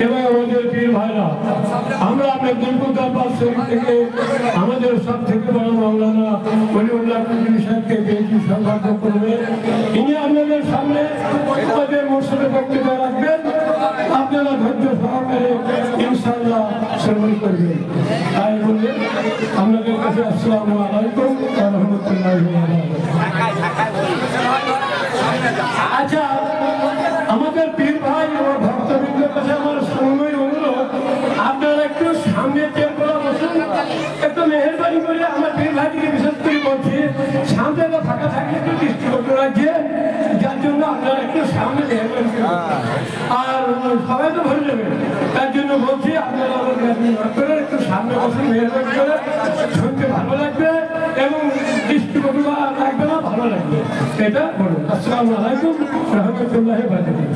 এবং আমাদের পীর ভাইরা, আমরা আপনাদের দরবার শরীফ থেকে আমাদের সব থেকে বড় মাওলানা ওলিউল্লাহ কাদের সাহেবকে বেশি সম্মানিত করবেন। ইনি আপনাদের সামনে আমাদের মসজিদে বক্তব্য রাখবেন, আপনারা ধৈর্য সহকারে ইনশাআল্লাহ শ্রবণ করবেন। তাই বলে আপনাদের কাছে আসসালামু আলাইকুম ওয়া রাহমাতুল্লাহি ওয়া বারাকাতুহু। আচ্ছা, আমাদের পীর ভাই ও ভক্তবৃন্দের কাছে আমার সময় অনুরোধ, আপনারা একটু সামনে চেয়ার করে বসুন, একটু মেহেরবানি করে আমার পীর ভাইকে বিশেষ করে বলছি সামনে ফাঁকা থাকলে একটু দৃষ্টিগোচর রাখছেন, যার জন্য আপনারা একটু সামনে মেহেরবানি করবেন। আর সবাই তো ভরে যাবেন, তার জন্য বলছি আপনারা আমার একটু সামনে বসুন, মেহেরবানি করে শুনতে ভালো লাগবে এবং দৃষ্টিগোচর রাখবে না, ভালো লাগবে, এটা বলুন। আসসালামু আলাইকুম রহমতুল্লাহি ওয়া বারাকাতুহু।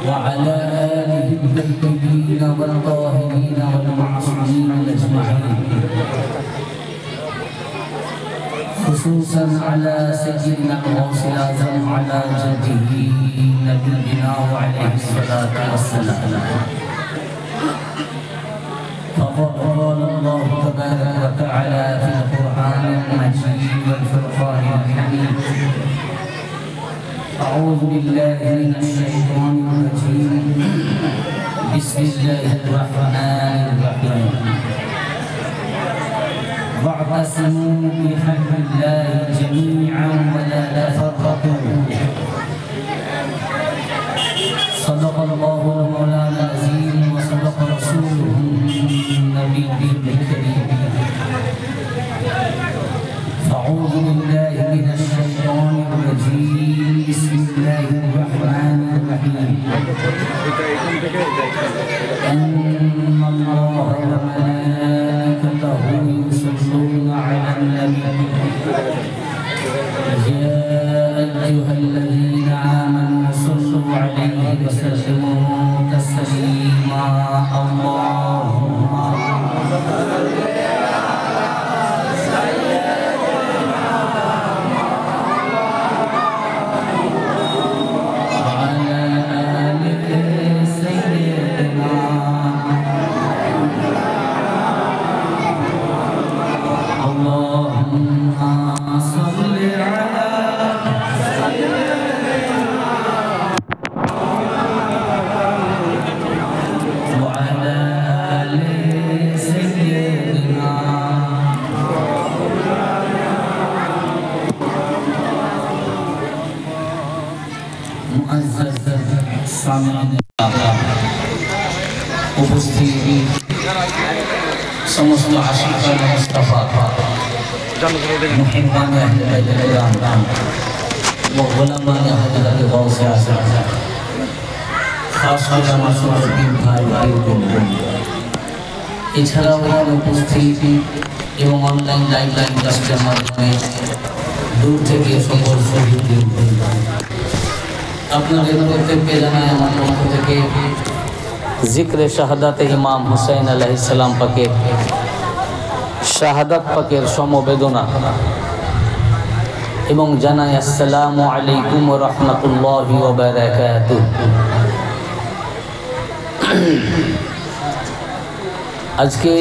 وعلى آله الطيبين والطاهرين والمعصومين أجمعين، خصوصا على سيدنا الغوث الأعظم على جده نبينا عليه الصلاة والسلام. فقد قال الله تبارك وتعالى في القرآن المجيد والفرقان الحميد: أعوذ بالله من الشيطان الرجيم، بسم الله الرحمن الرحيم. واعتصموا بحبل الله جميعا ولا تفرقوا. صدق الله مولانا العظيم وصدق رسوله النبي الكريم. أعوذ بالله من الشيطان الرجيم، بسم الله الرحمن الرحيم. إن الله وملائكته يصلون على النبي يا أيها الذين آمنوا صلوا عليه وسلموا تسليما. اللهم উপস্থিত সমস্ত আশিকান মুস্তাফা মুহিব্বান আহলে বাইতুল কিরাম ও গোলামান হযরত গাউসে আযম, খাস করে আমার সহযোগী ভাই বোন, এছাড়াও এখানে উপস্থিত এবং অনলাইন লাইভ কাস্টের মাধ্যমে দূর থেকে সকল শহীদ আপনাদের প্রত্যেককে জানাই আমার পক্ষ থেকে জিক্রে শাহাদাতে ইমাম হুসাইন আলাইহিস সালাম পাকের শাহাদাত পাকের সমবেদনা এবং জানাই আসসালামু আলাইকুম ওয়া রাহমাতুল্লাহি ওয়া বারাকাতুহু। আজকে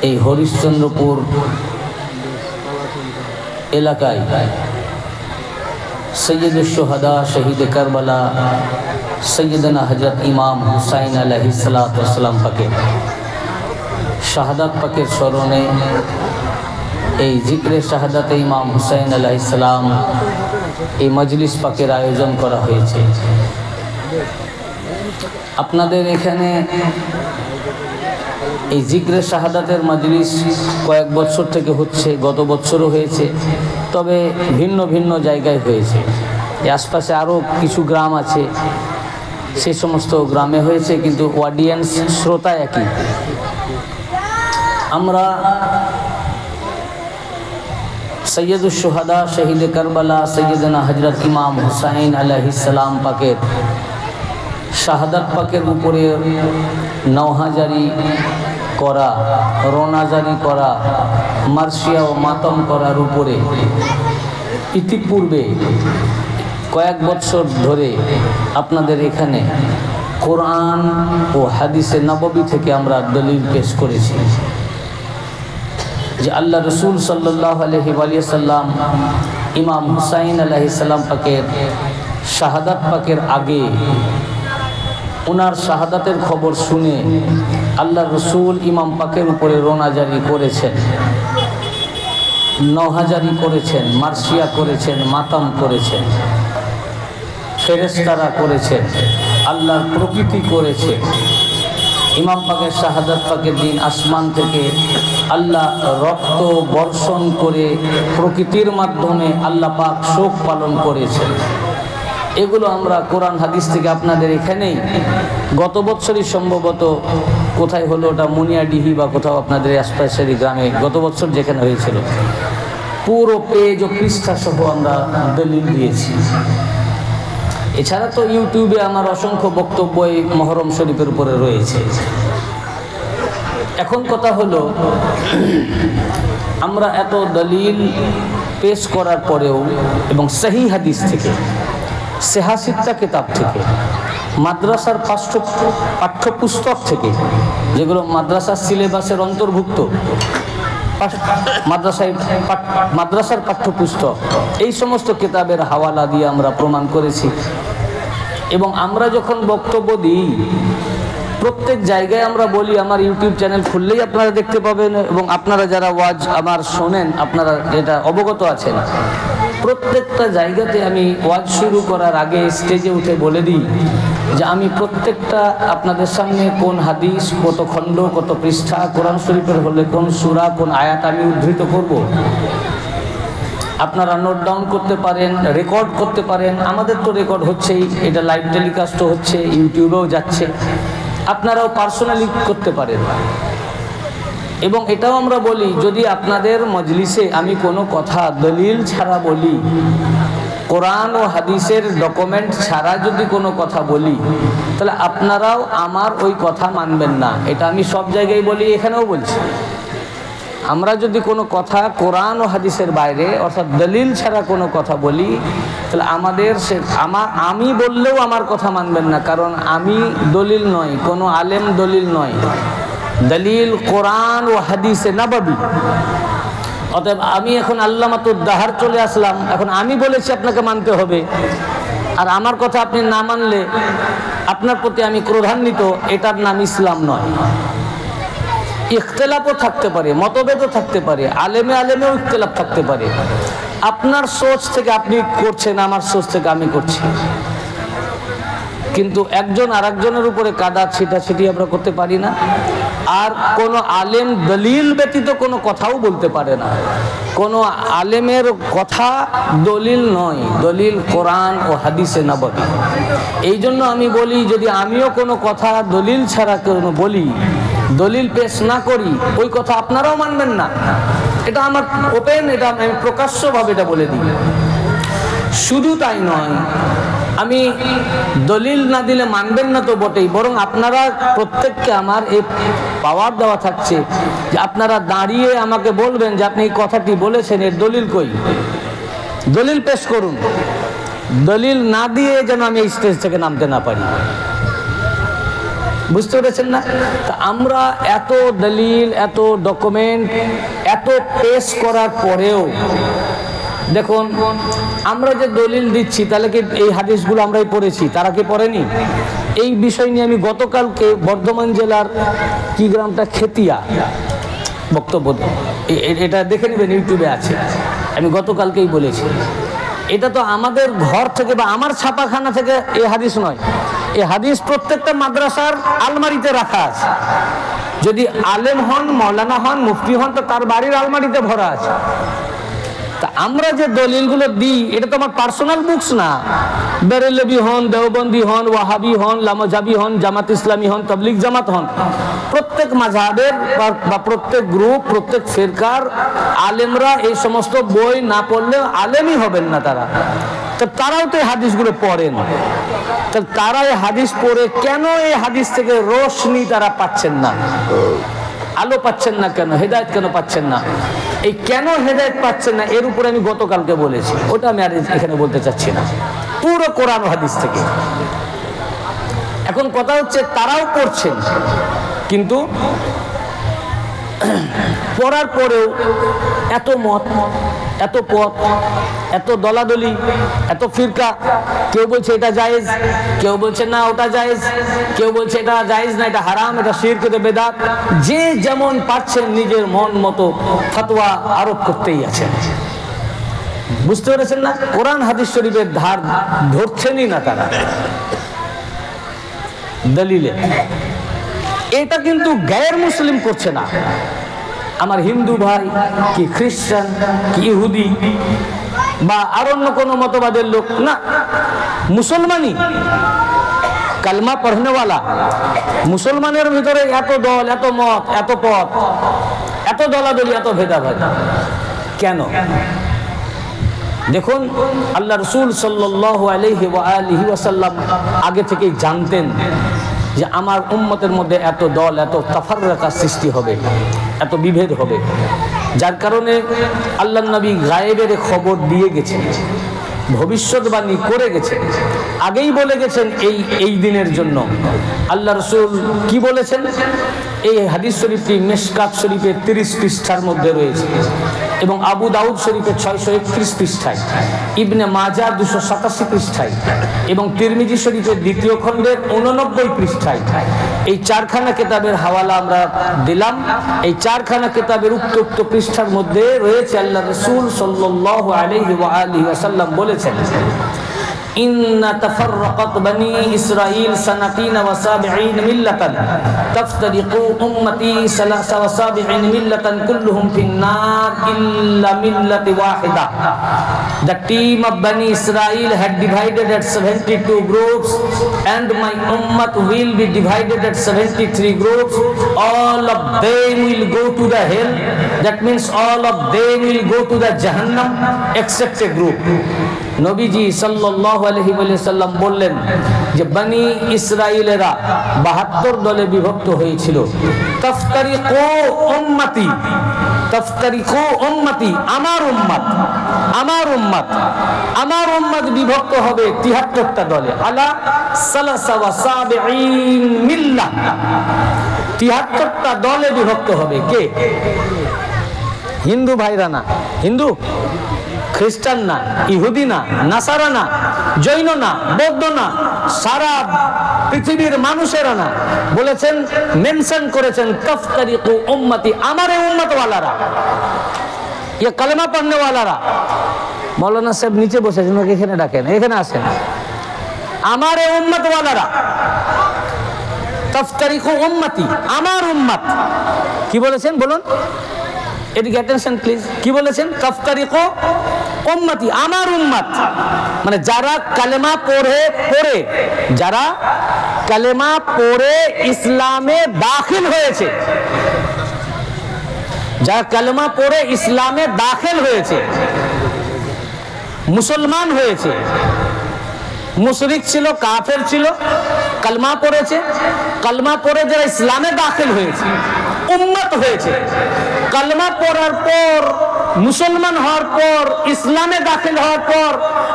এই হরিশ্চন্দ্রপুর এলাকায় सैयदुश शुहदा शहीद करबला सैयदना हजरत इमाम हुसैन अलैहिस्सलाम पाके শাহাদাত পাকের স্মরণে এই জিক্রে শাহাদাতে ইমাম হুসাইন আলাইহিসসালাম এই মজলিস পাকের আয়োজন করা হয়েছে। আপনাদের এখানে এই জিক্রে শাহাদাতের মজলিস কয়েক বছর থেকে হচ্ছে, গত বছরও হয়েছে, তবে ভিন্ন ভিন্ন জায়গায় হয়েছে। এই আশপাশে আরও কিছু গ্রাম আছে, সেই সমস্ত গ্রামে হয়েছে, কিন্তু অডিয়েন্স শ্রোতা একই। আমরা সৈয়দুশ শুহাদা শহীদ কারবালা সৈয়দনা হজরত ইমাম হুসাইন আলাইহিসসালাম পাকের শাহাদাত পাকের উপরে নওহাজারি করা, রোনাজারি করা, মার্শিয়া ও মাতম করার উপরে ইতিপূর্বে কয়েক বছর ধরে আপনাদের এখানে কোরআন ও হাদিসে নববী থেকে আমরা দলিল পেশ করেছি যে আল্লাহ রসুল সাল্লাল্লাহু আলাইহি ওয়াসাল্লাম ইমাম হুসাইন আলাইহিসসালাম পাকের শাহাদাত পাকের আগে ওনার শাহাদাতের খবর শুনে আল্লাহ রসুল ইমাম পাকের উপরে রোনাজারি করেছেন, নওহাজারি করেছেন, মার্শিয়া করেছেন, মাতাম করেছেন, ফেরেশতারা করেছেন, আল্লাহর প্রকৃতি করেছে। ইমাম পাকের শাহাদাত পাকের দিন আসমান থেকে আল্লাহ রক্ত বর্ষণ করে প্রকৃতির মাধ্যমে আল্লাহ পাক শোক পালন করেছেন। এগুলো আমরা কোরআন হাদিস থেকে আপনাদের এখানেই গত বছরই সম্ভবত কোথায় হলো, ওটা মুনিয়াডিহি বা কোথাও আপনাদের আশপাশের গ্রামে গত বছর যেখানে হয়েছিল, পুরো পেজ ও পৃষ্ঠা সহ আমরা দলিল দিয়েছি। এছাড়া তো ইউটিউবে আমার অসংখ্য বক্তব্য এই মহরম শরীফের উপরে রয়েছে। এখন কথা হলো, আমরা এত দলিল পেশ করার পরেও এবং সহি হাদিস থেকে, সেহাসিত্তা কিতাব থেকে, মাদ্রাসার পাঠ্যপুস্তক থেকে, যেগুলো মাদ্রাসার সিলেবাসের অন্তর্ভুক্ত, মাদ্রাসার পাঠ্যপুস্তক, এই সমস্ত কিতাবের হাওয়ালা দিয়ে আমরা প্রমাণ করেছি। এবং আমরা যখন বক্তব্য দিই প্রত্যেক জায়গায় আমরা বলি, আমার ইউটিউব চ্যানেল খুললেই আপনারা দেখতে পাবেন, এবং আপনারা যারা ওয়াজ আমার শোনেন আপনারা এটা অবগত আছেন, প্রত্যেকটা জায়গাতে আমি ওয়াজ শুরু করার আগে স্টেজে উঠে বলে দিই যে আমি প্রত্যেকটা আপনাদের সামনে কোন হাদিস, কত খণ্ড, কত পৃষ্ঠা, কোরআন শরীফের হলে কোন সূরা, কোন আয়াত আমি উদ্ধৃত করব। আপনারা নোট ডাউন করতে পারেন, রেকর্ড করতে পারেন। আমাদের তো রেকর্ড হচ্ছেই, এটা লাইভ টেলিকাস্টও হচ্ছে, ইউটিউবেও যাচ্ছে, আপনারাও পার্সোনালি করতে পারেন। এবং এটাও আমরা বলি, যদি আপনাদের মজলিসে আমি কোনো কথা দলিল ছাড়া বলি, কোরআন ও হাদিসের ডকুমেন্ট ছাড়া যদি কোনো কথা বলি, তাহলে আপনারাও আমার ওই কথা মানবেন না। এটা আমি সব জায়গায় বলি, এখানেও বলছি। আমরা যদি কোনো কথা কোরআন ও হাদিসের বাইরে অর্থাৎ দলিল ছাড়া কোনো কথা বলি, তাহলে আমাদের আমি বললেও আমার কথা মানবেন না, কারণ আমি দলিল নই, কোনো আলেম দলিল নয়। দলিল কোরআন ও হাদিসে নববী। অতএব আমি এখন আল্লামাতুদ দাহার চলে আসলাম, এখন আমি বলেছি আপনাকে মানতে হবে, আর আমার কথা আপনি না মানলে আপনার প্রতি আমি ক্রোধান্বিত, এটার নাম ইসলাম নয়। ইখতিলাফও থাকতে পারে, মতভেদও থাকতে পারে, আলেমেও ইখতিলাফ থাকতে পারে। আপনার সোচ থেকে আপনি করছেন, আমার সোচ থেকে আমি করছি, কিন্তু একজন আরেকজনের উপরে কাদা ছিটাছিটি আমরা করতে পারি না। আর কোনো আলেম দলিল ব্যতীত কোনো কথাও বলতে পারে না। কোনো আলেমের কথা দলিল নয়, দলিল কোরআন ও হাদিসে নববী। এই জন্য আমি বলি, যদি আমিও কোনো কথা দলিল ছাড়া কোনো বলি, দলিল পেশ না করি, ওই কথা আপনারাও মানবেন না। এটা আমার ওপেন, এটা আমি প্রকাশ্যভাবে এটা বলে দিই। শুধু তাই নয়, আমি দলিল না দিলে মানবেন না তো বটেই, বরং আপনারা প্রত্যেককে আমার এই পাওয়ার দেওয়া থাকছে যে আপনারা দাঁড়িয়ে আমাকে বলবেন যে আপনি এই কথাটি বলেছেন, এর দলিল কই, দলিল পেশ করুন। দলিল না দিয়ে যেন আমি এই স্টেজ থেকে নামতে না পারি। বুঝতে পেরেছেন না? তা আমরা এত দলিল, এত ডকুমেন্ট, এত পেশ করার পরেও দেখুন আমরা যে দলিল দিচ্ছি তাহলে কি এই হাদিসগুলো আমরাই পড়েছি, তারা কি পড়েনি? এই বিষয় নিয়ে আমি গতকালকে বর্ধমান জেলার কি গ্রামটা খেতিয়া বক্তব্য, এটা দেখে নেবেন, ইউটিউবে আছে, আমি গতকালকেই বলেছি। এটা তো আমাদের ঘর থেকে বা আমার ছাপাখানা থেকে এই হাদিস নয়, এই হাদিস প্রত্যেকটা মাদ্রাসার আলমারিতে রাখা আছে। যদি আলেম হন, মৌলানা হন, মুফতি হন, তো তার বাড়ির আলমারিতে ভরা আছে। তা আমরা যে দলিলগুলো দিই এটা তো আমার পার্সোনাল বুকস না। বেরেলভি হন, দেওবন্দি হন, ওয়াহাবি হন, লামাজাবি হন, জামাত ইসলামী হন, তাবলিগ জামাত হন, প্রত্যেক মাযহাবের বা প্রত্যেক গ্রুপ, প্রত্যেক ফিরকার আলেমরা এই সমস্ত বই না পড়লে আলেমই হবেন না তারা। তো তারাও তো এই হাদিসগুলো পড়েন, তো তারা এই হাদিস পড়ে কেন এই হাদিস থেকে রোশনি তারা পাচ্ছেন না, আলো পাচ্ছেন না কেন, হেদায়েত কেন পাচ্ছেন না? এই কেন হেদায়েত পাচ্ছেন না এর উপরে আমি গতকালকে বলেছি, ওটা আমি আর এখানে বলতে চাচ্ছি না, পুরো কোরআন হাদিস থেকে। এখন কথা হচ্ছে তারাও পড়ছেন, কিন্তু পড়ার পরেও এত মত, এত পথ, এত দলাদলি, এত ফিরকা, কেউ বলছে এটা জায়েজ, কেউ বলছে না ওটা জায়েজ, কেউ বলছে এটা জায়েজ না, এটা হারাম, এটা শিরক, এটা বেদাত। যে যেমন পাচ্ছেন নিজের মন মতো ফতোয়া আরোপ করতেই আছেন। বুঝতে পেরেছেন না? কোরআন হাদিস শরীফের ধার ধরছেনই না তারা দলিলে। এটা কিন্তু গায়ের মুসলিম করছে না, আমার হিন্দু ভাই কি খ্রিস্টান কি ইহুদি বা আর অন্য কোনো মতবাদের লোক না, মুসলমানই কালমা পড়নেওয়ালা মুসলমানের ভিতরে এত দল, এত মত, এত পথ, এত দলাদলি, এত ভেদাভেদ কেন? দেখুন আল্লাহ রাসূল সাল্লাল্লাহু আলাইহি ওয়া আলিহি ওয়াসাল্লাম আগে থেকেই জানতেন যে আমার উম্মতের মধ্যে এত দল, এত তাফাররাকা সৃষ্টি হবে, এত বিভেদ হবে, যার কারণে আল্লাহর নবী গায়েবের খবর দিয়ে গেছেন, ভবিষ্যৎবাণী করে গেছেন, আগেই বলে গেছেন এই দিনের জন্য। আল্লাহ রাসূল কি বলেছেন? এই হাদিস শরীফটি মিশকাত শরীফের 30 পৃষ্ঠার মধ্যে রয়েছে এবং আবু দাউদ শরীফের 631 পৃষ্ঠায়, ইবনে মাজাহ 287 পৃষ্ঠায় এবং তিরমিজি শরীফের 2য় খণ্ডের 89 পৃষ্ঠায়। এই 4খানা কিতাবের হাওয়ালা আমরা দিলাম। এই 4খানা কিতাবের উক্ত পৃষ্ঠার মধ্যে রয়েছে আল্লাহ রাসূল সাল্লাল্লাহু আলাইহি ওয়া আলিহি ওয়াসাল্লাম বলেছেন, ইন্না তাফাররাকাত বানি ইসরাঈল সানাতিনা ওয়া সাবঈন মিল্লাতান তাফতারিকু উম্মতি সালাসা ওয়া সাবঈন মিল্লাতান কুল্লুহুম ফিন-নার ইল্লা মিল্লাতি Waheeda. The team of Bani Israel had divided at 72 groups and my ummah will be divided at 73 groups. All of them will go to the hell, that means all of them will go to the Jahannam except a group. নবীজি সাল্লাল্লাহু আলাইহি ওয়াসাল্লাম বললেন যে বনি ইসরাইলেরা 72 দলে বিভক্ত হয়েছিল। তাফতারিকু উম্মতি, তাফতারিকু উম্মতি, আমার উম্মত, আমার উম্মত, আমার উম্মত বিভক্ত হবে 73টা দলে, আলা সালাসা ওয়া সাবঈন মিল্লাহ, 73টা দলে বিভক্ত হবে। কে? হিন্দু ভাইরা না, হিন্দু খ্রিস্টান না, ইহুদি না, নাসারা না, জৈন না, বৌদ্ধ না, সারা পৃথিবীর মানুষেরা না, বলেছেন, মেনশন করেছেন তাফতারিকু উম্মতি, আমার এই উম্মত ওয়ালারা, ये कलमा पढ़ने वालारा। मौलाना साहब नीचे बसे, এখানে ডাকেন, এখানে আসেন। আমার এই উম্মত ওয়ালারা, তাফতারিকু উম্মতি, আমার উম্মত। কি বলেছেন বলুন, এদিকে অ্যাটেনশন প্লিজ। কি বলেছেন? তাফতারিকু উম্মতি, আমার উম্মত, মানে যারা কালেমা পড়ে যারা কালেমা পড়ে ইসলামে দাখিল হয়েছে, যারা কালেমা পড়ে ইসলামে দাখিল হয়েছে, মুসলমান হয়েছে, মুশরিক ছিল, কাফের ছিল, কালমা পড়েছে, কালমা পড়ে যারা ইসলামে দাখিল হয়েছে, উম্মত হয়েছে, কালমা পড়ার পর মুসলমান হওয়ার পর ইসলামে দাখিল হওয়ার পর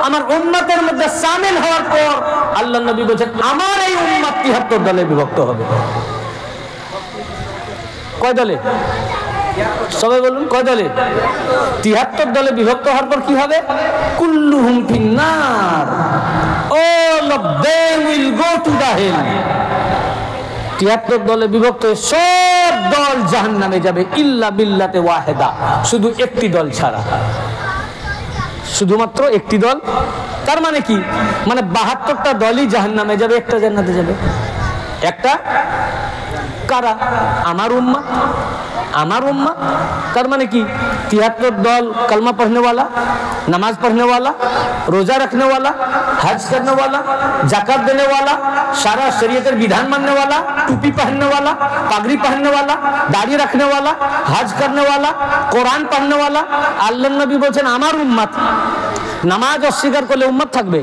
আমার উম্মতের মধ্যে শামিল হওয়ার পর আল্লাহ নবী বলেছেন আমার এই উম্মত 73 দলে বিভক্ত হবে। কয় দলে? সবাই বলুন কয় দলে? 73 দলে বিভক্ত হওয়ার পর কি হবে? কুল্লুহুম ফিন্নার, all of them will go to the hell। 73 দলে বিভক্ত সব দল জাহান্নামে যাবে, ইল্লা বিল্লাতে ওয়াহিদা, শুধু একটি দল ছাড়া, শুধুমাত্র একটি দল। তার মানে কি? মানে 72টা দলই জাহান্নামে যাবে, একটা জান্নাতে যাবে। একটা কারা? আমার উম্মাহ, আমার उम्मत। তার মানে কি 73 दल कलमा पढ़ने वाला, नमाज पढ़ने वाला, रोजा रखने वाला, हज करने वाला, जाकात देने वाला, सारा शरीयतेर विधान मानने वाला, टोपी पहनने वाला, पागड़ी पहनने वाला, दाढ़ी रखने वाला, हज करने वाला, कुरान पढ़ने वाला। আল্লাহ নবী বলেছেন আমার উম্মত। নামাজ অস্বীকার করলে উম্মত থাকবে,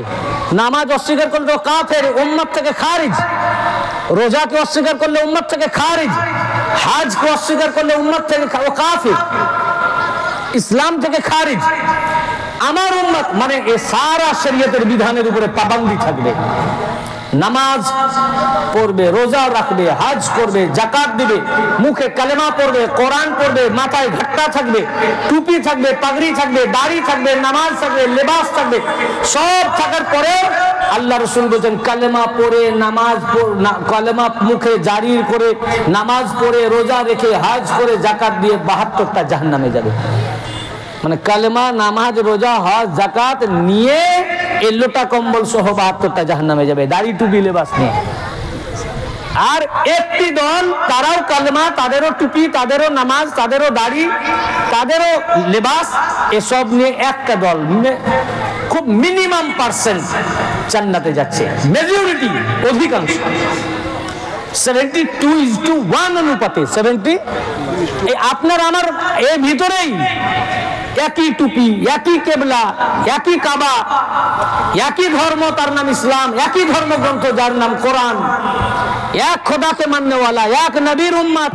নামাজ অস্বীকার করলে তো কাফের, উম্মত থেকে খারিজ। रोजा के अस्वीकार कर ले उम्मत থেকে খারিজ, हज को अस्वीकार कर ले उम्मत থেকে ও কাফির, ইসলাম থেকে খারিজ। আমার উম্মত মানে এই সারা শরীয়তের বিধানের উপরে পাবন্দি থাকবে, নামাজ পড়বে, রোজা রাখবে, হজ করবে, যাকাত দিবে, মুখে কালেমা পড়বে, কোরআন পড়বে, মাথায় ঘাট্টা থাকবে, টুপি থাকবে, পাগড়ি থাকবে, দাড়ি থাকবে, নামাজ থাকবে, লেবাস থাকবে। সব থাকার পরে আল্লাহ রাসূল বলেন কালেমা পড়ে, নামাজ কালেমা মুখে জারি করে, নামাজ পড়ে, রোজা রেখে, হজ করে, যাকাত দিয়ে 72টা জাহান্নামে যাবে। মানে কালেমা, নামাজ, রোজা, হজ, যাকাত নিয়ে 11টা কম্বল সহ 72টা জাহান্নামে যাবে, দাড়ি টুপি লেবাস নিয়ে। আর একটি দল, তারাও কালেমা, তাদেরও টুপি, তাদেরও নামাজ, তাদেরও দাড়ি, তাদেরও লেবাস, এসব নিয়ে একটা দল, খুব মিনিমাম পার্সেন্ট জান্নাতে যাচ্ছে, মেজরিটি, অধিকাংশ 72:1 অনুপাতে 70। এই আপনার আমার এর ভিতরেই একই টুপি, একই কেবলা, একই কাবা, একই ধর্ম, তার নাম ইসলাম, একই ধর্মগ্রন্থ যার নাম কোরআন, এক খোদাকে মাননে वाला, এক নবীর উম্মত,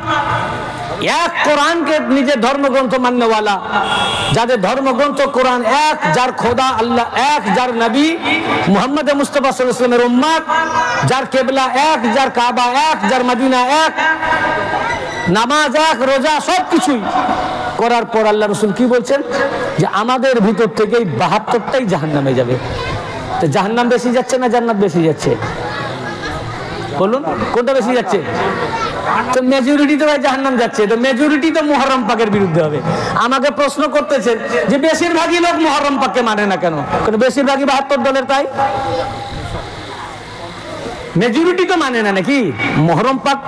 এক কোরআনকে নিজের ধর্মগ্রন্থ মাননে वाला, যাদের ধর্মগ্রন্থ কোরআন এক, যার খোদা আল্লাহ এক, যার নবী মুহাম্মদ মুস্তাফা সাল্লাল্লাহু আলাইহি ওয়াসাল্লামের উম্মত, যার কেবলা এক, যার কাবা এক, যার মদিনা এক, নামাজ এক, রোজা সব কিছুই করার পর আল্লাহ রাসূল কি বলছেন যে আমাদের ভিতর থেকেই 72টাই জাহান্নামে যাবে। তো জাহান্নাম বেশি যাচ্ছে না জান্নাত বেশি যাচ্ছে? বলুন কোনটা বেশি যাচ্ছে? তো মেজরিটি তো জাহান্নাম যাচ্ছে, তো মেজরিটি তো মুহররম পাকের বিরুদ্ধে হবে। আমাকে প্রশ্ন করতেছেন যে বেশিরভাগই লোক মুহররম পাককে মানে না কেন? কারণ বেশিরভাগই 72 দলের, তাই মেজরিটি তো মানে না নাকি? মুহররম পাক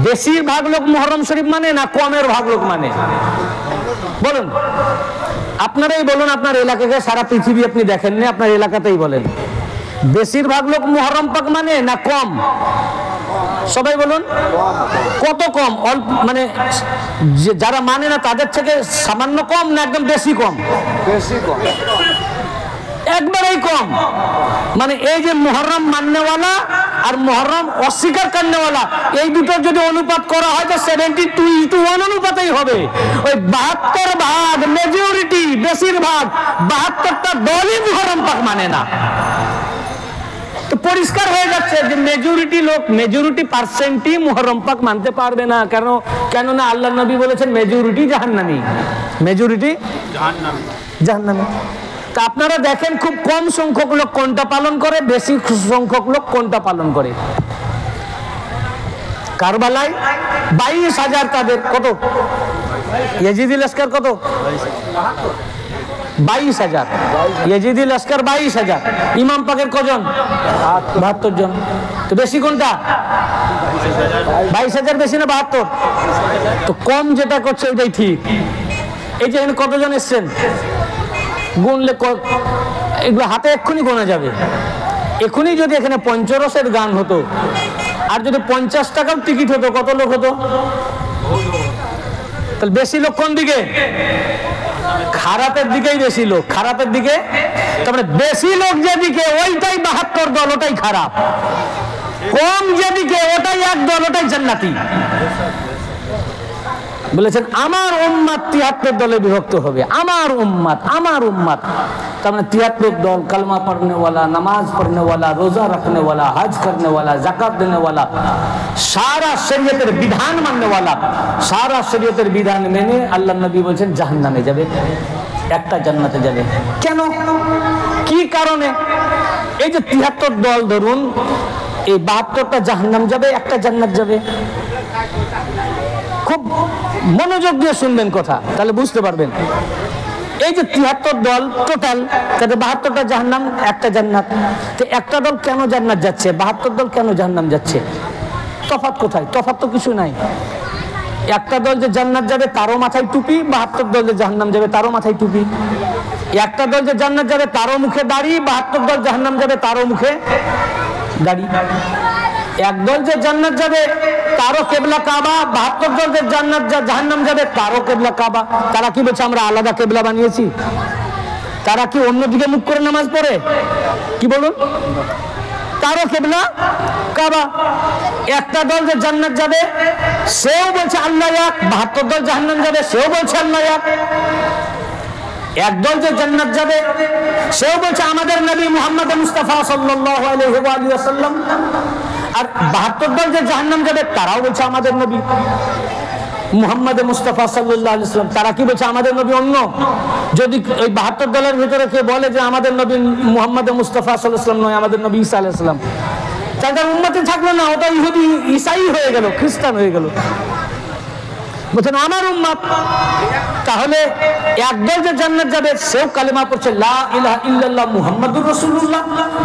বেশিরভাগ লোক মুহররম শরীফ মানে না কমের ভাগ লোক মানে? বলুন, আপনারাই বলুন, আপনার এলাকাকে সারা পৃথিবী আপনি দেখেননি, আপনার এলাকাতেই বলেন, বেশিরভাগ লোক মুহররম পাক মানে না কম? সবাই বলুন কত কম? মানে যারা মানে না তাদের থেকে সামান্য কম না একদম বেশি কম? বেশি কম, একবারেই কম। মানে এই যে মুহররম মাননে वाला আর মুহররম অস্বীকার করনে वाला, এই দুটোর যদি অনুপাত করা হয় তো 72:1 অনুপাতেই হবে। ওই 72 ভাগ মেজরিটি, বেশিরভাগ 72টা দলই মুহররম পাক মানে না। তো পরিষ্কার হয়ে যাচ্ছে যে মেজরিটি লোক, মেজরিটি পার্সেন্টই মুহররম পাক মানতে পারবে না। কেননা আল্লাহর নবী বলেছেন মেজরিটি জাহান্নামী, মেজরিটি জাহান্নামী। তা আপনারা দেখেন খুব কম সংখ্যক লোক কোনটা পালন করে, বেশি সংখ্যক লোক কোনটা পালন করে। কারবালায় 22,000, তাদের কত? ইয়াজিদি লস্কর কত? 22,000। ইয়াজিদি লস্কর 22,000। ইমাম পাকের কজন? 72 জন। তো বেশি কোনটা? 22,000 বেশি না 72? তো কম যেটা করছে ওইটাই ঠিক। এই যে এখানে কতজন এসছেন গুনলে এগুলো হাতে এক্ষুনি গোনা যাবে। এক্ষুনি যদি এখানে পঞ্চরসের গান হতো আর যদি 50 টাকার টিকিট হতো, কত লোক হতো? তাহলে বেশি লোক কোন দিকে? খারাপের দিকেই বেশি লোক, খারাপের দিকে। তারপরে বেশি লোক যেদিকে ওইটাই 72 দল, ওটাই খারাপ। কম যেদিকে ওটাই এক দল, ওটাই জান্নাতি। বলেছেন আমার উম্মত 73 দলে বিভক্ত হবে, আমার উম্মত, আমার উম্মত। তার মানে 73 দল, कलमा पढ़ने वाला, नमाज पढ़ने वाला, रोजा रखने वाला, हज करने वाला, जाकात देने वाला, सारा शरीयतेर विधान मानने वाला, सारा शरीयतेर विधान मेने আল্লাহ নবী বলেছেন জাহান্নামে যাবে, একটা জান্নাতে যাবে। কেন, কি কারণে? এই যে 73 দল ধরুন, এই 72টা জাহান্নাম যাবে, একটা জান্নাত যাবে। খুব মনোযোগ দিয়ে শুনবেন কথা, তাহলে বুঝতে পারবেন। এই যে 73 দল টোটাল, তাতে 72টা জাহান্নাম, একটা জান্নাত। তো একটা দল কেন জান্নাত যাচ্ছে, 72 দল কেন জাহান্নাম যাচ্ছে? তফাৎ কোথায়? তফাৎ তো কিছু নাই। একটা দল যে জান্নাত যাবে তারও মাথায় টুপি, 72 দল যে জাহান্নাম যাবে তারও মাথায় টুপি। একটা দল যে জান্নাত যাবে তারও মুখে দাড়ি, 72 দল জাহান্নাম যাবে তারও মুখে দাড়ি। একদল যে জান্নাত যাবে তারও কেবলা কাবা, 72 দল যে জান্নাত জাহান্নাম যাবে তারও কেবলা কাবা। তারা কি বলছে আমরা আলাদা কেবলা বানিয়েছি? তারা কি অন্যদিকে মুখ করে নামাজ পড়ে? কি বলুন? তারও কেবলা কাবা। একটা দল যে জান্নাত যাবে সেও বলছে আল্লাহ এক, 72 দল জাহান্নাম যাবে সেও বলছে আল্লাহ এক। একদল যে জান্নাত যাবে সেও বলছে আমাদের নবী মুহাম্মদ মুস্তাফা সাল্লাল্লাহু আলাইহি ওয়া সাল্লাম, আর 72 দল যে জাহান্নাম যাবে তারাও বলছে আমাদের নবী মুহাম্মদ মুস্তাফা সাল্লাল্লাহু আলাইহি ওয়াসাল্লাম। তারা কি বলছে আমাদের নবী অন্য? যদি ওই 72 দলের ভিতরে কেউ বলে যে আমাদের নবী মুহাম্মদ মুস্তাফা সাল্লাল্লাহু আলাইহি ওয়াসাল্লাম নয়, আমাদের নবী ঈসা আলাইহিস সালাম, তাহলে তার উম্মতে থাকলো না, ওটা ইহুদি ঈসাই হয়ে গেল, খ্রিস্টান হয়ে গেল। বলছেন আমার উম্মত। তাহলে একদল যে জান্নাত যাবে সেও কালেমা পড়ছে লা ইলাহা ইল্লাল্লাহ মুহাম্মাদুর রাসূলুল্লাহ,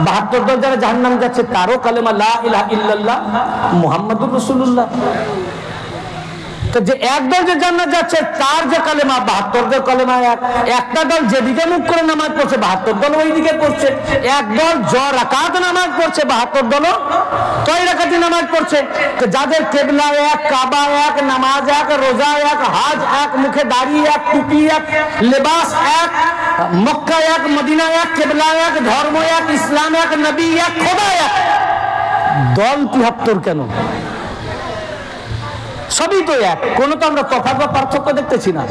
72 দল যারা জাহান্নাম যাচ্ছে তারও কালেমা লা ইলাহা ইল্লাল্লাহ মুহাম্মাদুর রাসূলুল্লাহ। তো যে একদল যে জান্নাত যাচ্ছে তার যে কালেমা 72 দল কালেমা এক। একটা দল যেদিকে মুখ করে নামাজ পড়ছে 72 দল ওইদিকে পড়ছে। একদল জ রাকাত নামাজ পড়ছে, 72 দল কয় রাকাতি নামাজ পড়ছে। তো যাদের কেবলা এক, কাবা এক, নামাজ এক, রোজা এক, হজ এক, মুখে দাড়ি এক, টুপি এক, লেবাস এক, মক্কা এক, মদিনা এক, কেবলা এক, ধর্ম এক, ইসলাম এক, নবী এক, খোদা এক, দল 73 কেন? সবই তো এক, কোনো তো আমরা তফাৎ বা পার্থক্য দেখতেছি না।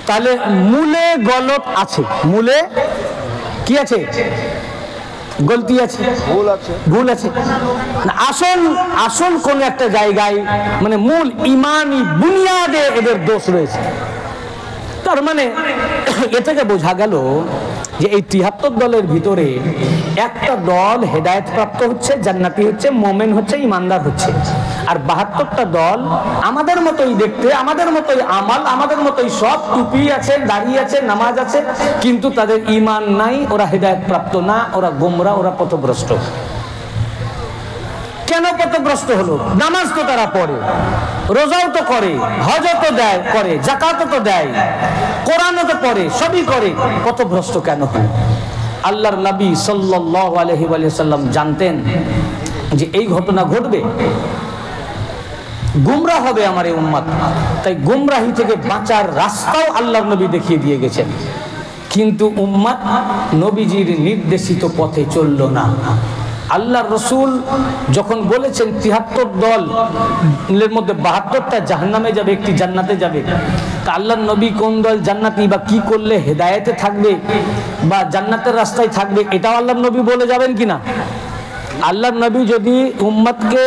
তাহলে মূলে গলত আছে, মূলে কি আছে? গলতি আছে, ভুল আছে। আসল কোন একটা জায়গায় মানে মূল ইমানি বুনিয়াদে এদের দোষ রয়েছে। তার মানে এ থেকে বোঝা গেল যে এই 73 দলের ভিতরে একটা দল হেদায়েত প্রাপ্ত হচ্ছে, জান্নাতি হচ্ছে, মুমিন হচ্ছে, ইমানদার হচ্ছে, আর 72টা দল আমাদের মতোই দেখতে, আমাদের মতোই আমাল, আমাদের মতোই সব, টুপি আছে, দাড়ি আছে, নামাজ আছে, কিন্তু তাদের ইমান নাই, ওরা হেদায়েত প্রাপ্ত না, ওরা গোমরা, ওরা পথভ্রষ্ট। কেন পথভ্রষ্ট হলো? নামাজ তো তারা পড়ে, রোজাও তো করে, হজও তো দেয় করে, যাকাতও তো দেয়, কোরআনও তো পড়ে, সবই করে, পথভ্রষ্ট কেন হলো? আল্লাহর নবী সাল্লাল্লাহু আলাইহি ওয়া সাল্লাম জানতেন যে এই ঘটনা ঘটবে, গুমরাহ হবে আমার এই উম্মত, তাই গুমরাহি থেকে বাঁচার রাস্তাও আল্লাহর নবী দেখিয়ে দিয়ে গেছেন। কিন্তু উম্মত নবীজির নির্দেশিত পথে চলল না। আল্লাহর রসুল যখন বলেছেন 73 দলের মধ্যে 72টা জাহান্নামে যাবে, একটি জান্নাতে যাবে, তা আল্লাহর নবী কোন দল জান্নাতি বা কি করলে হেদায়েতে থাকবে বা জান্নাতের রাস্তায় থাকবে এটাও আল্লাহর নবী বলে যাবেন কিনা? আল্লাহর নবী যদি উম্মতকে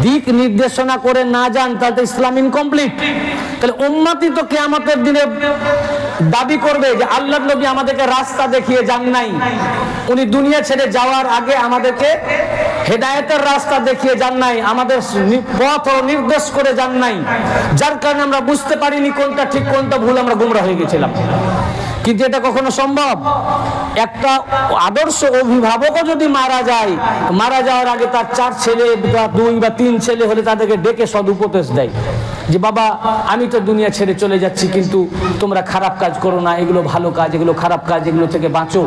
দিক নির্দেশনা করে না যান তাহলে তো ইসলাম ইনকমপ্লিট। তাহলে উম্মতই তো কিয়ামতের দিনে দাবি করবে যে আল্লাহর নবী আমাদেরকে রাস্তা দেখিয়ে যান নাই, উনি দুনিয়া ছেড়ে যাওয়ার আগে আমাদেরকে হেদায়েতের রাস্তা দেখিয়ে যান নাই, আমাদের পথ নির্দেশ করে যান নাই, যার কারণে আমরা বুঝতে পারিনি কোনটা ঠিক কোনটা ভুল, আমরা গোমরা হয়ে গেছিলাম। কিন্তু এটা কখনো সম্ভব? একটা আদর্শ অভিভাবকও যদি মারা যায়, মারা যাওয়ার আগে তার 4 ছেলে বা 2 বা 3 ছেলে হলে তাদেরকে ডেকে সদুপদেশ দেয় যে বাবা আমি তো দুনিয়া ছেড়ে চলে যাচ্ছি, কিন্তু তোমরা খারাপ কাজ করো না, এগুলো ভালো কাজ, এগুলো খারাপ কাজ, এগুলো থেকে বাঁচো।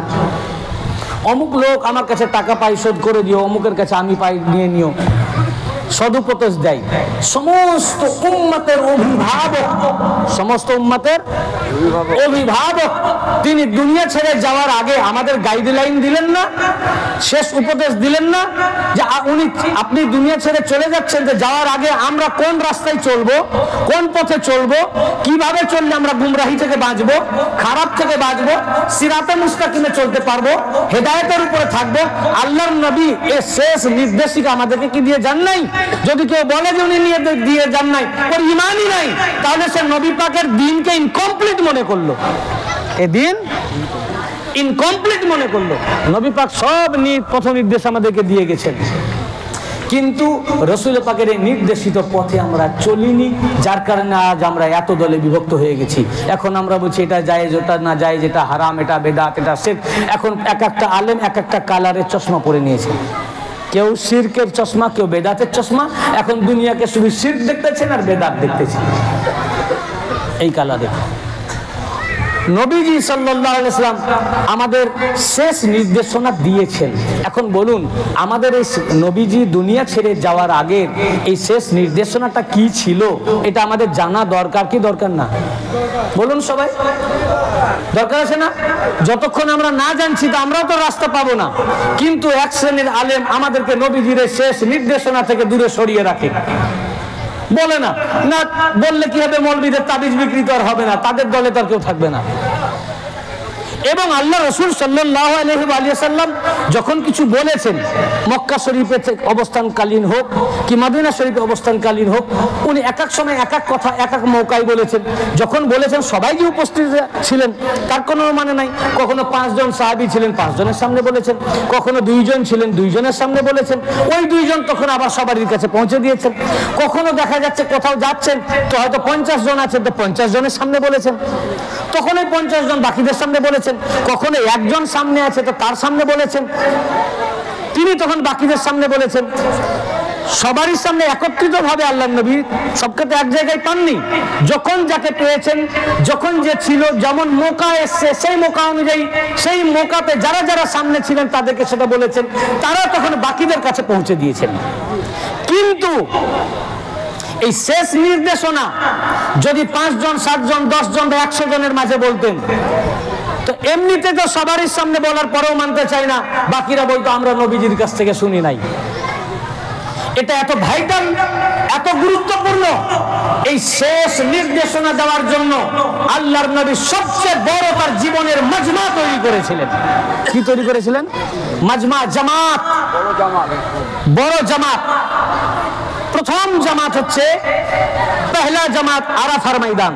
অমুক লোক আমার কাছে টাকা পাই, শোধ করে দিও, অমুকের কাছে আমি পাই, নিয়ে নিও, সদুপদেশ দেয়। সমস্ত উম্মতের অভিভাবক, সমস্ত উম্মতের অভিভাবক তিনি দুনিয়া ছেড়ে যাওয়ার আগে আমাদের গাইডলাইন দিলেন না শেষ উপদেশ দিলেন না যে আপনি দুনিয়া ছেড়ে চলে যাচ্ছেন, যে যাওয়ার আগে আমরা কোন রাস্তায় চলবো, কোন পথে চলবো, কিভাবে চললে আমরা গুমরাহি থেকে বাঁচবো, খারাপ থেকে বাঁচবো, সিরাতে মুস্তাকিমে চলতে পারবো, হেদায়েতের উপরে থাকবো। আল্লাহর নবী এই শেষ নির্দেশিকা আমাদেরকে কি দিয়ে যান নাই? যদি কেউ বলে যে উনি নিয়ে দিয়ে যান নাই, ওর ঈমানই নাই, তাহলে সে নবী পাকের দ্বীনকে ইনকমপ্লিট মনে করলো। এ দিন ইনকমপ্লিট মনে করলো। নবী পাক সব পথ নির্দেশ আমাদেরকে দিয়ে গেছেন, কিন্তু রসুল পাকের এই নির্দেশিত পথে আমরা চলিনি, যার কারণে আজ আমরা এত দলে বিভক্ত হয়ে গেছি। এখন আমরা বলছি এটা জায়েজ, ওটা না জায়েজ, এটা হারাম, এটা বেদাত, এটা শিরক। এখন এক একটা আলেম এক একটা কালারের চশমা পরে নিয়েছে, কেউ শিরকের চশমা, কেউ বেদাতের চশমা। এখন দুনিয়াকে শুধু শিরক দেখতেছেন আর বেদাত দেখতেছেন, এই কালারে। নবীজি সাল্লাল্লাহু আলাইহি ওয়াসাল্লাম আমাদের শেষ নির্দেশনা দিয়েছেন। এখন বলুন, আমাদের এই নবীজি দুনিয়া ছেড়ে যাওয়ার আগে এই শেষ নির্দেশনাটা কি ছিল, এটা আমাদের জানা দরকার কি দরকার না? বলুন সবাই, দরকার আছে না? যতক্ষণ আমরা না জানছি তো আমরাও তো রাস্তা পাবো না। কিন্তু এক শ্রেণীর আলেম আমাদেরকে নবীজির শেষ নির্দেশনা থেকে দূরে সরিয়ে রাখে, বলে না, না বললে কি হবে, মৌলবীদের তাবিজ বিক্রি তো আর হবে না, তাদের দলে তার কেউ থাকবে না। এবং আল্লাহ রসুল সাল্লাল্লাহু আলাইহি ওয়া সাল্লাম যখন কিছু বলেছেন, মক্কা শরীফে অবস্থানকালীন হোক কি মদিনা শরীফে অবস্থানকালীন হোক, উনি এক এক সময় এক এক কথা এক এক মৌকায় বলেছেন। যখন বলেছেন সবাই যে উপস্থিত ছিলেন তার কোনো মানে নাই। কখনো 5 জন সাহাবী ছিলেন, 5 জনের সামনে বলেছেন, কখনো 2 জন ছিলেন, 2 জনের সামনে বলেছেন, ওই 2 জন তখন আবার সবারই কাছে পৌঁছে দিয়েছেন। কখনো দেখা যাচ্ছে কোথাও যাচ্ছেন তো হয়তো 50 জন আছেন, তো 50 জনের সামনে বলেছেন, তখন ওই 50 জন বাকিদের সামনে বলেছেন। কখনো একজন সামনে আছে তো তার সামনে বলেছেন, তিনি তখন বাকিদের সামনে বলেছেন। সবারই সামনে একত্রিত ভাবে আল্লাহ নবী সবকে তো এক জায়গায় পাননি। যখন যাকে পেয়েছেন, যখন যে ছিল, যেমন মৌকা এসছে সেই মৌকা অনুযায়ী সেই মৌকাতে যারা যারা সামনে ছিলেন তাদেরকে সেটা বলেছেন, তারা তখন বাকিদের কাছে পৌঁছে দিয়েছেন। কিন্তু এই শেষ নির্দেশনা যদি 5 জন, 7 জন, 10 জন বা 100 জনের মাঝে বলতেন, তো এমনিতে তো সবারই সামনে বলার পরেও মানতে চাই না, বাকিরা বলতো আমরা নবীজির কাছ থেকে শুনি নাই। এটা এত ভাইটাল, এত গুরুত্বপূর্ণ। এই শেষ নির্দেশনা দেওয়ার জন্য আল্লাহর নবী সবচেয়ে বড় তার জীবনের মাজমা তৈরি করেছিলেন। কি তৈরি করেছিলেন? মাজমা, জামাত, বড় জামাত। প্রথম জামাত হচ্ছে পহলা জামাত আরাফার ময়দান,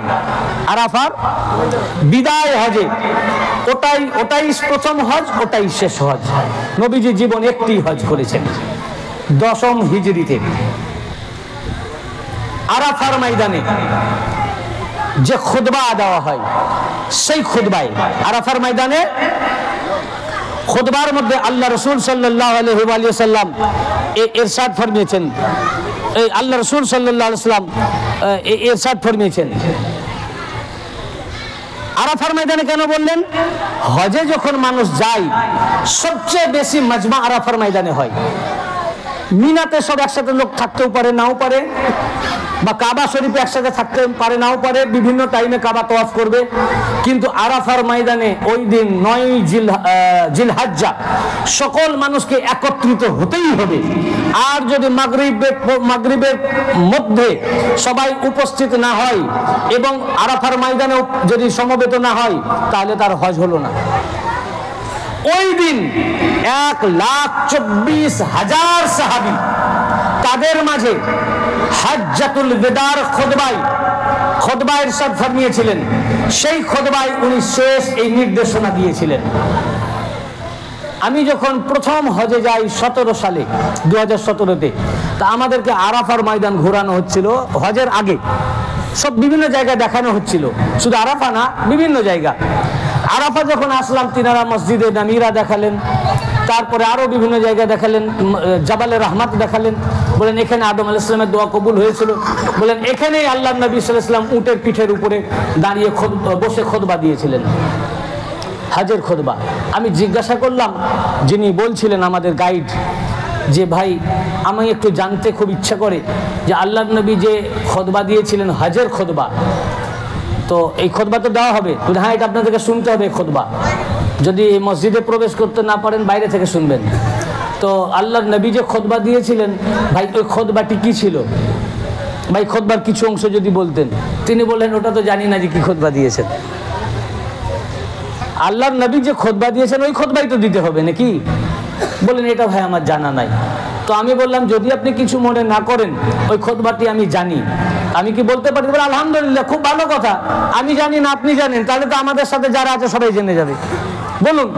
আরাফার বিদায় হজে। ওটাই প্রথম হজ, ওটাই শেষ হজ। নবীজি জীবন একটি হজ করেছেন 10ম হিজরিতে। আরাফার ময়দানে যে খুতবা দেওয়া হয়, সেই খুতবায়, আরাফার ময়দানে খুতবার মধ্যে আল্লাহ রাসূল সাল্লাল্লাহু আলাইহি ওয়া সাল্লাম ইরশাদ ফরমিয়েছেন, আল্লাহ রাসূল সাল্লাল্লাহু আলাইহি ওয়াসাল্লাম ইরশাদ ফরমিয়েছেন। আরাফার ময়দানে কেন বললেন? হজে যখন মানুষ যায় সবচেয়ে বেশি মাজমা আরাফার ময়দানে হয়। মিনাতে সব একসাথে লোক থাকতেও পারে, নাও পারে, বা কাবা শরীফে একসাথে থাকতে পারে, নাও পারে, বিভিন্ন টাইমে কাবা তওয়াফ করবে। কিন্তু আরাফার ময়দানে ওই দিন 9 জিলহজ্জা সকল মানুষকে একত্রিত হতেই হবে। আর যদি মাগরিবের মধ্যে সবাই উপস্থিত না হয় এবং আরাফার ময়দানে যদি সমবেত না হয়, তাহলে তার হজ হলো না। ওই দিন 1,24,000 সাহাবী তাদের মাঝে হাজ্জাতুল বিদার খুতবায় ইরশাদ ফরমিয়েছিলেন। সেই খুতবায় উনি শেষ এই নির্দেশনা দিয়েছিলেন। আমি যখন প্রথম হজে যাই 17 সালে, 2017-তে, তা আমাদেরকে আরাফার ময়দান ঘোরানো হচ্ছিল হজের আগে। সব বিভিন্ন জায়গায় দেখানো হচ্ছিল, শুধু আরাফা না, বিভিন্ন জায়গা। আরাফা যখন আসলাম, তিনারা মসজিদে নামিরা দেখালেন, তারপরে আরো বিভিন্ন জায়গায় দেখালেন, জাবালে রহমত দেখালেন, বলেন এখানে আদম আলাইহিস সালামের দোয়া কবুল হয়েছিল, বলেন এখানেই আল্লাহ নবী সাল্লাল্লাহু আলাইহি ওয়াসাল্লাম উটের পিঠের উপরে দাঁড়িয়ে বসে খুতবা দিয়েছিলেন, হজের খুতবা। আমি জিজ্ঞাসা করলাম যিনি বলছিলেন, আমাদের গাইড, যে ভাই আমি একটু জানতে খুব ইচ্ছা করে যে আল্লাহ নবী যে খুতবা দিয়েছিলেন হজের খুতবা, তো এই খুতবা তো দেওয়া হবে? হ্যাঁ, এটা আপনাদেরকে শুনতে হবে খুতবা। যদি এই মসজিদে প্রবেশ করতে না পারেন বাইরে থেকে শুনবেন। তো আল্লাহর নবী যে খুতবা দিয়েছিলেন ভাই, ওই খুতবাটি কি ছিল ভাই? খুতবার কিছু অংশ যদি বলতেন। তিনি বললেন ওটা তো জানি না যে কি খুতবা দিয়েছেন। আল্লাহর নবী যে খুতবা দিয়েছেন ওই খুতবাই তো দিতে হবে নাকি? বলেন এটা ভাই আমার জানা নাই। তো আমি বললাম যদি আপনি কিছু মনে না করেন ওই খুতবাটি আমি জানি, আমি কি বলতে পারি? বলে আলহামদুলিল্লাহ, খুব ভালো কথা, আমি জানি না আপনি জানেন, তাহলে তো আমাদের সাথে যারা আছে সবাই জেনে যাবে, বলুন।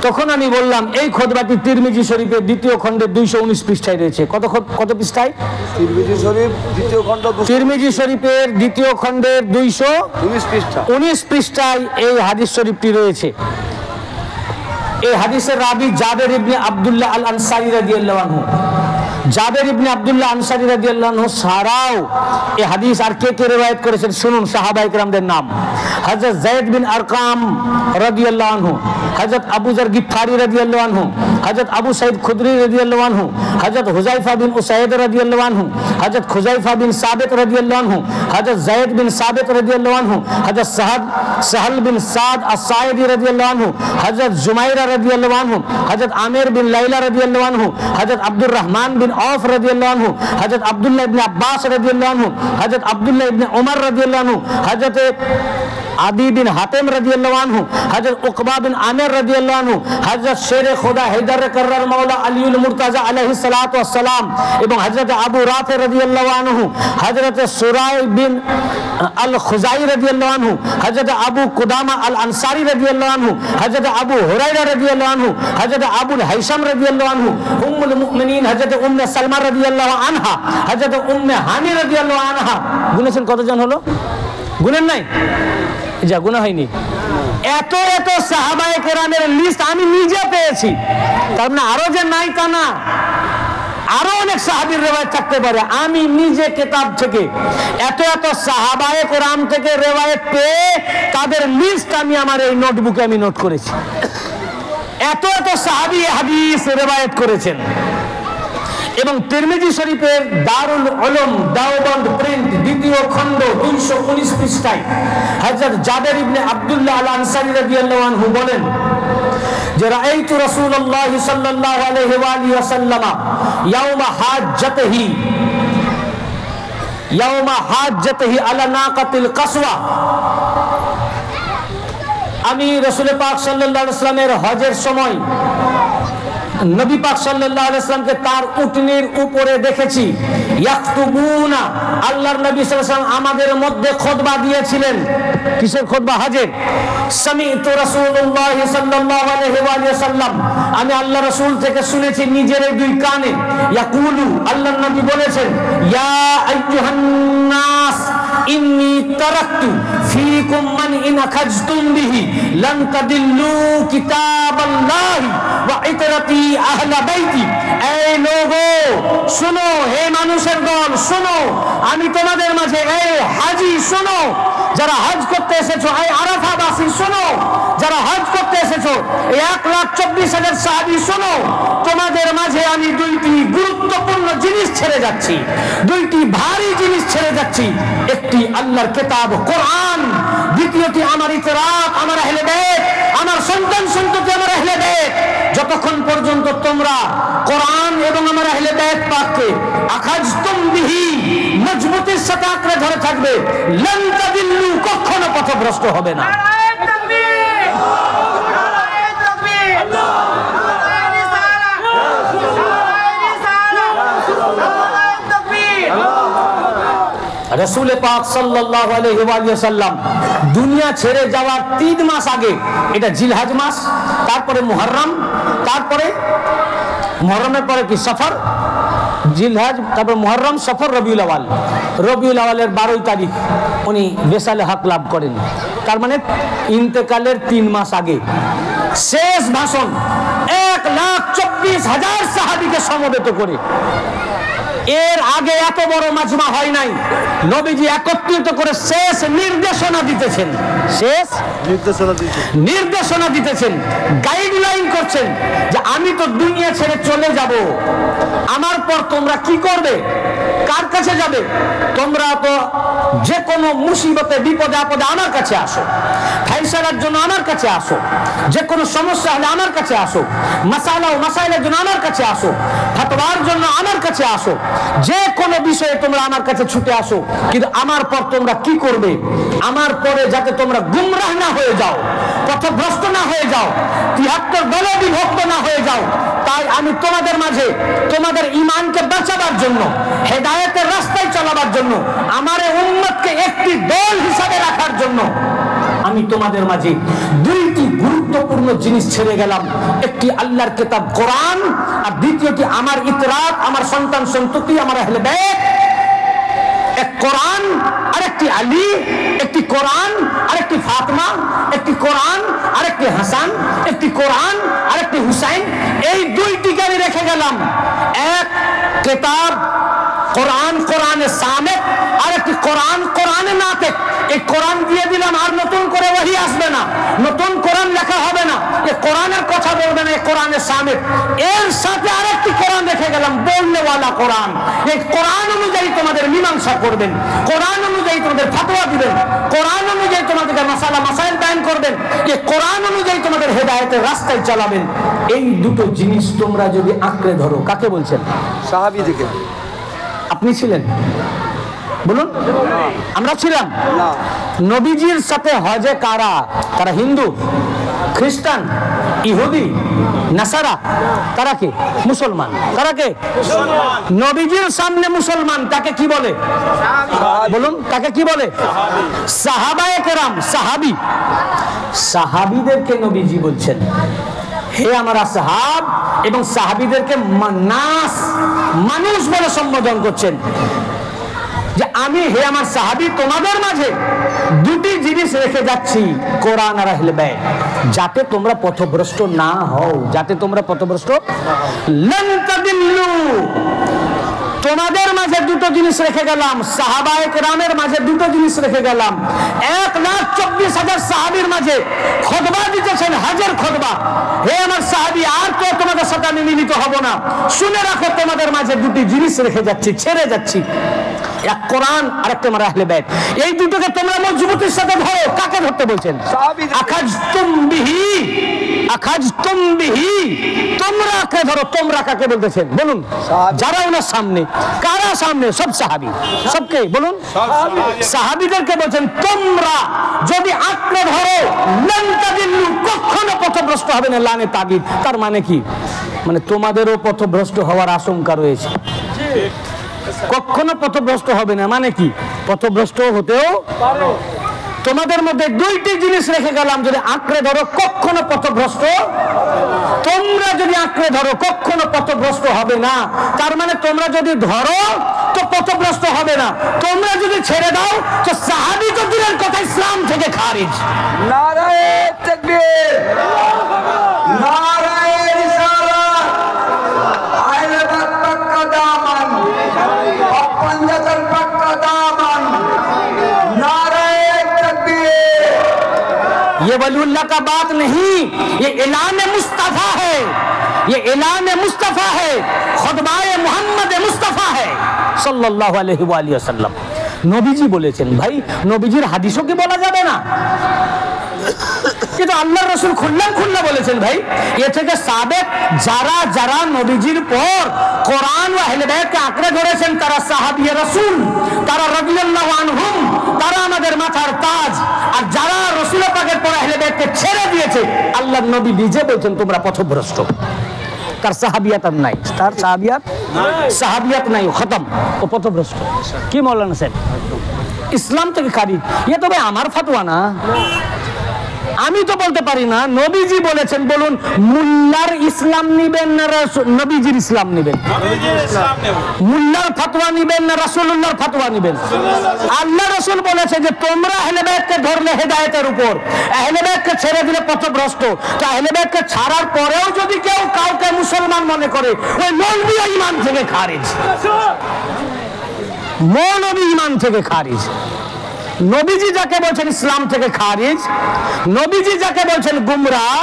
তখন আমি বললাম এই খুতবাটি তিরমিজি শরীফের দ্বিতীয় খণ্ডের 219 পৃষ্ঠায় রয়েছে। কত পৃষ্ঠায়? তিরমিজি শরীফের দ্বিতীয় খণ্ডের 219 পৃষ্ঠায় এই হাদিস শরীফটি রয়েছে। এই হাদিসের রাবি জাবের ইবনে আব্দুল্লাহ আল আনসারী রাদিয়াল্লাহু আনহু। জাবের ইবনে আব্দুল্লাহ আনসারী রাদিয়াল্লাহু আনহু ছাড়াও এই হাদিস আর কে কে riwayat করেছেন শুনুন সাহাবায়ে কেরামদের নাম। হযরত যায়েদ বিন আরকাম রাদিয়াল্লাহু আনহু, হযরত আবু যর গিফারি রাদিয়াল্লাহু আনহু, হযরত আবু সাঈদ খুদরি রাদিয়াল্লাহু আনহু, হযরত হুযায়ফা বিন উসাইদ রাদিয়াল্লাহু আনহু, হযরত খুযাইফা বিন সাবিত রাদিয়াল্লাহু আনহু, হযরত যায়েদ বিন সাবিত রাদিয়াল্লাহু আনহু, হযরত সাহল বিন সাদ আস-সাঈদি রাদিয়াল্লাহু আনহু, হযরত জুমাইরা রাদিয়াল্লাহু আনহু, হযরত আমির বিন লাইলা রাদিয়াল্লাহু আনহু, হযরত আব্দুর রহমান বিন আওফ রাদিয়াল্লাহু আনহু, হযরত আব্দুল্লাহ ইবনে আব্বাস রাদিয়াল্লাহু আনহু, হযরত আব্দুল্লাহ ইবনে উমর রাদিয়াল্লাহু আনহু, হযরত আদি বিন হাতেম রাদিয়াল্লাহু আনহু, হযরত উকবা বিন আমির রাদিয়াল্লাহু আনহু, হযরত শেরে খোদা হায়দার কাররার মাওলা আলীউল মুরতাজা আলাইহিস সালাতু ওয়াস সালাম এবং হযরত আবু রাফি রাদিয়াল্লাহু আনহু, হযরত সুরাই বিন আল খুজাই রাদিয়াল্লাহু আনহু, হযরত আবু কুদামা আল আনসারী রাদিয়াল্লাহু আনহু, হযরত আবু হুরায়রা রাদিয়াল্লাহু আনহু, হযরত আবুল হাইসাম রাদিয়াল্লাহু আনহু, উম্মুল মুমিনিন হযরত উম্মে সালমা রাদিয়াল্লাহু আনহা, হযরত উম্মে হানি রাদিয়াল্লাহু আনহা। গুনেছেন কতজন হলো? গুনেন নাই? যা গুনাহ হয়নি। এত এত সাহাবায়ে কেরামের লিস্ট আমি নিজে পেয়েছি, তার মানে আরো যে নাই তা না, আরো অনেক সাহাবীর রিওয়ায়াত থাকতে পারে। আমি নিজে কিতাব থেকে এত এত সাহাবায়ে কেরাম থেকে রিওয়ায়াত পেয়ে তাদের লিস্ট আমি আমার এই নোটবুকে আমি নোট করেছি। এত এত সাহাবী হাদিস রিওয়ায়াত করেছেন। এবং তিরমিজি শরীফের দারুল উলুম দেওবন্দ প্রিন্ট দ্বিতীয় খণ্ড 219 পৃষ্ঠায় হযরত জাবের ইবনে আব্দুল্লাহ আল আনসারী রাদিয়াল্লাহু আনহু বলেন যে রাআইতু রাসূলুল্লাহ সাল্লাল্লাহু আলাইহি ওয়া আলিহি ওয়াসাল্লাম ইয়াউমা হাজ্জাতিহি আলা নাকাতিল কাসওয়া। আমি রাসূল পাক সাল্লাল্লাহু আলাইহি ওয়াসাল্লামের হজের সময় নবী পাক সাল্লাল্লাহু আলাইহি ওয়াসাল্লামকে তার উটনির উপরে দেখেছি। ইয়াকতুবুনা, আল্লাহর নবী সাল্লাল্লাহু আলাইহি ওয়াসাল্লাম আমাদের মধ্যে খুতবা দিয়েছিলেন। কিসের খুতবা? হজের। সামি'তু রাসূলুল্লাহ সাল্লাল্লাহু আলাইহি ওয়া সাল্লাম, আমি আল্লাহ রাসূল থেকে শুনেছি নিজের দুই কানে। ইয়াকুলু, আল্লাহর নবী বলেছেন, ইয়া আইয়ুহান নাস ইন্নী তারাকতু ফীকুম মান ইন আখাজতুম বিহি লান তাদিল্লু কিতাবাল্লাহি ওয়া ইতরাতি আহলা বাইতি। এই লোগো শোনো, হে মানুষের দল শোনো, আমি তোমাদের মাঝে, এই হাজী শোনো, যারা হজ করতে এসেছো, এই আরাফাবাসী শোনো, যারা হজ করতে এসেছো, এই 1,24,000 সাহাবী শোনো, তোমাদের মাঝে আমি দুইটি গুরুত্বপূর্ণ জিনিস ছেড়ে যাচ্ছি, দুইটি ভারী জিনিস ছেড়ে যাচ্ছি। একটি আল্লাহর কিতাব কোরআন, দ্বিতীয়টি আমার ইতরাত, আমার আহলে বাইত, আমার সন্তান সন্ততি, আমার আহলে বাইত। যতক্ষণ পর্যন্ত তোমরা কোরআন এবং আমার আহলে বাইত পাককে আখাজতুম বিহি মজবুতির সাথে আঁকড়ে ধরে থাকবে, লান তাদিল্লু, কখনো পথভ্রষ্ট হবে না। রাসূল পাক সাল্লাল্লাহু আলাইহি ওয়া সাল্লাম দুনিয়া ছেড়ে যাওয়ার 3 মাস আগে, এটা জিলহজ মাস, তারপরে মুহররম, তারপরে মুহররমের পরে কি সফর, জিলহজ, তারপর মুহররম, সফর, রবিউল আওয়াল। রবিউল আওয়ালের 12 তারিখ উনি বেসালে হক লাভ করেন। তার মানে ইন্তেকালের 3 মাস আগে শেষ ভাষণ 1,24,000 সাহাবীকে সমবেত করে। এর আগে এত বড় মাজমা হয় নাই। নবীজি একত্রিত করে শেষ নির্দেশনা দিতেছেন, শেষ নির্দেশনা দিতেছেন, গাইডলাইন করছেন যে আমি তো দুনিয়া ছেড়ে চলে যাব, আমার পর তোমরা কি করবে? কার কাছে যাবে? তোমরা তো যে কোনো মুসিবতে বিপদে আপদে আমার কাছে আসো, ফাইসালার জন্য আমার কাছে আসো, যে কোনো সমস্যা হলে আমার কাছে আসো, মাসালা ও মাসাইলের জন্য আমার কাছে আসো, ফতোয়ার জন্য আমার কাছে আসো, যে কোনো বিষয়ে তোমরা আমার কাছে ছুটে আসো। কিন্তু আমার পর তোমরা কি করবে? আমার পরে যাতে তোমরা গুমরাহ না হয়ে যাও, পথভ্রষ্ট না হয়ে যাও, ৭৩ দলে বিভক্ত না হয়ে যাও, তাই আমি তোমাদের মাঝে তোমাদের ঈমানকে বাঁচাবার জন্য, হেদায়েতের রাস্তায় চলাবার জন্য, আমার এই উম্মতকে একটি দল হিসাবে রাখার জন্য আমি তোমাদের মাঝে দুইটি গুরুত্বপূর্ণ জিনিস ছেড়ে গেলাম। একটি আল্লাহর কিতাব কোরআন, আর দ্বিতীয়টি আমার ইতরাত, আমার সন্তান সন্ততি, আমার আহলে বাইত। এক কোরআন আরেকটি আলী, একটি কোরআন আরেকটি ফাতেমা, একটি কোরআন আরেকটি হাসান, একটি কোরআন আরেকটি হুসাইন। এই দুইটিকে আমি রেখে গেলাম। এক কিতাব কোরআন, কোরআনে সামেত, আর একটি কোরআন, কোরআনে নাতেক। এই কোরআন দিয়ে দিলাম, আর নতুন করে ওহী আসবে না, নতুন কোরআন লেখা হবে না, এই কোরআনের কথা বলবে না, এই কোরআনে সামেত। এর সাথে আরেকটি কোরআন রেখে গেলাম, বলনেওয়ালা কোরআন। এই কোরআন অনুযায়ী তোমাদের মীমাংসা করবেন, কোরআন অনুযায়ী তোমাদের ফতোয়া দিবেন, কোরআন অনুযায়ী তোমাদেরকে মাসালা মাসাইল বয়ান করবেন, এই কোরআন অনুযায়ী তোমাদের হেদায়েতের রাস্তায় চালাবেন। এই দুটো জিনিস তোমরা যদি আঁকড়ে ধরো, কাকে বলছেন? সাহাবীদেরকে। আপনি ছিলেন? বলুন। আমরা ছিলাম। নবীজির সাথে হজে কারা? তারা হিন্দু, খ্রিস্টান, ইহুদি, নাসারা। তারা কি? মুসলমান। তারা কে? নবীজির সামনে মুসলমান, তাকে কি বলে? বলুন, তাকে কি বলে? সাহাবায়ে কেরাম, সাহাবী। সাহাবীদেরকে নবীজি বলছেন হে আমার আসহাব, এবং সাহাবীদেরকে নাস, মানুষ বলে সম্বোধন করছেন যে আমি হে আমার সাহাবী তোমাদের মাঝে দুটি জিনিস রেখে যাচ্ছি, কোরআন আর আহলে বাইত, যাতে তোমরা পথভ্রষ্ট না হও, যাতে তোমরা পথভ্রষ্ট লান তাদিল্লু। তোমাদের মাঝে দুটো জিনিস রেখে গেলাম, সাহাবায়ে কেরামের মাঝে দুটো জিনিস রেখে গেলাম। ১,২৪,০০০ সাহাবীর মাঝে খুতবা দিতেছেন, হজের খুতবা। হে আমার সাহাবী, আর তো তোমাদের সাথে আমি মিলিত হব না, শুনে রাখো তোমাদের মাঝে দুটি জিনিস রেখে যাচ্ছি, ছেড়ে যাচ্ছি। এক কোরআন, আরেকটা আমার আহলে বাইত। এই দুটোকে তোমরা মজবুতির সাথে ধরো। কাকে ধরতে বলছেন? আখাজতুম বিহি, আখাজতুম বিহি, তোমরা আঁকড়ে ধরো। তোমরা কাকে বলতেছেন? বলুন। যারা ওনার সামনে, কারা সামনে? সব সাহাবী। সবকে বলুন, সাহাবীদেরকে বলছেন তোমরা যদি আঁকড়ে ধরো, লান তাদিল্লু, কখনো পথভ্রষ্ট হবে না। লানে তাবিদ, তার মানে কি? মানে তোমাদেরও পথভ্রষ্ট হওয়ার আশঙ্কা রয়েছে। কখনো পথভ্রষ্ট হবে না মানে কি? পথভ্রষ্ট হতেও পারো। তোমাদের মধ্যে দুইটি জিনিস রেখে গেলাম, যদি আঁকড়ে ধরো কখনো পথভ্রষ্ট, তোমরা যদি আঁকড়ে ধরো কখনো পথভ্রষ্ট হবে না। তার মানে তোমরা যদি ধরো তো পথভ্রষ্ট হবে না, তোমরা যদি ছেড়ে দাও তো সাহাবী তো দূরের কথা, ইসলাম থেকে খারিজ। নারায়ে তাকবীর, নারায়ে রিসালাত, আহলে বাইত পাক্কা দামান, पंजतन पक्का दामन, नारे तकबीर। ये वलीउल्लाह का बात नहीं, ये ऐलान मुस्तफा है, ये ऐलान मुस्तफा है, खुतबाए मोहम्मद मुस्तफा है सल्लल्लाहु अलैहि वसल्लम। নবীজি বলেছেন। ভাই, নবীজির হাদিসও কি বলা যাবে না? কিন্তু আল্লাহর রাসূল খুল্লা বলেছেন। ভাই, এ থেকে সাবেক যারা যারা নবীজির পর কোরআন ও আহলে বাইতকে আঁকড়ে ধরেছেন, তারা সাহাবিয়ে রাসূল, তারা রাদিয়াল্লাহু আনহুম, তারা আমাদের মাথার তাজ। আর যারা রাসূল পাকের পর আহলে বাইতকে ছেড়ে দিয়েছে, আল্লাহর নবী নিজে বলছেন তোমরা পথভ্রষ্ট। তার সাহাবিয়াত নাই, তার সাহাবিয়াত নাই, খতম, ও পথভ্রষ্ট। কি মৌলানা সাহেব, ইসলাম থেকে খারিজ। এ তো ভাই আমার ফতোয়া না, আমি তো বলতে পারি না। নবীজি বলেছেন। বলুন, মুল্লার ইসলাম নিবেন না নবীজির ইসলাম নিবেন? মুল্লার ফতোয়া নিবেন না রাসূলুল্লাহর ফতোয়া নিবেন? আল্লাহ রাসূল বলেছে যে তোমরা আহলে বাইতকে ধরলে হেদায়েতের উপর, আহলে বাইতকে ছেড়ে দিলে পথভ্রষ্ট। তো আহলে বাইতকে ছাড়ার পরেও যদি কেউ কাউকে মুসলমান মনে করে, ওই মৌলবি ঈমান থেকে খারিজ, মৌলবি ঈমান থেকে খারিজ। নবীজি যাকে বলছেন ইসলাম থেকে খারিজ, নবীজি যাকে বলছেন গুমরাহ,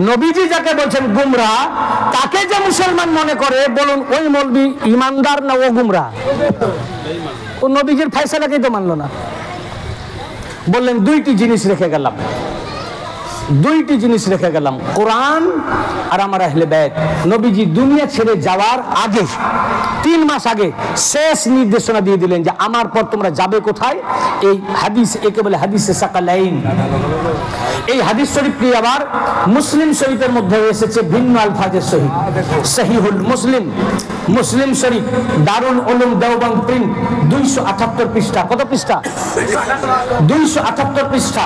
নবীজি যাকে বলছেন গুমরা, তাকে যে মুসলমান মনে করে, বলুন ওই মৌলবি ইমানদার না ও গুমরা? ও নবীজির ফয়সালাকেই তো মানলো না। বললেন দুইটি জিনিস রেখে গেলাম, দুইটি জিনিস রেখে গেলাম, কোরআন আর আমার আহলে বাইত। নবীজি দুনিয়া ছেড়ে যাওয়ার আগে 3 মাস আগে শেষ নির্দেশনা দিয়ে দিলেন যে আমার পর তোমরা যাবে কোথায়। এই হাদিস, একে বলে হাদিসে সাকালাইন। এই হাদিস শরীফটি আবার মুসলিম শরীফের মধ্যে এসেছে ভিন্ন আলফাজের সহিত। সহিহুল মুসলিম, মুসলিম শরীফ, দারুল উলুম দেওবন্দ প্রিন্ট, 278 পৃষ্ঠা। কত পৃষ্ঠা? 278 পৃষ্ঠা।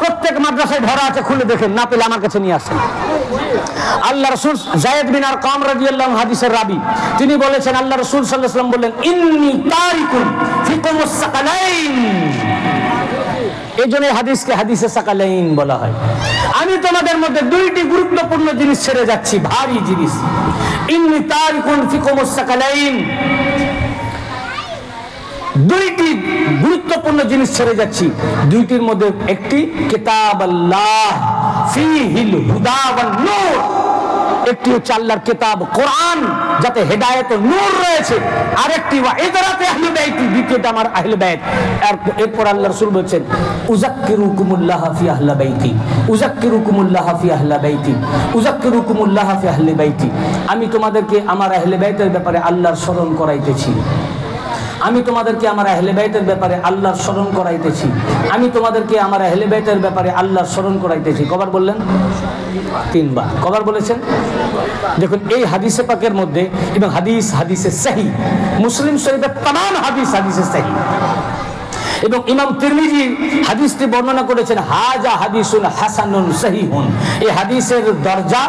প্রত্যেক মাদ্রাসায় ধরা আছে, খুলে দেখেন, না পেলে আমার কাছে নিয়ে আসেন। আল্লাহ রাসূল যায়েদ বিন আরকাম রাদিয়াল্লাহু আনহু হাদিসের রাবী, তিনি বলেছেন আল্লাহ রাসূল সাল্লাল্লাহু আলাইহি ওয়াসাল্লাম বললেন ইন্নী তারিকুন ফিকুমুস সাকালাইন। এই জন্য হাদিসকে হাদিসে সাকালাইন বলা হয়। আমি তোমাদের মধ্যে দুইটি গুরুত্বপূর্ণ জিনিস ছেড়ে যাচ্ছি, ভারী জিনিস। ইন্নী তারিকুন ফিকুমুস সাকালাইন, দুইটি গুরুত্বপূর্ণ জিনিস ছেড়ে যাচ্ছি। দুইটির মধ্যে একটি কিতাব আল্লাহ ফীহিল হুদা ওয়ান নূর, একটি হচ্ছে আল্লাহর কিতাব কোরআন, যাতে হেদায়েত ও নূর রয়েছে। আরেকটি ওয়া ইদরাতে আহলে বাইত, দ্বিতীয়টা আমার আহলে বাইত। এরপর আল্লাহ রাসূল বলেছেন উযাক্কিরুকুমুল্লাহ ফি আহলি বাইতি, উযাক্কিরুকুমুল্লাহ ফি আহলি বাইতি, উযাক্কিরুকুমুল্লাহ ফি আহলি বাইতি। আমি তোমাদেরকে আমার আহলে বাইতের ব্যাপারে আল্লাহর স্মরণ করাইতেছি, আমি তোমাদেরকে আমার আহলে বাইতের ব্যাপারে আল্লাহর স্মরণ করাইতেছি, আমি তোমাদেরকে আমার আহলে বাইতের ব্যাপারে আল্লাহর স্মরণ করাইতেছি। কবার বললেন? 3 বার। কবার বলেছেন? দেখুন এই হাদিসে পাকের মধ্যে, এবং হাদিসে সহিহ, মুসলিম শরীফের तमाम হাদিসে সহিহ। এবং ইমাম তিরমিজি হাদিসটি বর্ণনা করেছেন হাজা হাদিসুন হাসানুন সহিহুন। এই হাদিসের দরজা,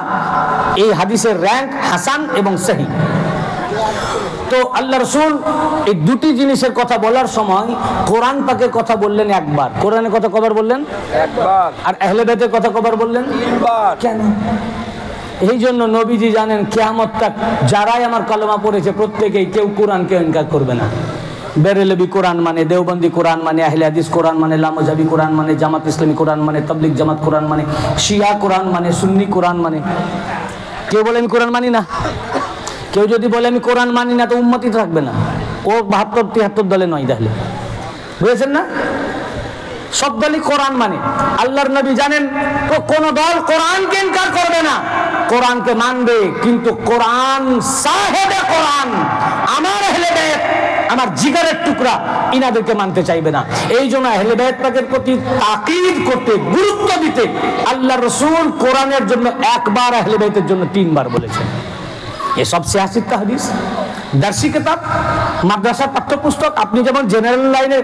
এই হাদিসের র্যাঙ্ক হাসান এবং সহিহ। তো আল্লাহ রাসূল এই দুটি জিনিসের কথা বলার সময় কোরআন পাকের কথা বললেন একবার, কোরআনের কথা কবার বললেন? একবার। আর আহলে বাইতের কথা কবার বললেন? 3 বার। কেন? এই জন্য নবীজি জানেন কিয়ামত তক যারাই আমার কালেমা পড়েছে প্রত্যেকেই কেউ কোরআনকে ইনকার করবে না। বেরেলভি কোরআন মানে, দেওবন্দি কোরআন মানে, আহলে হাদিস কোরআন মানে, লামজাবি কোরআন মানে, জামাত ইসলামী কোরআন মানে, তাবলীগ জামাত কোরআন মানে, শিয়া কোরআন মানে, সুন্নি কোরআন মানে। কেউ বলে আমি কোরআন মানি না। কেউ যদি বলে আমি কোরআন মানি না, তো উম্মতই থাকবে না। ও 72-73 দলে নয়, তাহলে বুঝেছেন না? সব দলই কোরআন মানে। আল্লাহর নবী জানেন কোন দল কোরআনকে ইনকার করবে না, কোরআনকে মানবে, কিন্তু কোরআন সাহেবে কোরআন, আমার আহলে বাইত, আমার জিগারের টুকরা, ইনাদেরকে মানতে চাইবে না। এই জন্য আহলে বাইত পাকের প্রতি তাকিদ করতে, গুরুত্ব দিতে আল্লাহর রাসূল কোরআনের জন্য একবার, আহলে বাইতের জন্য 3 বার বলেছেন। ये सब सियासी हदीस, दर्शी किताब, মাদ্রাসা পাঠ্যপুস্তক। আপনি যেমন জেনারেল লাইনে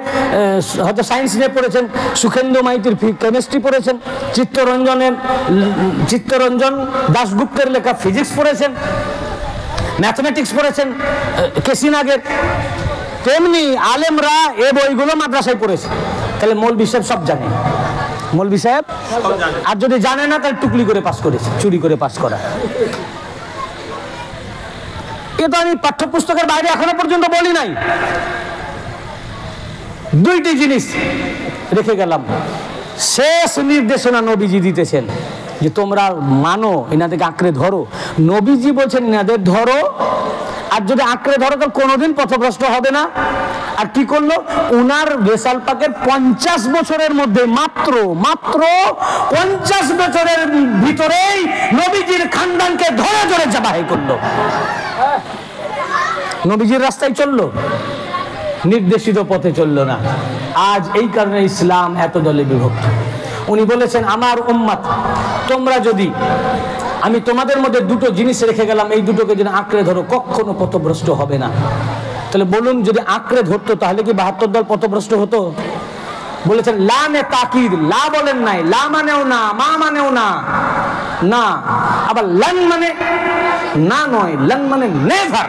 হয়তো সায়েন্স নিয়ে পড়েছেন, সুখেন্দু মাইতির কেমিস্ট্রি পড়েছেন, চিত্তরঞ্জন দাশগুপ্তের লেখা ফিজিক্স পড়েছেন, ম্যাথমেটিক্স পড়েছেন কেসিনাগের, তেমনি আলেমরা এ বইগুলো মাদ্রাসায় পড়েছে। তাহলে মৌলভী সাহেব সব জানে, মৌলভী সাহেব, আর যদি জানে না তাহলে টুকলি করে পাস করেছে, চুরি করে পাস করা। এটা আমি পাঠ্যপুস্তকের বাইরে এখনো পর্যন্ত বলি নাই। দুইটি জিনিস রেখে গেলাম, শেষ নির্দেশনা নবীজি দিতেছেন যে তোমরা মানো, এনাদেরকে আঁকড়ে ধরো। নবীজি বলছেন এনাদের ধরো, আর যদি আঁকড়ে ধরো তো কোনোদিন পথভ্রষ্ট হবে না। আর কি করলো? উনার রেসাল পাকের 50 বছরের মধ্যে মাত্র 50 বছরের ভিতরেই নবীজির খানদানকে ধরে ধরে জবাই করলো। নবীজির রাস্তায় চললো, নির্দেশিত পথে চললো না। আজ এই কারণে ইসলাম এত দলে বিভক্ত। উনি বলেছেন আমার উম্মত, তোমরা যদি, আমি তোমাদের মধ্যে দুটো জিনিস রেখে গেলাম, এই দুটোকে যদি আঁকড়ে ধরো কখনো পথভ্রষ্ট হবে না। তাহলে বলুন, যদি আঁকড়ে ধরতো তাহলে কি 72 দল পথভ্রষ্ট হতো? বলেছেন লামে তাকিদ, লা বলেন নাই, লা মানেও না, মা মানেও না, না। আবার লান মানে না নয়, লান মানে নেভার,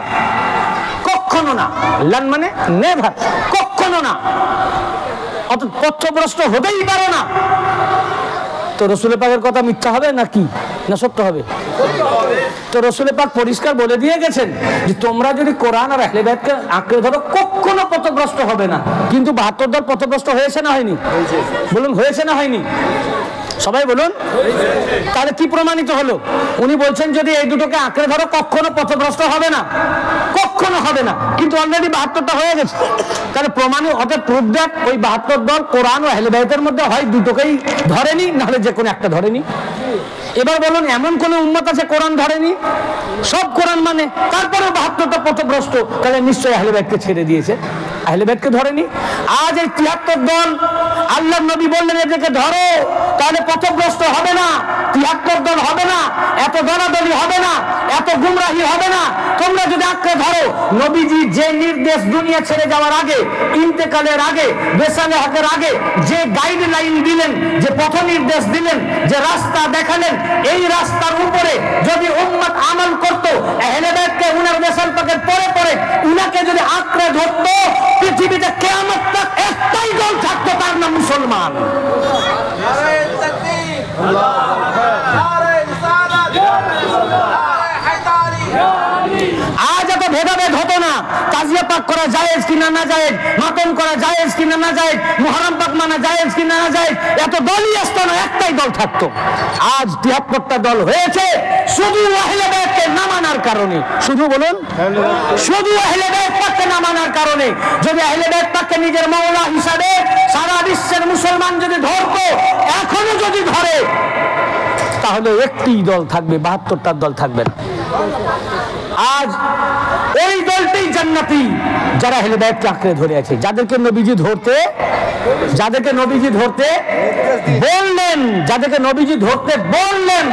কখনো না। লান মানে নেভার, কখনো না। অর্থাৎ পথভ্রষ্ট হতেই পারে না। তো রসুলের পাকের কথা মিথ্যা হবে না কি, না সত্য হবে? তো রসুলের পাক পরিষ্কার বলে দিয়ে গেছেন যে তোমরা যদি কোরআন আর আহলে বাইতকে আঁকড়ে ধরো কখনো পথভ্রষ্ট হবে না। কিন্তু 72 দল পথভ্রষ্ট হয়েছে না হয়নি? বলুন, হয়েছে না হয়নি? সবাই বলুন। তাহলে কি প্রমাণিত হলো? উনি বলছেন যদি এই দুটোকে আঁকড়ে ধরো কখনো পথভ্রষ্ট হবে না, কখনো হবে না, কিন্তু অলরেডি 72টা হয়ে গেছে। তাহলে প্রমাণিত অর্থাৎ প্রুফ দ্যাট ওই 72 দল কোরআন ও আহলে বাইতের মধ্যে হয় দুটোকেই ধরেনি, নাহলে যে কোনো একটা ধরেনি। এবার বলুন এমন কোন উম্মত আছে কোরআন ধরেনি? সব কোরআন মানে, তারপরেও 72টা পথভ্রষ্ট, তাহলে নিশ্চয়ই আহলে বাইতকে ছেড়ে দিয়েছে, আহলে বাইতকে ধরেনি। আজ এই 73 দল আল্লাহর নবী বললেন এদেরকে ধরো, তাহলে পথভ্রষ্ট হবে না, 73 দল হবে না, এত দলাদলি হবে না, এত গুমরাহি হবে না। তোমরা যদি আঁকড়ে ধরো নবীজি যে নির্দেশ দুনিয়া ছেড়ে যাওয়ার আগে, ইন্তেকালের আগে, বেসালে হকের আগে যে গাইডলাইন দিলেন, যে পথ নির্দেশ দিলেন, যে রাস্তা দেখালেন, এই রাস্তার উপরে যদি উম্মত আমল করত, আহলে বাইতকে উনার বেসাল পাকের পরে পরে উনাকে যদি আঁকড়ে ধরতো, পৃথিবীতে কিয়ামত তক একটাই দল থাকতো, তার নাম মুসলমান। আজ এত ভেদাভেদ হতো না, তাজিয়া পাক করা জায়েজ কিনা না জায়েজ, মাতম করা জায়েজ কিনা না জায়েজ, মুহররম পাক মানা জায়েজ কিনা না জায়েজ, এত দলই আসতো না, একটাই দল থাকতো। আজ 73টা দল হয়েছে শুধু আহলে বাইতকে না মানার কারণে। শুধু বলুন, শুধু আহলে বাইত পাককে না মানার কারণে। যদি আহলে বাইত পাককে নিজের মাওলা হিসাবে সারা বিশ্বের মুসলমান যদি ধরতো, এখনো যদি ধরে, তাহলে একটি দল থাকবে, 72টা দল থাকবে না। আজ ওই দলটাই জান্নাতি যারা আহলে বাইতকে আঁকড়ে ধরে আছে, যাদেরকে নবীজি ধরতে বললেন, যাদেরকে নবীজি ধরতে বললেন।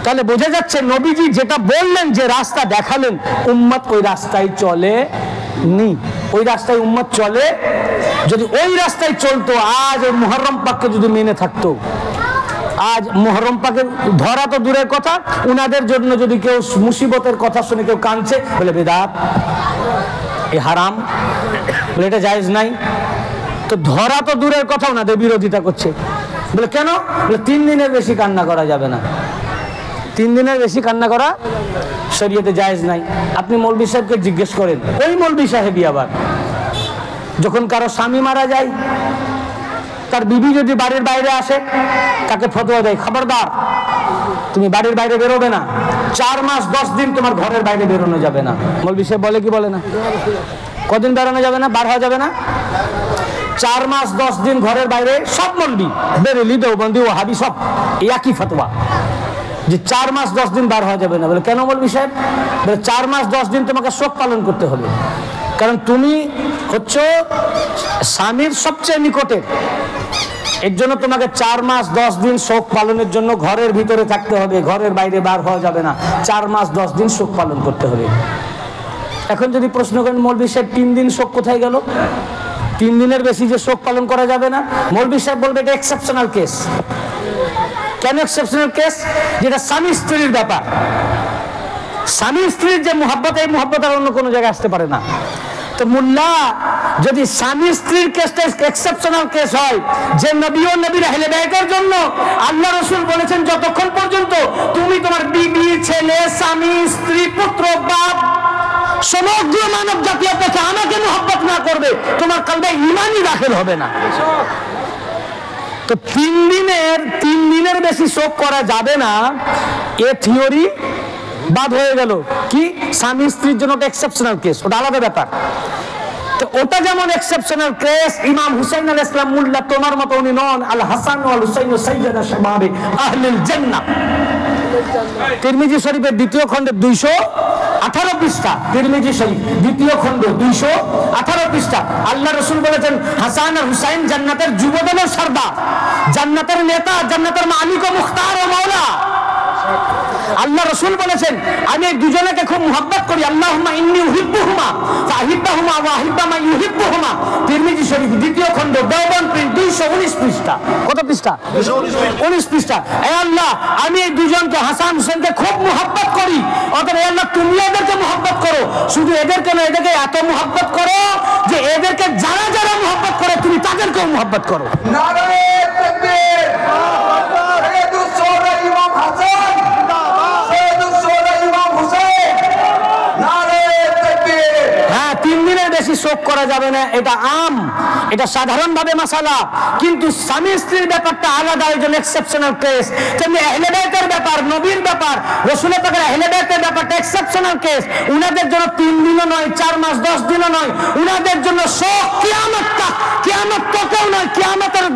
তাহলে বোঝা যাচ্ছে নবীজি যেটা বললেন, যে রাস্তা দেখালেন, উম্মত ওই রাস্তায় চলে নি, ওই রাস্তায় উম্মত চলে। যদি ওই রাস্তায় চলতো, আজ ওই মুহররম পাককে যদি মেনে থাকতো, আজ মুহররম পাকের ধরা তো দূরের কথা, উনাদের জন্য যদি কেউ মুসিবতের কথা শুনে কেউ কাঁদছে, বলে বেদাত, এ হারাম, বলে এটা জায়েজ নাই, তো ধরা তো দূরের কথা, উনাদের বিরোধিতা করছে। বলে কেন? বলে 3 দিনের বেশি কান্না করা যাবে না, 3 দিনের বেশি কান্না করা শরীয়তে জায়েজ নাই। আপনি মৌলভী সাহেবকে জিজ্ঞেস করেন, ওই মৌলভী সাহেবই আবার যখন কারো স্বামী মারা যায়, তার বিবি যদি বাড়ির বাইরে আসে, তাকে ফতোয়া দেয়, খবরদার তুমি বাড়ির বাইরে বেরোবে না, 4 মাস 10 দিন তোমার ঘরের বাইরে বেরোনো যাবে না। মৌলভী সাহেব বলে কি বলে না? কদিন বেরোনো যাবে না, বার হওয়া যাবে না? 4 মাস 10 দিন ঘরের বাইরে। সব মৌলভী, বেরেলি, দেওবন্দি, ওয়াহাবি সব একই ফতোয়া, যে 4 মাস 10 দিন বার হওয়া যাবে না। বলে কেন মৌলভী সাহেব? বলে 4 মাস 10 দিন তোমাকে শোক পালন করতে হবে, কারণ তুমি হচ্ছে স্বামীর সবচেয়ে নিকটের, এর জন্য তোমাকে 4 মাস 10 দিন শোক পালনের জন্য ঘরের ভিতরে থাকতে হবে, ঘরের বাইরে বার হওয়া যাবে না, 4 মাস 10 দিন শোক পালন করতে হবে। এখন যদি প্রশ্ন করেন মৌলভী সাহেব 3 দিন শোক কোথায় গেল? 3 দিনের বেশি যে শোক পালন করা যাবে না, মৌলভী সাহেব বলবে এটা এক্সেপশনাল কেস। কেন এক্সেপশনাল কেস? যেটা স্বামী স্ত্রীর ব্যাপার, স্বামী স্ত্রীর যে মুহাব্বত, এই মুহাব্বত আর অন্য কোনো জায়গায় আসতে পারে না। তো মোল্লা, যদি স্বামী স্ত্রীর কেসটা এক্সেপশনাল কেস হয়, যে নবী ও নবীর আহলে বাইতের জন্য আল্লাহ রাসূল বলেছেন, যতক্ষণ পর্যন্ত তুমি তোমার বিবি, ছেলে, স্বামী, স্ত্রী, পুত্র, বাপ, সমগ্র মানব জাতি অপেক্ষা আমাকে মুহাব্বত না করবে, তোমার কলবে ঈমানই দাখিল হবে না। তো 3 দিনের বেশি শোক করা যাবে না, এ থিওরি বাদ হয়ে গেল। কি? স্বামী স্ত্রীর জন্য ওটা এক্সেপশনাল কেস, ওটা আলাদা ব্যাপার। তো ওটা যেমন এক্সেপশনাল কেস, ইমাম হুসাইন আলাইহিস সালাম মোল্লা তোমার মতো উনি নন, আল হাসান ওয়াল হুসাইন সাইয়্যিদা শাবাবে আহলিল জান্নাহ। তিরমিজি শরীফের 2য় খণ্ডে 218 পৃষ্ঠা, তিরমিজি শরীফ 2য় খণ্ড 218 পৃষ্ঠা, আল্লাহ রাসূল বলেছেন হাসান আর হুসাইন জান্নাতের যুবদলের সর্দার, জান্নাতের নেতা, জান্নাতের মালিক ও মুখতার ও মাওলা। আল্লাহ রাসূল বলেছেন আমি এই দুজনকে খুব মুহাব্বত করি, আল্লাহুম্মা ইন্নী উহিব্বুহুমা ফাহিব্বুহুমা ওয়া আহিব্বা মান ইউহিব্বুহুমা। তিরমিজি শরীফ 2য় খণ্ড, দেওবন্দ প্রিন্ট, 219 পৃষ্ঠা। কত পৃষ্ঠা? 19 পৃষ্ঠা। হে আল্লাহ, আমি এই দুজনকে, হাসান হুসেনকে খুব মুহাব্বত করি, অতএব হে আল্লাহ তুমি এদেরকে মুহাব্বত করো। শুধু এদেরকে না, এদেরকে এত মুহাব্বত করো যে এদেরকে যারা যারা মুহাব্বত করে তুমি তাদেরকেও মুহাব্বত করো। নারে তাকবীর, সাইয়্যিদুস শুহাদা ইমাম হাসান, সাইয়্যিদুস শুহাদা ইমাম হুসাইন, নারে তাকবীর। হ্যাঁ, 3 দিনের বেশি শোক করা যাবে না, এটা আম, এটা সাধারণভাবে মাসালা। কিন্তু স্বামী স্ত্রীর ব্যাপারটা আলাদা, ওই জন্য এক্সেপশনাল কেস। তেমনি আহলে বাইতের ব্যাপার, নবীর ব্যাপার, রাসূল পাকের আহলে বাইতের ব্যাপারটা এক্সেপশনাল কেস। উনাদের জন্য 3 দিনও নয়, 4 মাস 10 দিনও নয়, উনাদের জন্য শোক কিয়ামতটা, কিয়ামত তকেও নয়, কিয়ামতের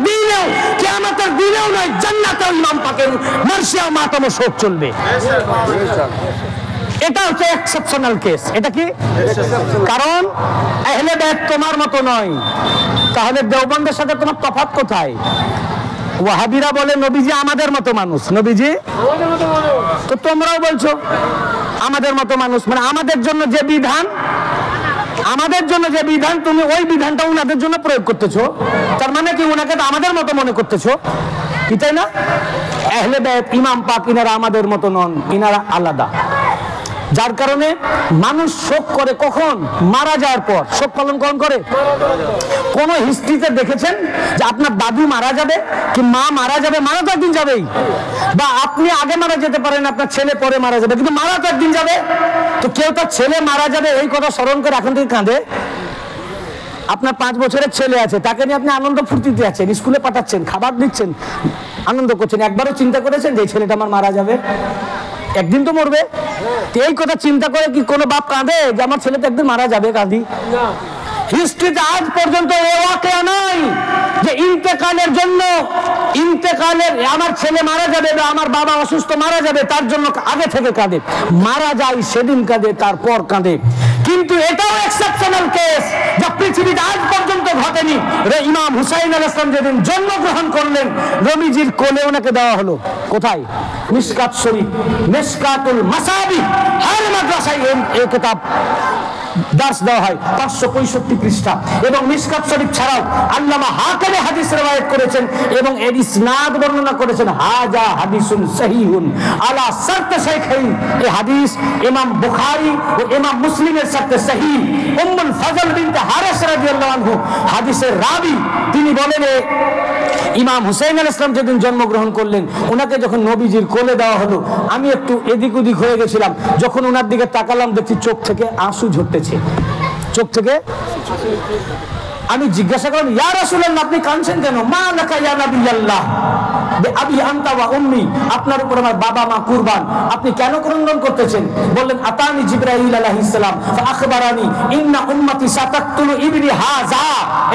দিনেও নয়, জান্নাতেও ইমাম পাকের মার্শিয়া মাতম শোক চলবে। এটা হচ্ছে এক্সেপশনাল কেস। এটা কি? কারণ আহলে বাইত তোমার মতো নয়। তাহলে দেওবন্দের সাথে তোমার তফাৎ কোথায়? ওয়াহাবিরা বলে নবীজি আমাদের মতো মানুষ, নবীজি তো তোমরাও বলছো আমাদের মতো মানুষ, মানে আমাদের জন্য যে বিধান, তুমি ওই বিধানটা উনাদের জন্য প্রয়োগ করতেছো। তার মানে কি উনাকে তো আমাদের মতো মনে করতেছো, কি তাই না? আহলে বাইত ইমাম পাক ইনারা আমাদের মতো নন, ইনারা আলাদা। যার কারণে মানুষ শোক করে কখন? মারা যাওয়ার পর। শোক পালন কখন করে? কোন হিস্ট্রিতে দেখেছেন যে আপনার দাদু মারা যাবে কি মা মারা যাবে? মারা তো একদিন যাবেই। বা আপনি আগে মারা যেতে পারেন, আপনার ছেলে পরে মারা যাবে, কিন্তু মারা তো একদিন যাবে। তো কেউ তার ছেলে মারা যাবে এই কথা স্মরণ করে এখন থেকে কাঁদে? আপনার 5 বছরের ছেলে আছে, তাকে নিয়ে আপনি আনন্দ ফুর্তিতে আছেন, স্কুলে পাঠাচ্ছেন, খাবার দিচ্ছেন, আনন্দ করছেন, একবারও চিন্তা করেছেন যে এই ছেলেটা আমার মারা যাবে, একদিন তো মরবে? এই কথা চিন্তা করে কি কোনো বাপ কাঁদে যে আমার ছেলে তো একদিন মারা যাবে? কাঁদি না। হিস্ট্রিতে আজ পর্যন্ত এ ওয়াকিয়া নাই যে আমার ছেলে মারা যাবে বা আমার বাবা অসুস্থ মারা যাবে তার জন্য আগে থেকে কাঁদে। মারা যায় সেদিন কাঁদে, তারপর কাঁদে। কিন্তু এটাও এক্সেপশনাল কেস যা পৃথিবীতে আজ পর্যন্ত ঘটেনি। ইমাম হুসাইন আলাইহিস সালাম যেদিন জন্মগ্রহণ করলেন, নবীজির কোলে ওনাকে দেওয়া হলো। কোথায়? মিশকাত শরীফ, মিশকাতুল মাসাবি। হর মাদ্রাসায় এই কিতাব দার্স দেওয়া হয়, 565 পৃষ্ঠা। এবং মিশকাত শরীফ ছাড়াও আল্লামা হাকিম হাদিস রওয়ায়াত করেছেন এবং এর ইসনাদ বর্ণনা করেছেন, হাজা হাদিসুন সহিহুন আলা শর্ত শাইখাইন। এই হাদিস ইমাম বুখারী ও ইমাম মুসলিমের সাথে সহিহ। উম্মুল ফজল বিনতে হারিস রাদিয়াল্লাহু আনহু হাদিসের রাবী, তিনি বলেন ইমাম হুসাইন আলাইহিস সালাম যেদিন জন্মগ্রহণ করলেন, ওনাকে যখন নবীজির কোলে দেওয়া হলো, আমি একটু এদিক ওদিক হয়ে গেছিলাম। যখন ওনার দিকে তাকালাম, দেখছি চোখ থেকে আঁসু ঝরতেছে, চোখ থেকে। আমি জিজ্ঞাসা করলাম, ইয়া রাসূলুল্লাহ, আপনি কাঁদছেন কেন? মা লাকা ইয়া নবিয়াল্লাহ বিআবি আনতা ওয়া উম্মি, আপনার উপর আমার বাবা মা কুরবান, আপনি কেন ক্রন্দন করতেছেন? বললেন, আতানি জিবরাইল আলাইহিস সালাম ফাআখবারানি ইন্না উম্মতি সাতাকতুলু ইবনি হাযা।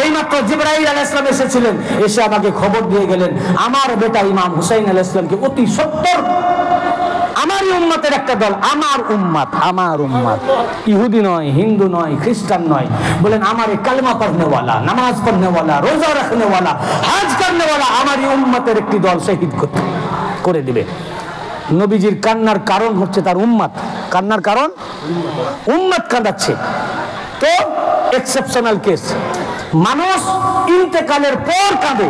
এইমাত্র জিবরাইল আলাইহিস সালাম এসেছিলেন, এসে আমাকে খবর দিয়ে গেলেন আমার বেটা ইমাম হুসাইন আলাইহিস সালামকে অতি সত্বর আমারই উম্মতের একটা দল, আমার উম্মত, ইহুদি নয়, হিন্দু নয়, খ্রিস্টান নয়, বলেন আমার কালেমা পড়নেওয়ালা, নামাজ পড়নেওয়ালা, রোজা রাখনেওয়ালা, হজ করনেওয়ালা আমারই উম্মতের একটি দল শহীদ করে দিবে। নবীজির কান্নার কারণ হচ্ছে তার উম্মত। কান্নার কারণ উম্মত কাঁদাচ্ছে। তো এক্সেপশনাল কেস, মানুষ ইন্তেকালের পর কাঁদে।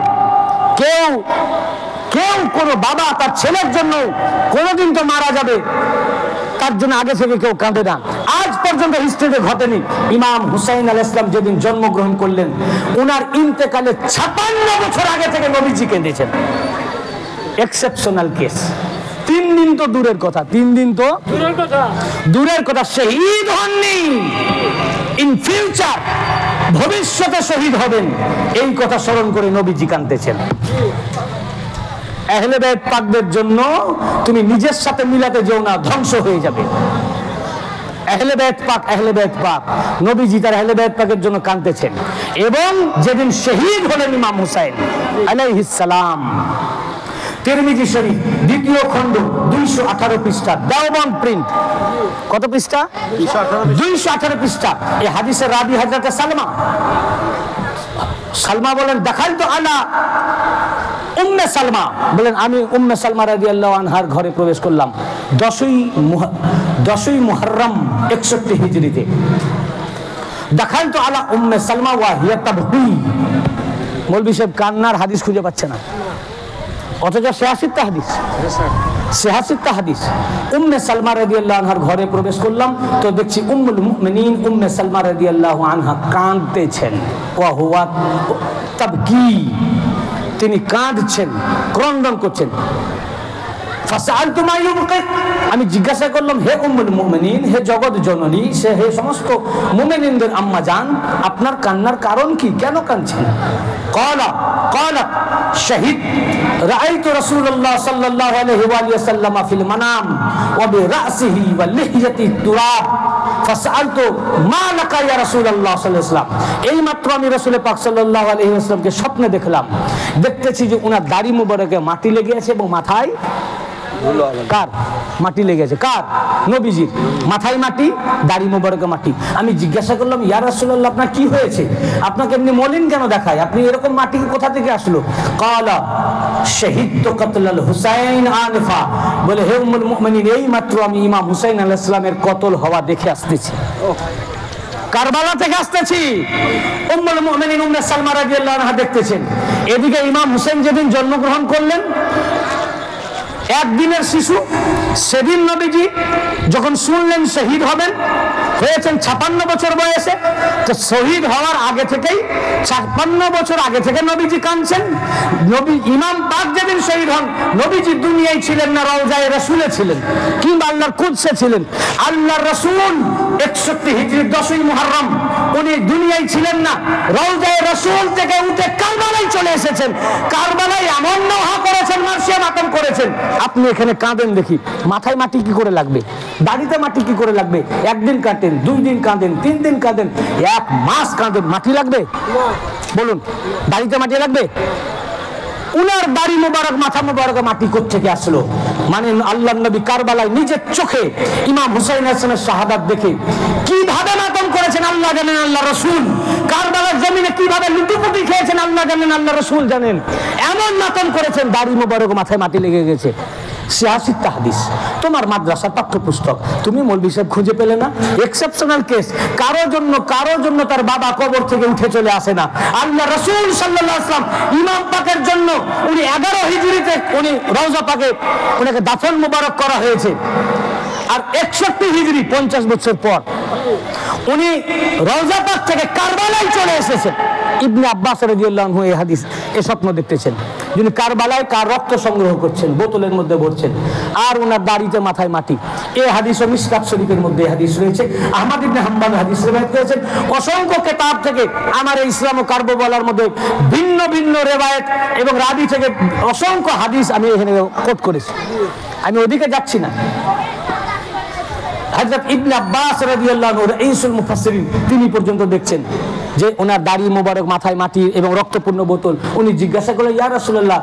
কেউ কোনো বাবা তার ছেলের জন্য কোনোদিন তো মারা যাবে, তার জন্য আগে থেকে কেউ কাঁদে না। আজ পর্যন্ত হিস্ট্রিতে ঘটেনি। ইমাম হুসাইন আলাইহিস সালাম যেদিন জন্মগ্রহণ করলেন, ওনার ইন্তেকালের 56 বছর আগে থেকে নবীজি কেঁদেছেন। Exceptional case. 3 দিন তো দূরের কথা, 3 দিন তো দূরের কথা, শহীদ হননি, ইন ফিউচার ভবিষ্যতে শহীদ হবেন, এই কথা স্মরণ করে নবীজি কাঁদতেছেন। আহলে বাইত পাকদের জন্য তুমি নিজের সাথে মিলাতে যেও না, ধ্বংস হয়ে যাবে। আহলে বাইত পাক, নবীজি তার আহলে বাইত পাকের জন্য কাঁদতেছেন। এবং যেদিন শহীদ হলেন ইমাম হুসাইন আলাইহিস সালাম, তিরমিজি শরীফ 2য় খণ্ড 218 পৃষ্ঠা, দেওবন্দ প্রিন্ট। কত পৃষ্ঠা? 218 পৃষ্ঠা। এই হাদিসের রাবী হযরত সালমা বলেন, দেখাল তো আলা উম্মে সালমা, বলেন আমি উম্মে সালমা রাদিয়াল্লাহু আনহার ঘরে প্রবেশ করলাম 10ই মুহররম 61 হিজরিতে। দেখাল তো আলা উম্মে সালমা ওয়া হিয়া তাবকি। মৌলভী সাহেব কান্নার হাদিস খুঁজে পাচ্ছে না, অথচ 86টা হাদিস। উম্মে সালমা রাদিয়াল্লাহু আনহার ঘরে প্রবেশ করলাম, তো দেখছি উম্মুল মুমিনিন উম্মে সালমা রাদিয়াল্লাহু আনহা কাঁদতেছেন। ওয়া হুয়া তাবকি, তিনি কাঁদছেন, ক্রন্দন করছেন। ফাসআলতু মা ইউবকিক, আমি জিজ্ঞাসা করলাম হে উম্মুল মুমিনিন, হে জগৎ জননী, সে হে সমস্ত মুমিনিনদের আম্মা জান, আপনার কান্নার কারণ কি, কেন কাঁদছেন? قالت شهد رأيت رسول الله صلى الله عليه وآله وسلم في المنام وبرأسه ولحيته التراب فسألت ما لك يا رسول الله صلى الله عليه وسلم, এই মাত্র আমি রাসূল পাক সাল্লাল্লাহু আলাইহি ওয়াসাল্লামকে স্বপ্নে দেখলাম, দেখতেছি যে ওনার দাড়ি মুবারকে মাটি লেগে আছে এবং মাথায় কার মাটি লেগেছে? কার? নবীজির মাথায় মাটি, দাড়ি মোবারকে মাটি। আমি জিজ্ঞাসা করলাম ইয়া রাসূলুল্লাহ, আপনার কি হয়েছে, আপনাকে এমনি মলিন কেন দেখায়, আপনি এরকম মাটি কোথা থেকে আসলো? ক্বালা শাহিদতু কতলাল হুসাইন আনফা, বলে হে উম্মুল মুমিনিন, এই মাত্র আমি ইমাম হুসাইন আলাইহিস সালামের কতল হওয়া দেখে আসতেছি, কারবালা থেকে আসতেছি। উম্মুল মুমিনিন উম্মে সালমা রাদিয়াল্লাহু আনহা দেখতেছেন। এদিকে ইমাম হুসাইন যেদিন জন্মগ্রহণ করলেন, একদিনের শিশু, সেদিন নবীজি যখন শুনলেন শহীদ হবেন, হয়েছেন 56 বছর বয়সে, তো শহীদ হওয়ার আগে থেকেই 56 বছর আগে থেকে নবীজি কাঁদছেন। নবী ইমাম পাক যেদিন শহীদ হন, নবীজি দুনিয়ায় ছিলেন না, রওজায়ে রাসূলে ছিলেন, কিংবা আল্লাহর কুদসে ছিলেন। আল্লাহর রাসূল 61 হিজরি 10ই মুহররম উনি দুনিয়ায় ছিলেন না, রওজায়ে রাসূল থেকে উঠে কারবালায় চলে এসেছেন। কারবালায় এমন নওহা করেছেন, মার্শিয়া মাতম করেছেন। আপনি এখানে কাঁদেন দেখি, মাথায় মাটি কি করে লাগবে, দাড়িতে মাটি কি করে লাগবে? একদিন কাঁদেন, 2 দিন কাঁদেন, 3 দিন কাঁদেন, 1 মাস কাঁদেন, মাটি লাগবে? বলুন, দাড়িতে মাটি লাগবে? উনার দাড়ি মোবারক, মাথা মোবারক মাটি কোত্থেকে আসলো? মানে আল্লাহর নবী কারবালায় নিজের চোখে ইমাম হুসাইন হাসানের শাহাদাত দেখে কিভাবে মাতম করেছেন আল্লাহ জানেন, আল্লাহ রাসূল। কারবালার জমিনে কিভাবে লুটুপুটি খেয়েছেন আল্লাহ জানেন, আল্লাহ রাসূল জানেন। এমন মাতম করেছেন, দাড়ি মোবারক মাথায় মাটি লেগে গেছে। 86 হাদিস তোমার মাদ্রাসার পাঠ্যপুস্তক, তুমি মৌলভী সাহেব খুঁজে পেলে না? এক্সেপশনাল কেস, কারো জন্য তার বাবা কবর থেকে উঠে চলে আসে না। আল্লাহ রাসূল সাল্লাল্লাহু আলাইহি ওয়াসাল্লাম ইমাম পাকের জন্য উনি 11 হিজরিতে উনি রওজা পাকে ওনাকে দাফন মোবারক করা হয়েছে, আর 61 হিজরি 50 বছর পর উনি রওজা পাক থেকে কারবালায় চলে এসেছেন। ইবনে আব্বাস রাদিয়াল্লাহু আনহু এই হাদিস, এই স্বপ্ন দেখতেছেন, যিনি কারবালায় কার রক্ত সংগ্রহ করছেন, বোতলের মধ্যে ভরছেন, আর ওনার দাড়িতে মাথায় মাটি। এই হাদিসও মিশকাত শরীফের মধ্যে হাদিস রয়েছে। আহমদ ইবনে হাম্বল হাদিস রিওয়ায়াত করেছেন। অসংখ্য কিতাব থেকে আমার এই ইসলাম ও কারবালার মধ্যে ভিন্ন ভিন্ন রিওয়ায়াত এবং রাবি থেকে অসংখ্য হাদিস আমি এখানে কোট করেছি, আমি ওদিকে যাচ্ছি না। হযরত ইবনে আব্বাস রাদিয়াল্লাহু আনহু রাইসুল মুফাসসিরিন, তিনি পর্যন্ত দেখছেন যে ওনার দাড়ি মোবারক, মাথায় মাটি এবং রক্তপূর্ণ বোতল। উনি জিজ্ঞাসা করলেন ইয়া রাসূলুল্লাহ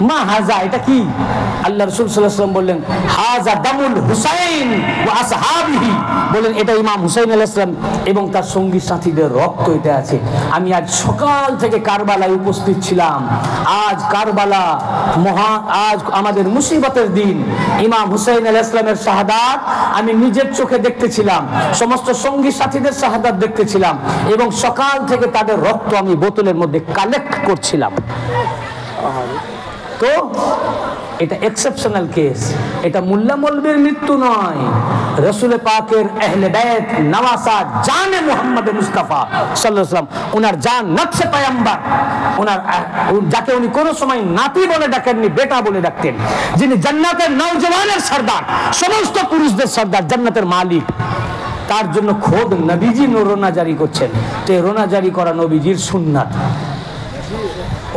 মা হাজা, এটা কি? আল্লাহ রাসূল সাল্লাল্লাহু আলাইহি ওয়াসাল্লাম বললেন হাজা দামুল হুসাইন ওয়া আসহাবিহি, বলেন এটা ইমাম হুসাইন আলাইহিস সালাম এবং তার সঙ্গী সাথীদের রক্ত এটা আছে। আমি আজ সকাল থেকে কারবালায় উপস্থিত ছিলাম। আজ কারবালা আজ আমাদের মুসিবতের দিন। ইমাম হুসাইন আলাইহিস সালামের শাহাদাত আমি নিজের চোখে দেখতেছিলাম, সমস্ত সঙ্গী সাথীদের শাহাদাত দেখতেছিলাম, এবং সকাল থেকে তাদের রক্ত আমি বোতলের মধ্যে কালেক্ট করছিলাম। তো এটা এক্সেপশনাল কেস, এটা মোল্লা মৌলবীর মৃত্যু নয়, রাসূল পাকের আহলে বাইত নওয়াসা জানে মুহাম্মদ মুস্তাফা সাল্লাল্লাহু আলাইহি ওয়াসাল্লাম, ওনার জান নফসে পয়গম্বর, ওনার যাকে উনি কোনো সময় নাতি বলে ডাকেননি, বেটা বলে ডাকতেন, যিনি জান্নাতের নওজওয়ানের সরদার, সমস্ত পুরুষদের সরদার, জান্নাতের মালিক, তার জন্য খোদ নবীজি রোনা জারি করছেন। তো রোনা জারি করা নবীজির সুন্নাত,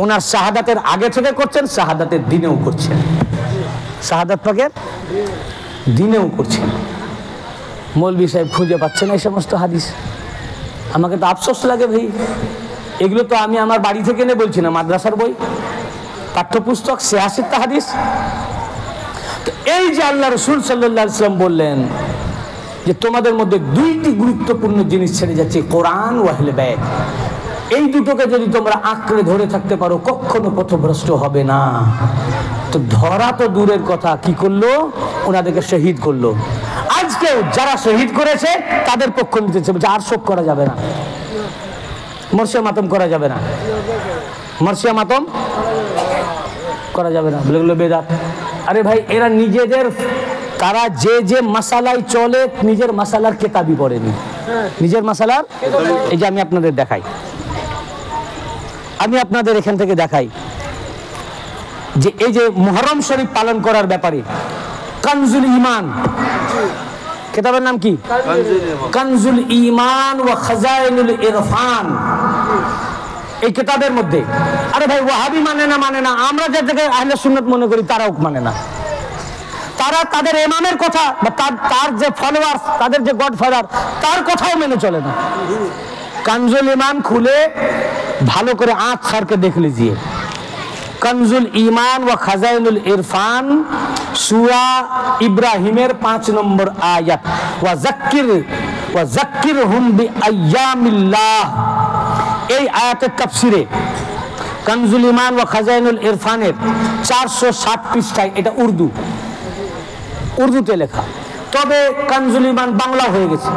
ওনার শাহাদাতের আগে থেকে করছেন, শাহাদাতের দিনেও করছেন, শাহাদাত পাকের দিনেও করছেন। মৌলভী সাহেব খুঁজে পাচ্ছেন এই সমস্ত হাদিস। আমাকে তো আফসোস লাগে ভাই, এগুলো তো আমি আমার বাড়ি থেকে এনে বলছি না, মাদ্রাসার বই, পাঠ্যপুস্তক 86টা হাদিস। তো এই যে আল্লাহ রাসূল সাল্লাল্লাহু আলাইহি ওয়াসাল্লাম বললেন যে তোমাদের মধ্যে 2টি গুরুত্বপূর্ণ জিনিস ছেড়ে যাচ্ছে, কোরআন ও আহলে বাইত। এই দুটোকে যদি তোমরা আঁকড়ে ধরে থাকতে পারো, কখনো পথভ্রষ্ট হবে না। তো ধরা তো দূরের কথা, কি করলো? ওনাদেরকে শহীদ করলো। আজকেও যারা শহীদ করেছে তাদের পক্ষ নিতেছে, আর শোক করা যাবে না, মর্শিয়া মাতম করা যাবে না, মর্শিয়া মাতম করা যাবে না, বলে বেদাত। আরে ভাই, এরা নিজেদের, তারা যে যে মাসালায় চলে, নিজের মাসালার কেতাবই পড়েনি, নিজের মাসালার। এই যে আমি আপনাদের দেখাই, আমি আপনাদের এখান থেকে দেখাই, যে এই যে মুহররম শরীফ পালন করার ব্যাপারে কানজুল ঈমান, কিতাবের নাম কি? কানজুল ঈমান ওয়া খাজাইনুল ইরফান। এই কিতাবের মধ্যে, আরে ভাই ওয়াহাবি মানে না, আমরা যাদেরকে আহলে সুন্নাত মনে করি তারাও মানে না। তারা তাদের ইমামের কথা বা তার যে ফলোয়ার, তাদের যে গডফাদার, তার কথাও মেনে চলে না। কানজুল ঈমান খুলে ভালো করে আঁখ সারকে দেখ লিজিয়ে। কানজুল ঈমান ওয়া খাজাইনুল ইরফান, সূরা ইব্রাহিমের 5 নম্বর আয়াত, ওয়া যাক্কিরহুম বিআইয়ামিল্লাহ। এই আয়াতের তাফসিরে কানজুল ঈমান ওয়া খাজাইনুল ইরফানের 460 পৃষ্ঠায়, এটা উর্দুতে লেখা। তবে কানজুল ঈমান বাংলা হয়ে গেছে,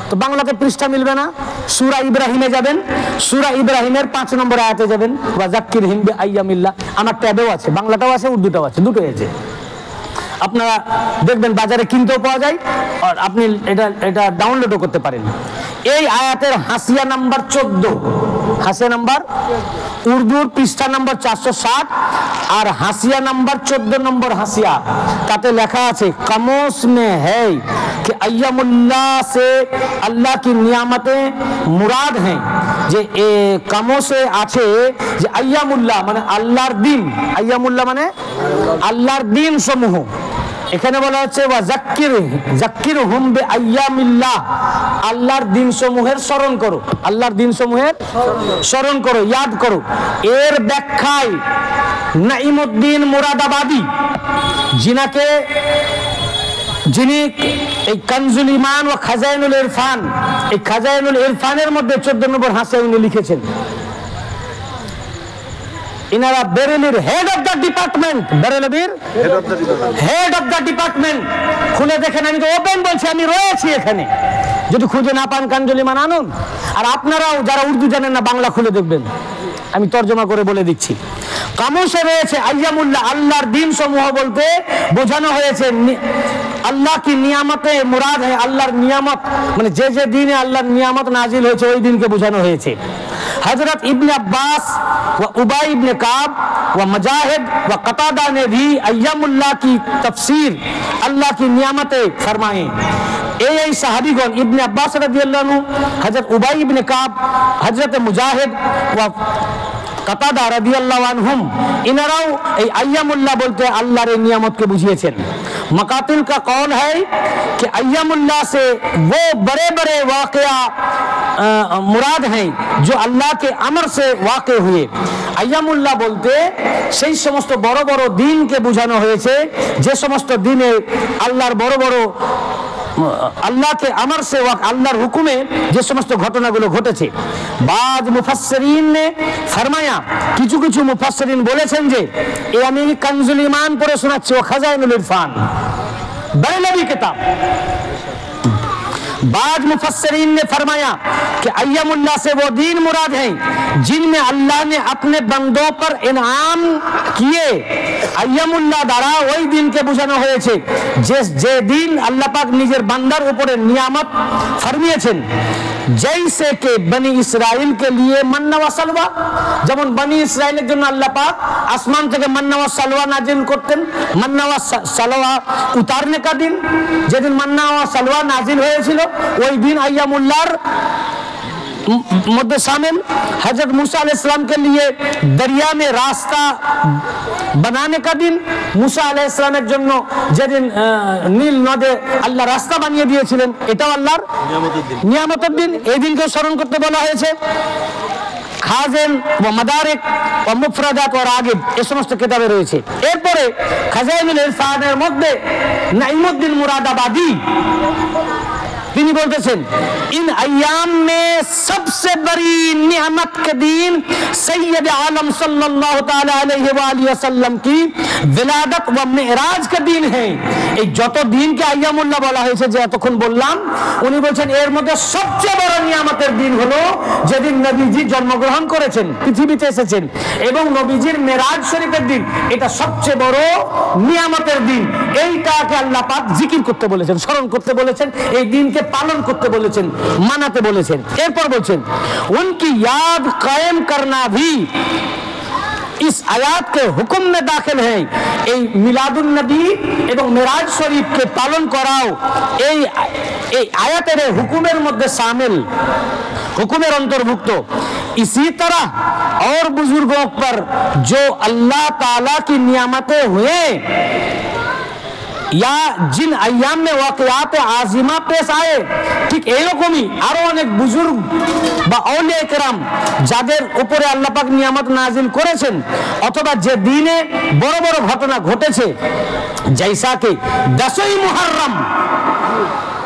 তো বাংলাতে পৃষ্ঠা মিলবে না। সূরা ইব্রাহিমে যাবেন, সূরা ইব্রাহিমের 5 নম্বর আয়াতে যাবেন, ওয়া যাক্কিরহুম বিআইয়ামিল্লাহ। আমার ট্যাবেও আছে, বাংলাটাও আছে, উর্দুটাও আছে, দুটোই আছে। আপনারা দেখবেন বাজারে কিনতেও পাওয়া যায়, আর আপনি এটা ডাউনলোডও করতে পারেন। এই আয়াতের হাসিয়া নাম্বার 14, হাসিয়া নাম্বার উর্দুর পৃষ্ঠা নাম্বার 460 আর হাসিয়া নাম্বার 14 নম্বর হাসিয়া, তাতে লেখা আছে কামোস মে হ্যায় कि अय्यामुल्लाह से अल्लाह की नियामतें मुराद हैं। যে কামোসে আছে যে আইয়ামুল্লাহ মানে আল্লাহর দিন, আইয়ামুল্লাহ মানে আল্লাহর দিন সমূহ। এখানে বলা হচ্ছে ওয়া যাক্কিরহুম বিআইয়ামিল্লাহ, আল্লাহর দিন সমূহের স্মরণ করো, আল্লাহর দিন সমূহের স্মরণ করো, ইয়াদ করো। এর ব্যাখ্যায় নাঈমউদ্দিন মুরাদাবাদী, যিনি এই কানজুল ঈমান ও খাজাইনুল ইরফান, এই খাজাইনুল ইরফানের মধ্যে 14 নম্বর হাসিয়া উনি লিখেছেন। ইনারা বেরেলির হেড অফ দ্য ডিপার্টমেন্ট, বেরেলির হেড অফ দ্য ডিপার্টমেন্ট। খুলে দেখেন, আমি তো ওপেন বলছি, আমি রয়েছি এখানে। যদি খুঁজে না পান কানজুল ঈমান আনুন। আর আপনারাও যারা উর্দু জানেন না, বাংলা খুলে দেখবেন, আমি তর্জমা করে বলে দিচ্ছি। কামোসে রয়েছে আইয়ামুল্লাহ, আল্লাহর দিন সমূহ বলতে বোঝানো হয়েছে আল্লাহ কি নিয়ামতে মুরাদ है, আল্লাহর নিয়ামত মানে যে যে দিনে আল্লাহর নিয়ামত নাজিল হয়েছে ওই দিনকে বোঝানো হয়েছে। हजरत इब्न अब्बास व उबाई इब्न काब व मुजाहिद व कतादा ने भी अय्यामुल्लाह की तफसीर अल्लाह की नियामतें फरमाए। এই সাহাবীগণ ইবনে আব্বাস রাদিয়াল্লাহু আনহু, হযরত উবাই ইবনে কাব, হযরত মুজাহিদ ওয়া কাতাদা রাদিয়াল্লাহু আনহুম, ইনারাও এই আইয়ামুল্লাহ বলতে আল্লাহর নিয়ামতকে বুঝিয়েছেন। मकातिल का कौल है कि अय्यामुल्लाह से वो बड़े बड़े वाक़या मुराद हैं जो अल्लाह के अमर से वाक़े हुए। अय्यामुल्लाह बोलते সেই সমস্ত বড় বড় দিনকে বোঝানো হয়েছে, যে সমস্ত দিনে আল্লাহর বড় বড় আল্লাহকে আমার সে আল্লাহর হুকুমে যে সমস্ত ঘটনাগুলো ঘটেছে। বাদ মুফাসসিরিন ने फरमाया, কিছু কিছু মুফাসসিরিন বলেছেন যে এই আমি কানজুল ঈমান পড়ে শোনাচ্ছি, ও খাজাইনুল ইরফান বেরেলভী কিতাব। बाद मुफस्सिरीन ने फरमाया कि अय्यामुल्लाह से वो दीन मुराद हैं जिनमें अल्लाह ने अपने बंदों पर इनाम किए। अय्यामुल्लाह द्वारा वही दिन के बुझानो হয়েছে যে দিন আল্লাহ পাক নিজের বান্দার উপরে নিয়ামত ফরমিয়েছেন। जैसे के बनी इस्राइल के लिए मन्ना व सलवा, যেমন বনি ইসরাইলের জন্য আল্লাহ পাক আসমান থেকে মান্না ও সালওয়া নাজিল করতেন। মান্না ও সালওয়া উতারনে का दिन, যেদিন মান্না ও সালওয়া নাজিল হয়েছিল ওই দিন আইয়ামুল্লাহর मध्य शामिल। हजरत मूसा अलैहिस्सलाम के लिए दरिया में रास्ता बनाने का दिन, मूसा अलैहिस्सलामेর জন্য যেদিন নীল নদে আল্লাহ রাস্তা বানিয়ে দিয়েছিলেন, এটাও আল্লাহর নিয়ামতের দিন। এই দিনকে স্মরণ করতে বলা হয়েছে। খাজেন ও মাদারিক ও মুফরাদাত ও রাগিব এই সমস্ত কিতাবে রয়েছে। এরপরে খাজাইনুল ইরফানের মধ্যে নাঈমউদ্দিন মুরাদাবাদী তিনি বলতেছেন, इन अय्याम में सबसे बड़ी नियामत के दिन सैयद आलम सल्लल्लाहु ताला अलैहि वसल्लम की विलादत व मेराज का दिन है। এই যত দিনকে আইয়ামুল্লাহ বলা হয়েছে যে এতক্ষণ বললাম, উনি বলছেন এর মধ্যে সবচেয়ে বড় নিয়ামতের দিন হলো যেদিন নবীজি জন্মগ্রহণ করেছেন, পৃথিবীতে এসেছেন, এবং নবীজির মেরাজ শরীফের দিন। এটা সবচেয়ে বড় নিয়ামতের দিন। এইটাকে আল্লাহ পাক জিকির করতে বলেছেন, স্মরণ করতে বলেছেন, এই দিনকে পালন করতে বলেছেন, মানাতে বলেছেন। এরপর বলছেন উনকি ইয়াদ কায়েম করনা ভি इस आयात के हुक्म में दाखिल है এই মিলাদুন নবী এবং মেরাজ শরীফকে পালন করাও এই আয়াতের হুকুমের মধ্যে শামিল, हुक्मेर अंतर्भुक्त। इसी तरह और बुजुर्गों पर जो अल्लाह ताला की नियामतें हुए या जिन अय्याम में वाक़यात आज़िमा पेश आए, ठीक एरकमই আরো অনেক বুজুর্গ বা আউলিয়া কেরাম যাদের উপরে আল্লাহ পাক নিয়ামত নাজিল করেছেন অথবা যে দিনে বড় বড় ঘটনা ঘটেছে, जैसा कि 10वीं मुहर्रम,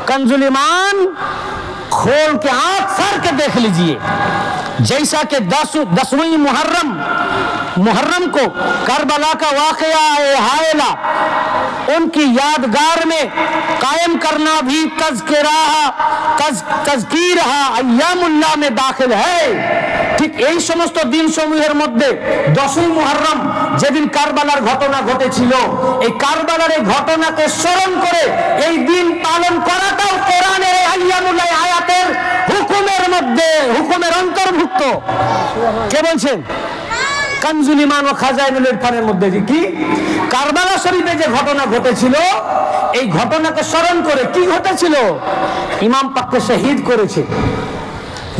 कंजुल ईमान खोल के आंख फाड़ के देख लीजिए, जैसा कि 10वीं मुहर्रम को करबला का वाकया हायला उनकी यादगार में कायम करना भी तज़कीर अय्यामुल्लाह में दाखिल है। ठीक এই সমস্ত দিন সমূহের মধ্যে 10ই মুহররম যেদিন কারবালার ঘটনা ঘটেছিল, এই কারবালার এই ঘটনাকে স্মরণ করে এই দিন পালন করাটাও কোরআনের আইয়ামুল্লাহ আয়াতের হুকুমের মধ্যে, হুকুমের অন্তর্ভুক্ত। কে বলছেন? কানজুল ঈমান ও খাজাইনুল ইরফানের মধ্যে কি কারবালা শরীফে যে ঘটনা ঘটেছিল, এই ঘটনাকে স্মরণ করে কি ঘটেছিল? ইমাম পাককে শহীদ করেছে,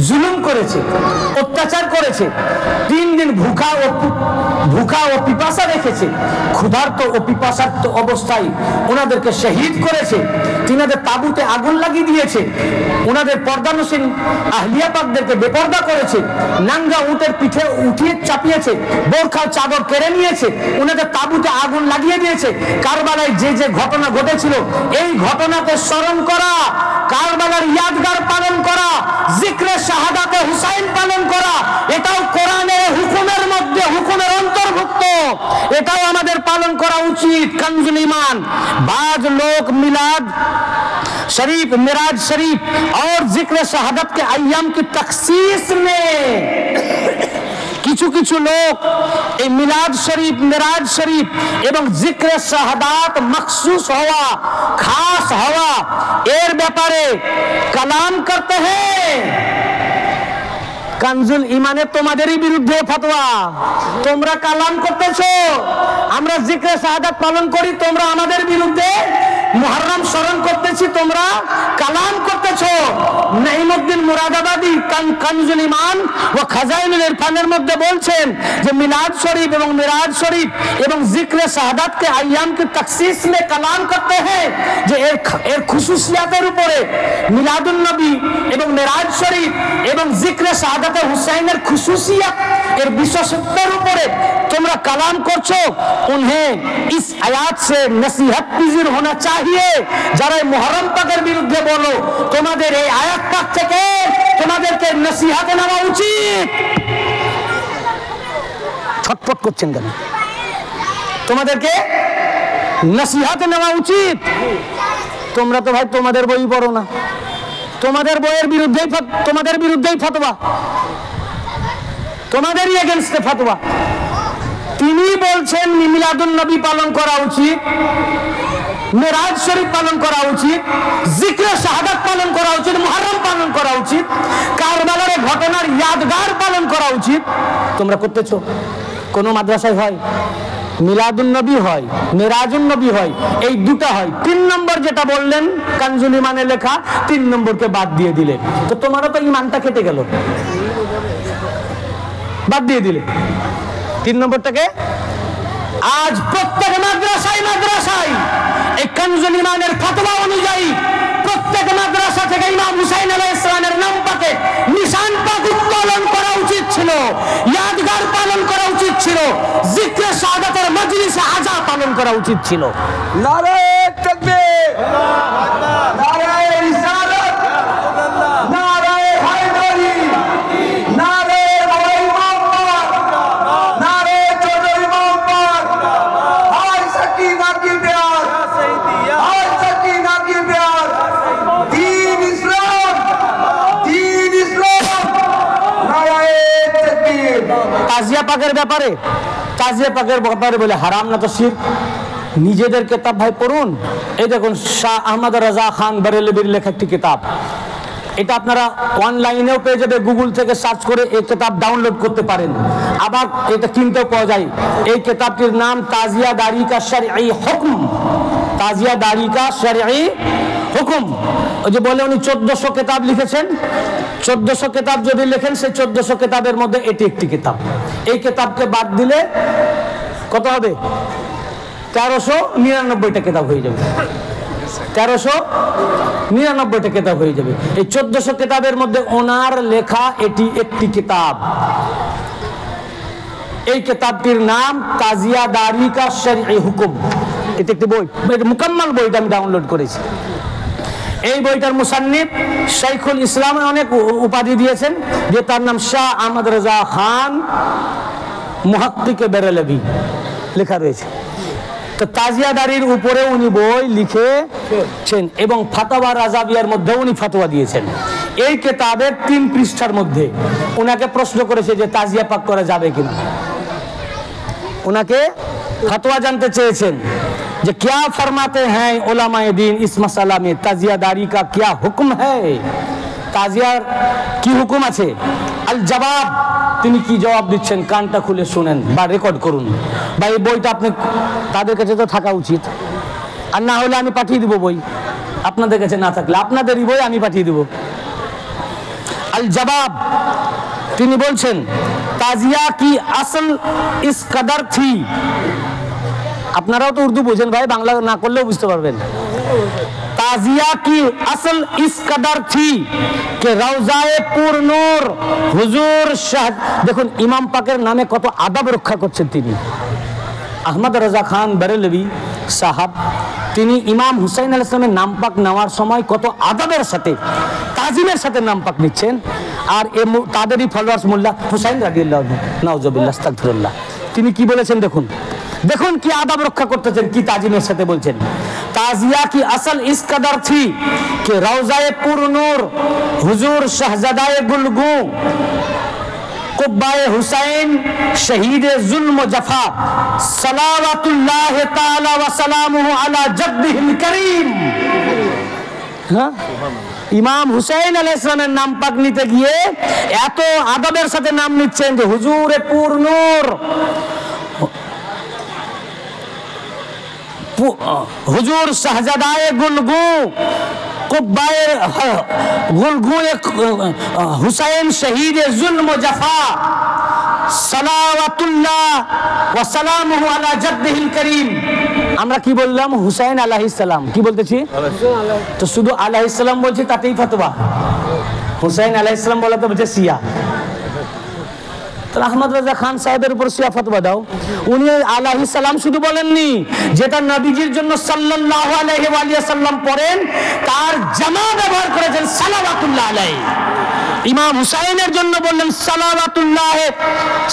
जुलुम করেছে, অত্যাচার করেছে, 3 দিন ভুখা ও পিপাসা রেখেছে, ক্ষুধার্ত ও পিপাসার্ত অবস্থায় ওনাদেরকে শহীদ করেছে, তিনাদের তাবুতে আগুন লাগিয়ে দিয়েছে, ওনাদের পর্দানসীন আহলিয়া পাকদেরকে বেপর্দা করেছে, নাঙ্গা উটের পিঠে উঠিয়ে চাপিয়েছে, বোরখা চাদর কেড়ে নিয়েছে, ওনাদের তাবুতে আগুন লাগিয়ে দিয়েছে। কারবালায় যে যে ঘটনা ঘটেছিল এই ঘটনাকে স্মরণ করা, কারবালার ইয়াদগার পালন করা, জিক্রে শাহাদাতে হুসাইন পালন করা, এটাও কোরআনের হুকুমের মধ্যে, হুকুমের অন্তর্ভুক্ত, এটাও আমাদের পালন করা উচিত। কানজুল ঈমান বাজ লোক मिलाद शरीफ, मिराज शरीफ और जिक्र शहादत के अय्याम की तखसीस में কিছু কিছু লোক এই মিলাদ শরীফ, মিরাজ শরীফ এবং জিক্রে শাহাদাত মখসুস হওয়া, খাস হওয়া এর ব্যাপারে কালাম করতে हैं। কানজুল ঈমানে তোমাদেরই বিরুদ্ধে ফতোয়া, তোমরা কালাম করতেছো, আমরা জিক্রে শাহাদাত পালন করি, তোমরা আমাদের বিরুদ্ধে মুহররম স্মরণ করতেছি, তোমরা কালাম করতেছো। নাঈমউদ্দিন মুরাদাবাদী কানজুল ঈমান ও খাজাইনুল ইরফানের মধ্যে বলছেন যে মিলাদ শরীফ এবং মিরাজ শরীফ এবং জিক্রে শাহাদাত के अय्याम की तखसीस में कलाम करते हैं যে এর খুসুসিয়াতের উপরে মিলাদুন নবী এবং মিরাজ শরীফ এবং জিক্রে শাহাদাতে হুসাইনের খুসুসিয়াত এর বিশেষত্বের উপরে তোমরা কালাম করছো। उन्हें इस आयात से नसीहत पजीर होना चाहिए। যারা মুহররম পাকের বিরুদ্ধে বলো, তোমাদের এই আয়াত পাক থেকে তোমাদেরকে নসিহত নেওয়া উচিত। ছটফট করছেন কেন? তোমাদেরকে নসিহত নেওয়া উচিত। তোমরা তো ভাই তোমাদের বই পড়ো না, তোমাদের বইয়ের বিরুদ্ধেই, তোমাদের বিরুদ্ধেই ফতোয়া, তোমাদেরই এগেইনস্টে ফতোয়া। তিনি বলছেন মিলাদুন নবী পালন করা উচিত, মিরাজ শরীফ পালন করা উচিত, জিক্রে শাহাদাত পালন করা উচিত, মুহররম পালন করা উচিত, কারবালার ঘটনার ইয়াদগার পালন করা উচিত। তোমরা করতেছো? কোন মাদ্রাসায় হয় মিলাদুন নবী হয়, মিরাজুন নবী হয়, এই দুটো হয়। 3 নম্বর যেটা বললেন কানজুল ঈমানে লেখা, 3 নম্বরকে বাদ দিয়ে দিলে তো তোমারও তো ঈমানটা কেটে গেল, বাদ দিয়ে দিলে 3 নম্বরটাকে। আজ প্রত্যেক মাদ্রাসায় এই কানজুল ঈমানের ফতোয়া অনুযায়ী প্রত্যেক মাদ্রাসা থেকে ইমাম হুসাইন আলাইহিস সালামের নাম পাকে নিশান পাক উত্তোলন করা উচিত ছিল, ইয়াদগার পালন করা উচিত ছিল, জিক্রে শাহাদাতের মজলিসে আজা পালন করা উচিত ছিল। নারে তাকবীর, নারে রিসালাত, নারে হায়দারি, নারে বড় ইমাম, নারে ছোট ইমাম, হায় সাকিনা কি প্যার, হায় সাকিনা কি প্যার, দ্বীন ইসলাম, নারে তাকবীর। তাজিয়া পাকের ব্যাপারে, তাজিয়া পাকের ব্যাপারে বলে হারাম না তো শিরক। নিজেদের কিতাব ভাই পড়ুন, এই দেখুন শাহ আহমদ রাজা খান বরেলভির লেখা একটি কিতাব এটা আপনারা অনলাইনেও পেয়ে যাবে, গুগল থেকে সার্চ করে এই কিতাব ডাউনলোড করতে পারেন, আবার এটা কিনতেও পাওয়া যায়। এই কিতাবটির নাম তাজিয়া দারি কা শরঈ হুকম, তাজিয়া দারি কা শরঈ হুকুম। ওই যে বলে উনি 1400 কিতাব লিখেছেন, 1400 কিতাব যদি লেখেন সেই 1400 কিতাবের মধ্যে এটি একটি কিতাব। এই কিতাবকে বাদ দিলে কত হবে? 1399টা কিতাব হয়ে যাবে, 1399টা কিতাব হয়ে যাবে। এই 1400 কিতাবের মধ্যে ওনার লেখা এটি একটি কিতাব। এই কিতাবটির নাম তাজিয়া দারি কা শরঈ হুকুম। এটা একটি বই, মুকাম্মাল বইটা আমি ডাউনলোড করেছি। এই বইটার মুসান্নিফ শাইখুল ইসলাম অনেক উপাধি দিয়েছেন, যে তার নাম শাহ আহমদ রাজা খান মুহাক্কিকে বেরেলভি লেখা রয়েছে। তো তাজিয়াদারির উপরে উনি বই লিখেছেন এবং ফাতাওয়া রাজাবিয়ার মধ্যে উনি ফতোয়া দিয়েছেন। এই কিতাবের 3 পৃষ্ঠার মধ্যে ওনাকে প্রশ্ন করেছে যে তাজিয়া পাক করা যাবে কিনা। ওনাকে ফতোয়া জানতে চেয়েছেন যে क्या फरमाते हैं उलमाए दीन इस मसला में ताजियादारी का क्या हुक्म है, ताजियार কি হুকুম আছে। আল জবাব, তিনি কি জবাব দিচ্ছেন কানটা খুলে শুনেন বা রেকর্ড করুন। বা এই বইটা আপনি তাদের কাছে তো থাকা উচিত, আর না হলে আমি পাঠিয়ে দিব বই, আপনাদের কাছে না থাকলে আপনাদেরই বই আমি পাঠিয়ে দেব। আল জবাব, তিনি বলছেন তাজিয়া কি আসল ইস কদর থি। আপনারাও তো উর্দু বুঝেন ভাই, বাংলা না করলেও বুঝতে পারবেন। ताजिया की असल इस कदर थी कि रौजाए पुर नूर हुजूर शाह, देखुन इमाम पाकेर नामे कत आदब रक्षा करছেন তিনি। আহমদ রাজা খান বেরেলভি সাহাব তিনি ইমাম হুসাইন আলাইহিস সালামের নাম পাক নেওয়ার সময় কত আদবের সাথে তাজিমের সাথে নাম পাক নিচ্ছেন। আর তাদেরই ফলোয়ার্স মোল্লা হুসাইন রাদিয়াল্লাহু আনহু, নাউজুবিল্লাহ আস্তাগফিরুল্লাহ, তিনি কি বলেছেন দেখুন, দেখুন কি আদব রক্ষা করতেছেন, কি তাজিমের সাথে বলছেন। ताजिया की असल इस कदर थी कि रौजाए पुर नूर हुजूर शहजादाए गुलगू कुब्बाए हुसैन शहीद जुल्म जफा सलावतुल्लाह ताला व सलामुहु अला जद्दिहिल करीम। ইমাম হুসাইন আলাইহিস সালামের নাম পাক নিতে গিয়ে এত আদবের সাথে নাম নিচ্ছেন যে হুজুরে পুর নূর हुजूर शहजादाए गुलगू कुब्बाए गुलगू हुसैन शहीद जुल्म जफा सलावतुल्लाह व सलामुहु अला जद्दिहिल करीम। আমরা কি বললাম? হুসাইন আলাইহিস সালাম। কি বলতেছি? তো শুধু আলাইহিস সালাম বলছি তাতেই ফতোয়া, হুসাইন আলাইহিস সালাম বলা তো বলছে শিয়া। আহমদ রাজা খান সাহেবের উপর শিয়া ফতোয়া দাও। উনি আলাইহিস সালাম শুধু বলেননি, যেটা নবীজির জন্য সাল্লাল্লাহু আলাইহি ওয়া সাল্লাম পড়েন তার জামা ব্যবহার করেছেন সালাওয়াতুল্লাহ আলাইহি। ইমাম হুসাইনের জন্য বললেন সালাওয়াতুল্লাহ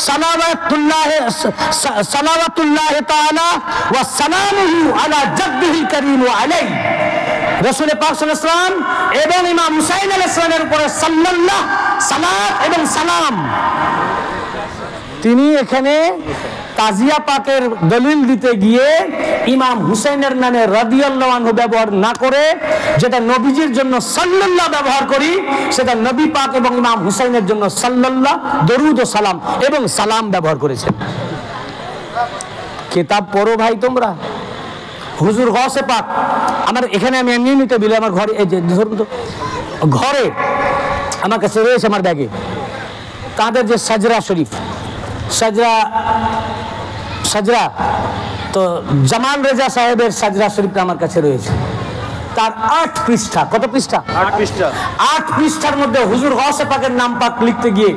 সালাওয়াতুল্লাহ সালাওয়াতুল্লাহ তাআলা ওয়া সালামুহু আলা জাদ্দিহিল কারীম ওয়া আলাইহি। রাসূল পাক সাল্লাল্লাহু আলাইহি ওয়াসাল্লাম এবং ইমাম হুসাইন আলাইহিস সালামের উপরে সাল্লাল্লাহ সালাত এবং সালাম। তিনি এখানে তাজিয়া পাকের দলিল দিতে গিয়ে ইমাম হুসাইনের নামে রাদিয়াল্লাহু আনহু ব্যবহার না করে যেটা নবীজির জন্য সাল্লাল্লাহ ব্যবহার করি, সেটা নবী পাক এবং ইমাম হুসাইনের জন্য সাল্লাল্লাহ দরুদ ও সালাম এবং সালাম ব্যবহার করেছেন। কিতাব পড়ো ভাই তোমরা। হুজুর গৌসে পাক আমার এখানে, আমি এমনি নিতে দিলে আমার ঘরে, এই যে ধরুন তো ঘরে আমার কাছে রয়েছে আমার ব্যাগে তাদের যে সাজরা শরীফ, সাজরা তো জামাল রেজা সাহেবের সাজরা শরীফটা আমার কাছে রয়েছে। তার 8 পৃষ্ঠা, কত পৃষ্ঠা? 8 পৃষ্ঠা। 8 পৃষ্ঠার মধ্যে হুজুর গৌসে পাকের নাম পাক লিখতে গিয়ে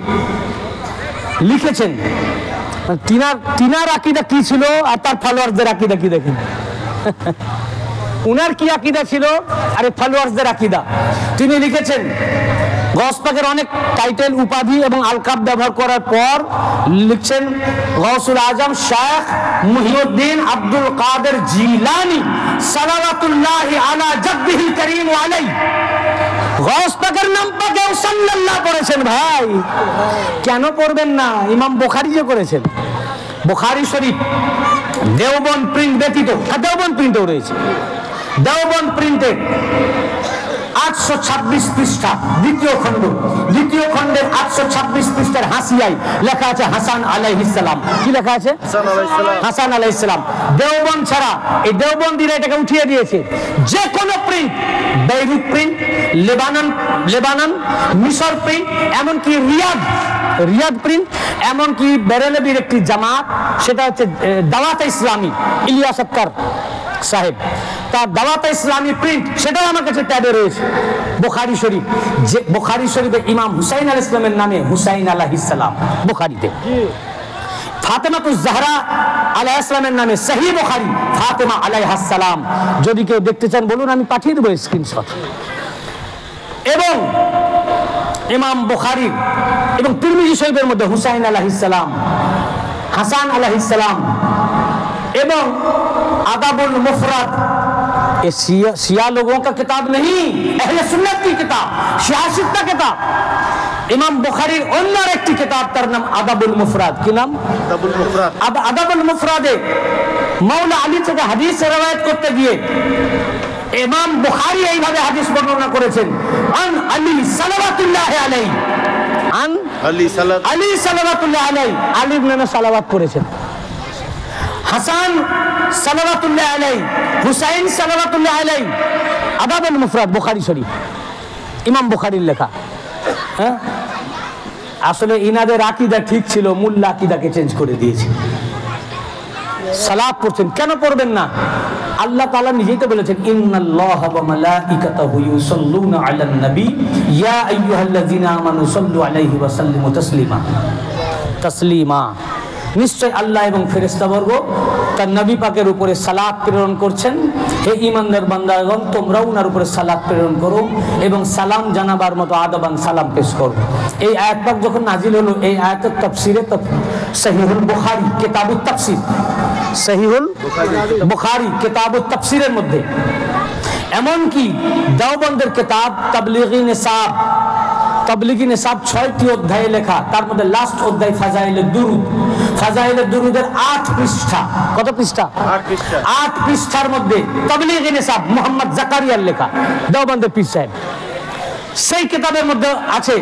লিখেছেন তিনার আকীদা কি ছিল আর তার ফলোয়ারদের আকীদা কি দেখেন। উনার কি আকীদা ছিল আর ফলোয়ারদের আকীদা। তিনি লিখেছেন গৌস পাকের অনেক টাইটেল উপাধি এবং আলকাব ব্যবহার করার পর লিখছেন গৌসুল আজম শেখ মুহিউদ্দিন আব্দুল কাদের জিলানী সালাওয়াতুল্লাহি আলা জাদ্দিহিল কারীম ওয়া আলাইহি। গৌস পাকের নাম পাকে সাল্লাল্লাহ পড়েছেন ভাই, কেন পড়বেন না? ইমাম বুখারী যে করেছেন, বুখারী শরীফ দেওবন্দ প্রিন্ট ব্যতীত, দেওবন্দ প্রিন্টও রয়েছে, দেওবন্দ প্রিন্টেড 826 পৃষ্ঠা, দ্বিতীয় খণ্ডের 826 পৃষ্ঠার হাসিয়ায় লেখা আছে হাসান আলাইহিস সালাম। কি লেখা আছে? হাসান আলাইহিস সালাম। দেওবন্দ ছাড়া এই দেওবন্দিরা এটাকে উঠিয়ে দিয়েছে। যে কোনো প্রিন্ট, বেইরুত প্রিন্ট, লেবানন, মিশর প্রিন্ট, এমনকি রিয়াদ প্রিন্ট, এমনকি বেরেলভির একটি জামাত, সেটা হচ্ছে দাওয়াতে ইসলামী, ইলিয়াস আক্তার সাহেব, তার দাওয়াতে ইসলামী প্রিন্ট, সেটাও আমার কাছে ট্যাবে রয়েছে। বুখারী শরীফ, যে বুখারী শরীফে ইমাম হুসাইন আলাইহিস সালামের নামে হুসাইন আলাইহিস সালাম বুখারীতে, ফাতেমাতুজ জাহরা আলাইহিস সালামের নামে সহিহ বুখারী ফাতেমা আলাইহাস সালাম। যদি কেউ দেখতে চান বলুন, আমি পাঠিয়ে দেবো স্ক্রিনশট। এবং ইমাম বুখারী এবং তিরমিজি শরীফের মধ্যে হুসাইন আলাইহিস সালাম, হাসান আলাইহিস সালাম এবং আদাবুল মুফরাদ, ये शिया लोगों का किताब नहीं, अहले सुन्नत की किताब, सियासत का किताब। इमाम बुखारी অন্য একটি কিতাব, তার নাম আদাবুল মুফরাদ। কি নাম? আদাবুল মুফরাদ। আদাবুল মুফরাদে মাওলা আলী থেকে হাদিস রওয়ায়াত করতে গিয়ে ইমাম বুখারী এইভাবে হাদিস বর্ণনা করেছেন, আন আলী সালাওয়াতুল্লাহ আলাইহি, আন আলী সালাওয়াতুল্লাহ আলাইহি, আলীর নামে সালাওয়াত করেছেন। হাসান সালাওয়াতুল্লাহ আলাইহি, হুসাইন সালাওয়াতুল্লাহ আলাইহি। আদাবুল মুফরাদ বুখারী শরীফ, ইমাম বুখারীর লেখা। হ্যাঁ, আসলে ইনাদের আকীদা ঠিক ছিল, মোল্লা আকীদাকে চেঞ্জ করে দিয়েছে। সালাত পড়ছেন, কেন পড়বেন না? আল্লাহ তাআলা নিজেই তো বলেছেন, ইন্নাল্লাহা ওয়া মালাইকাতাহু ইউসাল্লুনা আলান নবী ইয়া আইয়ুহাল্লাযিনা আমানু সাল্লু আলাইহি ওয়া সাল্লিমু তাসলিমা। নিশ্চয় আল্লাহ এবং ফেরেশতাবর্গ তার নবী পাকের উপরে সালাত প্রেরণ করছেন। হে ঈমানদার বান্দাগণ, তোমরাও ওনার উপরে সালাত প্রেরণ করো এবং সালাম জানাবার মতো আদবান সালাম পেশ করো। এই আয়াত পাক যখন নাজিল হলো, এই আয়াতের তাফসিরে সহিহুল বুখারী কিতাবুত তাফসির, সহিহুল বুখারী কিতাবুত তাফসিরের মধ্যে, এমনকি দেওবন্দের কিতাব তাবলীগি নিসাব, 6টি অধ্যায়ে লেখা, তার মধ্যে লাস্ট অধ্যায় ফাজাইলের দুরুদ, ফাজাইলের দুরুদের 8 পৃষ্ঠা। কত পৃষ্ঠা? 8 পৃষ্ঠার মধ্যে তাবলীগি নিসাব মুহাম্মদ জাকারিয়ার লেখা, দেওবন্দের পীর সাহেব। সেই কিতাবের মধ্যে আছে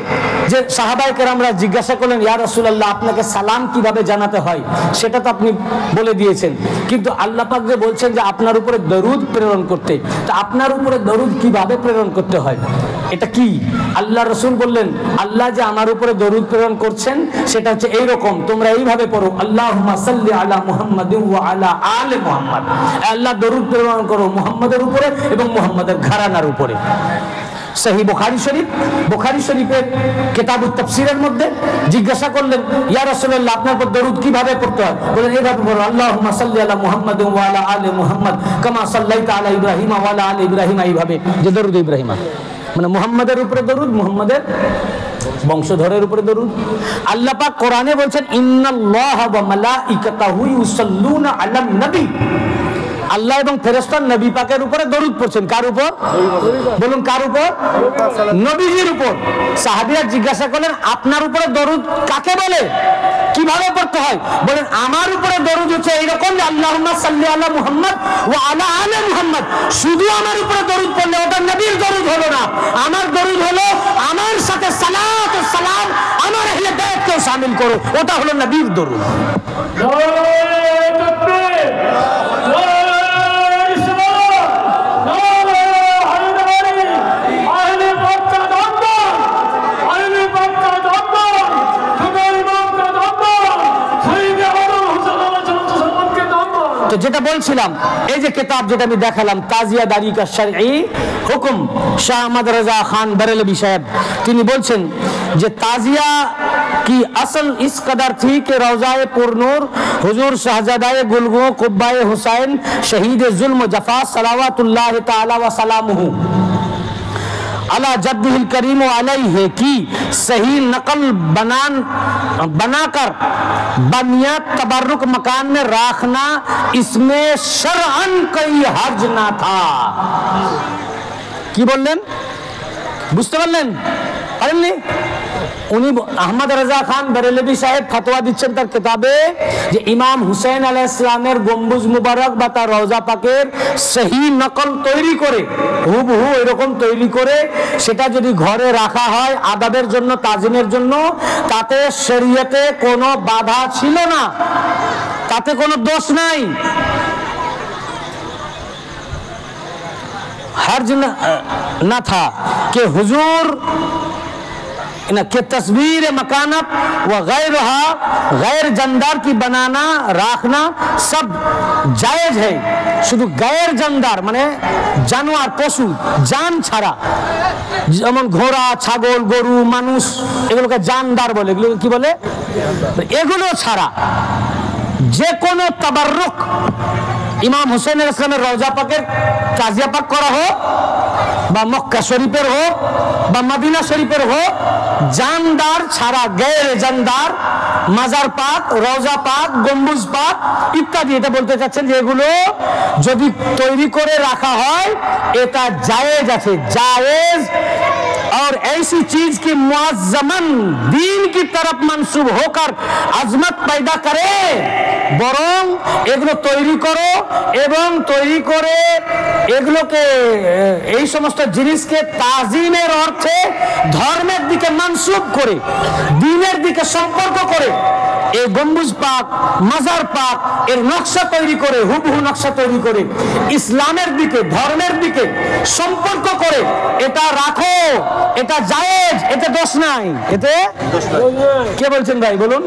যে সাহাবায়ে কেরামরা জিজ্ঞাসা করলেন, ইয়া রাসূলুল্লাহ, আপনাকে সালাম কিভাবে জানাতে হয় সেটা তো আপনি বলে দিয়েছেন, কিন্তু আল্লাহ পাক যে বলছেন যে আপনার উপরে দরুদ প্রেরণ করতে, তো আপনার উপরে দরুদ কিভাবে প্রেরণ করতে হয়, এটা কি? আল্লাহ রাসূল বললেন, আল্লাহ যে আমার উপরে দরুদ প্রেরণ করছেন সেটা হচ্ছে এইরকম, তোমরা এইভাবে পড়ো, আল্লাহুম্মা সাল্লি আলা মুহাম্মাদিন ওয়া আলা আলি মুহাম্মাদ। আল্লাহ দরুদ প্রেরণ করো মুহাম্মাদের উপরে এবং মুহাম্মাদের ঘরানার উপরে। সহিহ বুখারী শরীফ, বুখারী শরীফের কিতাবুত তাফসিরের মধ্যে জিজ্ঞাসা করলেন, ইয়া রাসূলুল্লাহ, আপনার উপর দরুদ কিভাবে পড়তে হয়? বলেন, এইভাবে পড়ো, আল্লাহুম্মা সাল্লি আলা মুহাম্মাদিন ওয়া আলা আলি মুহাম্মাদ কামা সাল্লাইতা আলা ইব্রাহিম ওয়া আলা আলি ইব্রাহিম। এইভাবে যে দরুদ ইব্রাহিম, মানে মুহাম্মাদের উপরে দরুদ, মুহাম্মাদের বংশধরের উপরে দরুদ। আল্লাহ পাক কোরআনে বলছেন, ইন্নাল্লাহা ওয়া মালাইকাতাহু ইউসাল্লুনা আলান নবী। আল্লাহ এবং ফেরেশতার নবী পাকের উপরে দরুদ পড়ছেন। কার উপর? বলুন, কার উপর? নবীজির উপর। সাহাবীরা জিজ্ঞাসা করলেন, আপনার উপরে দরুদ কাকে বলে, কিভাবে পড়তে হয়? বলেন, আমার উপরে দরুদ হচ্ছে এইরকম, আল্লাহুম্মা সাল্লি আলা মুহাম্মাদ ওয়া আলা আলি মুহাম্মাদ। শুধু আমার উপরে দরুদ পড়লে ওটা নবীর দরুদ হলো না, আমার দরুদ হলো আমার সাথে সালাত ও সালাম আমার আহলে বাইতকেও শামিল করো, ওটা হলো নবীর দরুদ। তো যেটা বলছিলাম, এই যে কিতাব যেটা আমি দেখালাম, তাজিয়া দারি কা শরঈ হুকুম, শাহ আহমদ রাজা খান बरेलवी साहब, তিনি বলছেন যে তাজিয়া की असल इस कदर थी कि रोज़ाए पुरनूर हुजूर शहजादाए गुलगो कुब्बाए हुसैन शहीद जुल्म जफा सलावतुल्लाह ताला व सलामुहु अला जद्दिहिल करीम अलैहि की सही नकल बनाकर बनियात तबर्रुक मकान में रखना, इसमें शरअन कोई हर्ज ना था। কি বললেন? বুঝতে পারলেন? পারেননি? উনি আহমদ রাজা খান বেরেলভী সাহেব ফতোয়া দিচ্ছেন তার কিতাবে যে ইমাম হুসাইন আলাইহিস সালামের গম্বুজ মুবারক বা তার রওজা পাকের সহি নকল তৈরি করে হুবহু এরকম তৈরি করে সেটা যদি ঘরে রাখা হয় আদবের জন্য তাজিমের জন্য তাতে শরীয়তে কোনো বাধা ছিল না, তাতে কোনো দোষ নাই। हर्ज न था कि हुजूर के तस्वीर मकानत व गैर जानदार की बनाना रखना सब जायज है। शुद्ध गैर जानदार माने जानवर पशु जान छाड़ा যেমন ঘোড়া ছাগল গরু মানুষ এগুলোকে জানদার বলে, এগুলো কি বলে, এগুলো ছাড়া যে কোনো তাবাররুক ইমাম হুসাইন আলাইহিস সালামের রওজা পাকের তাজিয়া পাক করা হোক বা মক্কা শরীফের হোক বা মদিনা শরীফের হোক, জানদার ছাড়া গैर জানদার মাজার পাক, রওজা পাক, গম্বুজ পাক ইত্যাদি, এটা বলতে চাচ্ছেন যে এগুলো যদি তৈরি করে রাখা হয় এটা জায়েজ আছে, জায়েজ। और ऐसी चीज की मुअज्जमन दीन की तरफ मंसूब होकर अजमत पैदा करे, বরং এগুলো তৈরি করো এবং তৈরি করে এগুলোকে এই সমস্ত জিনিসকে তাজিমের অর্থে ধর্মের দিকে মানসুব করে দ্বীনের দিকে সম্পর্ক করে এই গম্বুজ পাক মাজার পাক এর নকশা তৈরি করে হুবহু নকশা তৈরি করে ইসলামের দিকে ধর্মের দিকে সম্পর্ক করে এটা রাখো, এটা জায়েজ, এতে দোষ নাই। এতে কে বলছেন ভাই বলুন?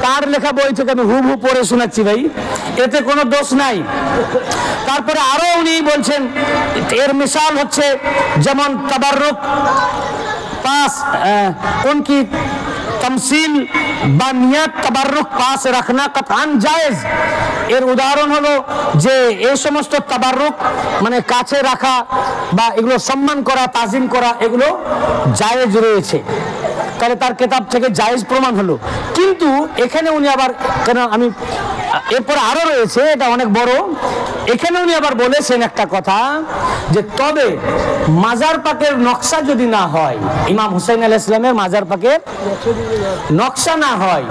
তার লেখা বই থেকে আমি হুবহু পড়ে শোনাচ্ছি ভাই, এতে কোনো দোষ নাই। তারপরে আরো উনি বলছেন এর মিসাল হচ্ছে যেমন তাবাররুক পাস উনকি तमसील বা নিয়ত তাবাররুক পাস রাখনা কতআন জায়েজ। এর উদাহরণ হলো যে এই সমস্ত তাবাররুক মানে কাছে রাখা বা এগুলো সম্মান করা তাজিম করা এগুলো জায়েজ রয়েছে, তাহলে তার কিতাব থেকে জায়েজ প্রমাণ হলো। কিন্তু এখানে উনি আবার কেন আমি এরপর আরো রয়েছে, এটা অনেক বড়, এখানে উনি আবার বলেছেন একটা কথা যে তবে মাজার পাকের নকশা যদি না হয়, ইমাম হুসাইন আলাইহিস সালামের মাজার পাকের নকশা না হয়,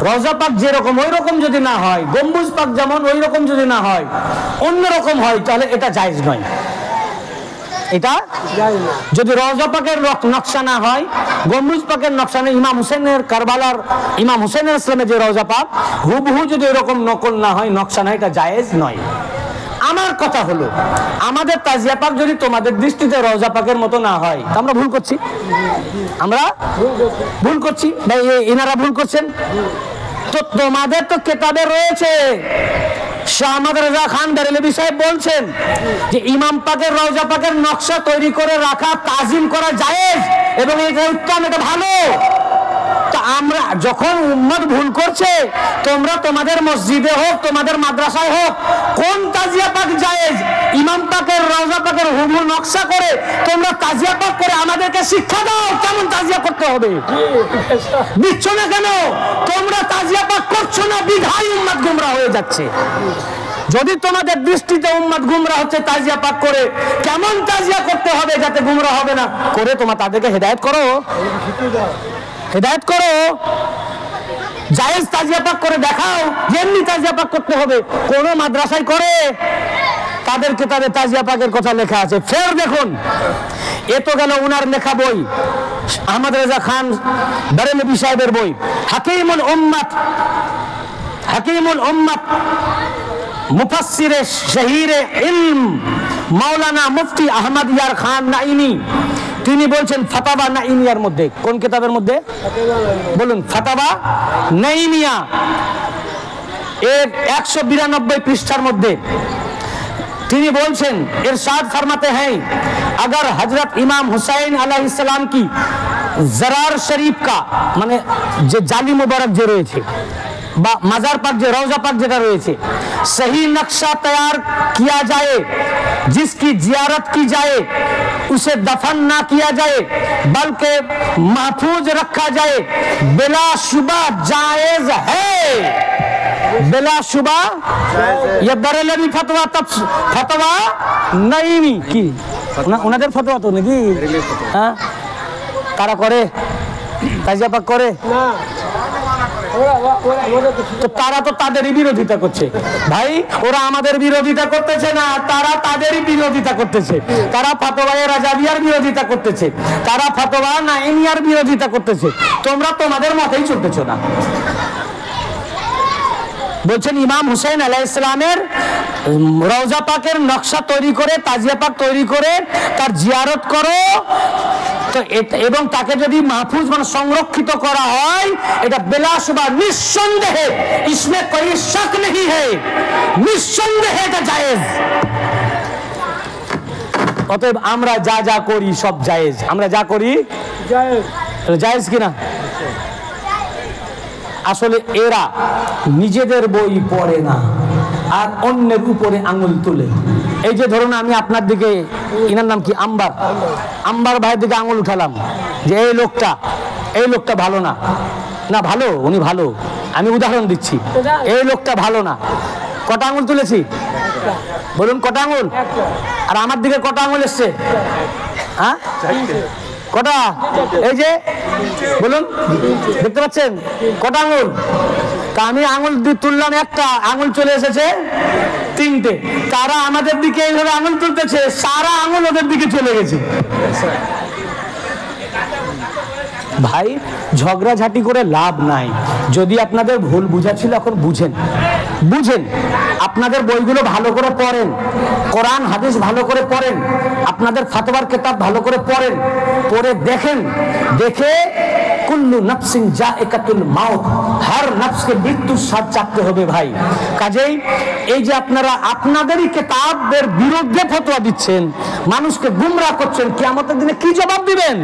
রওজা পাক যেরকম ওই রকম যদি না হয়, গম্বুজ পাক যেমন ওই রকম যদি না হয়, অন্য রকম হয়, তাহলে এটা জায়েজ নয়। এটা যদি রওজা পাকের নকশা না হয়, গম্বুজ পাকের নকশা নেই, ইমাম হুসাইনের কারবালার ইমাম হুসাইন আলাইহিস সালামের যে রওজা পাক হুবহু যদি এরকম নকল না হয়, নকশা না, এটা জায়েজ নয়। আমার কথা হলো আমাদের তাজিয়া পাক যদি তোমাদের দৃষ্টিতে রওজা পাকের মতো না হয়, তা আমরা ভুল করছি, আমরা ভুল করছি ভাই, এনারা ভুল করছেন। তো তোমাদের তো কিতাবে রয়েছে, শাহ আহমদ রাজা খান বেরেলভী সাহেব বলছেন যে ইমাম পাকের রওজা পাকের নকশা তৈরি করে রাখা তাজিম করা জায়েজ এবং এটা উত্তম, এটা ভালো। তো আমরা যখন উম্মত ভুল করছে, তোমরা তোমাদের মসজিদে হোক তোমাদের মাদ্রাসায় হোক কোন তাজিয়া পাক জায়েজ, ইমাম পাকের রওজা পাকের হুবহু নকশা করে তোমরা তাজিয়া পাক করে আমাদেরকে শিক্ষা দাও কেমন তাজিয়া করতে হবে। দিচ্ছ না কেন? তোমরা তাজিয়া পাক করছো না বিধায় উম্মত গুমরাহ হয়ে যাচ্ছে। যদি তোমাদের দৃষ্টিতে উম্মত গুমরাহ হচ্ছে তাজিয়া পাক করে, কেমন তাজিয়া করতে হবে যাতে গুমরাহ হবে না, করে তোমরা তাদেরকে হেদায়েত করো, হেদায়েত করো, জায়েজ তাজিয়া পাক করে দেখাও, যেমনি তাজিয়া পাক করতে হবে। কোন মাদ্রাসায় করে? তাদের কিতাবে তাজিয়া পাকের কথা লেখা আছে। ফের দেখুন, এ তো গেল উনার লেখা বই, আহমদ রাজা খান বেরেলভী সাহেবের বই হাকিমুল উম্মত, হাকিমুল উম্মত মুফাসসিরে শহীরে ইলম মাওলানা মুফতি আহমদ ইয়ার খান নাইমি, তিনি বলছেন ফাতাওয়া নাইমিয়ার মধ্যে, কোন কিতাবের মধ্যে বলুন? ফাতাওয়া নাইমিয়া এর 192 পৃষ্ঠার মধ্যে তিনি বলছেন, इरशाद फरमाते हैं अगर हजरत इमाम हुसैन अलैहिस्सलाम की जरार शरीफ का মানে যে জালি মুবারক যে রয়েছে বা মাজার পাক যে রওজা পাক যেটা রয়েছে, सही नक्शा तैयार किया जाए, जिसकी जियारत की जाए, उसे दफन ना किया जाए बल्कि महफूज रखा जाए, बिला शुबा जायज है, बिला शुबा। ये बेरेलवी फतवा तब फतवा नहीं की ওনাদের ফতোয়া তো নাকি, হ্যাঁ কারা করে তাজিয়া পাক করে না, তো তারা তো তাদেরই বিরোধিতা করছে ভাই। ওরা আমাদের বিরোধিতা করতেছে না, তারা তাদেরই বিরোধিতা করতেছে। তারা ফাতোয়ায়ে রাজাবিয়ার বিরোধিতা করতেছে, তারা ফাতোয়া নাইমিয়ার বিরোধিতা করতেছে। তোমরা তোমাদের মতেই চলতেছো না। বলছেন ইমাম হুসেন আলাইহিস সালামের রওজা পাকের নকশা তৈরি করে, তাজিয়া পাক তৈরি করে তার জিয়ারত করো, তো এবং তাকে যদি মাহফুজ মানে সংরক্ষিত করা হয়, এটা বেলাশুবা নিঃসন্দেহে ইসমে কোই শক নেই হ্যায়, নিঃসন্দেহে এটা জায়েজ। অতএব আমরা যা যা করি সব জায়েজ। আমরা যা করি জায়েজ কিনা? আসলে এরা নিজেদের বই পড়ে না আর অন্যের উপরে আঙুল তুলে। এই যে ধরুন আমি আপনার দিকে, ইনার নাম কি, আম্বার ভাইয়ের দিকে আঙুল উঠালাম যে এই লোকটা ভালো না। না ভালো, উনি ভালো, আমি উদাহরণ দিচ্ছি, এই লোকটা ভালো না। কটা আঙুল তুলেছি বলুন? কটা আঙুল? আর আমার দিকে কটা আঙুল এসছে? হ্যাঁ কটা? এই যে বলুন, দেখতে পাচ্ছেন কটা আঙুল? তা আমি আঙুল তুললাম, একটা আঙুল চলে এসেছে তিনটে। তারা আমাদের দিকে এইভাবে আঙুল তুলতেছে, সারা আঙুল ওদের দিকে চলে গেছে। ভাই ঝগড়াঝাটি করে লাভ নাই। যদি আপনাদের ভুল বুঝা ছিল, এখন বুঝেন। আপনাদের বইগুলো ভালো করে পড়েন, কোরআন হাদিস ভালো করে পড়েন, আপনাদের ফাতোয়ার কিতাব ভালো করে পড়েন, পড়ে দেখেন, দেখে কুল্লু নাফসিন জায়কাতুল মাউত, হর নফসকে মৃত্যুর স্বাদ চাখতে হবে ভাই। কাজেই এই যে আপনারা আপনাদেরই কিতাবের বিরুদ্ধে ফতোয়া দিচ্ছেন, মানুষকে গুমরাহ করছেন, কিয়ামতের দিনে কি জবাব দিবেন?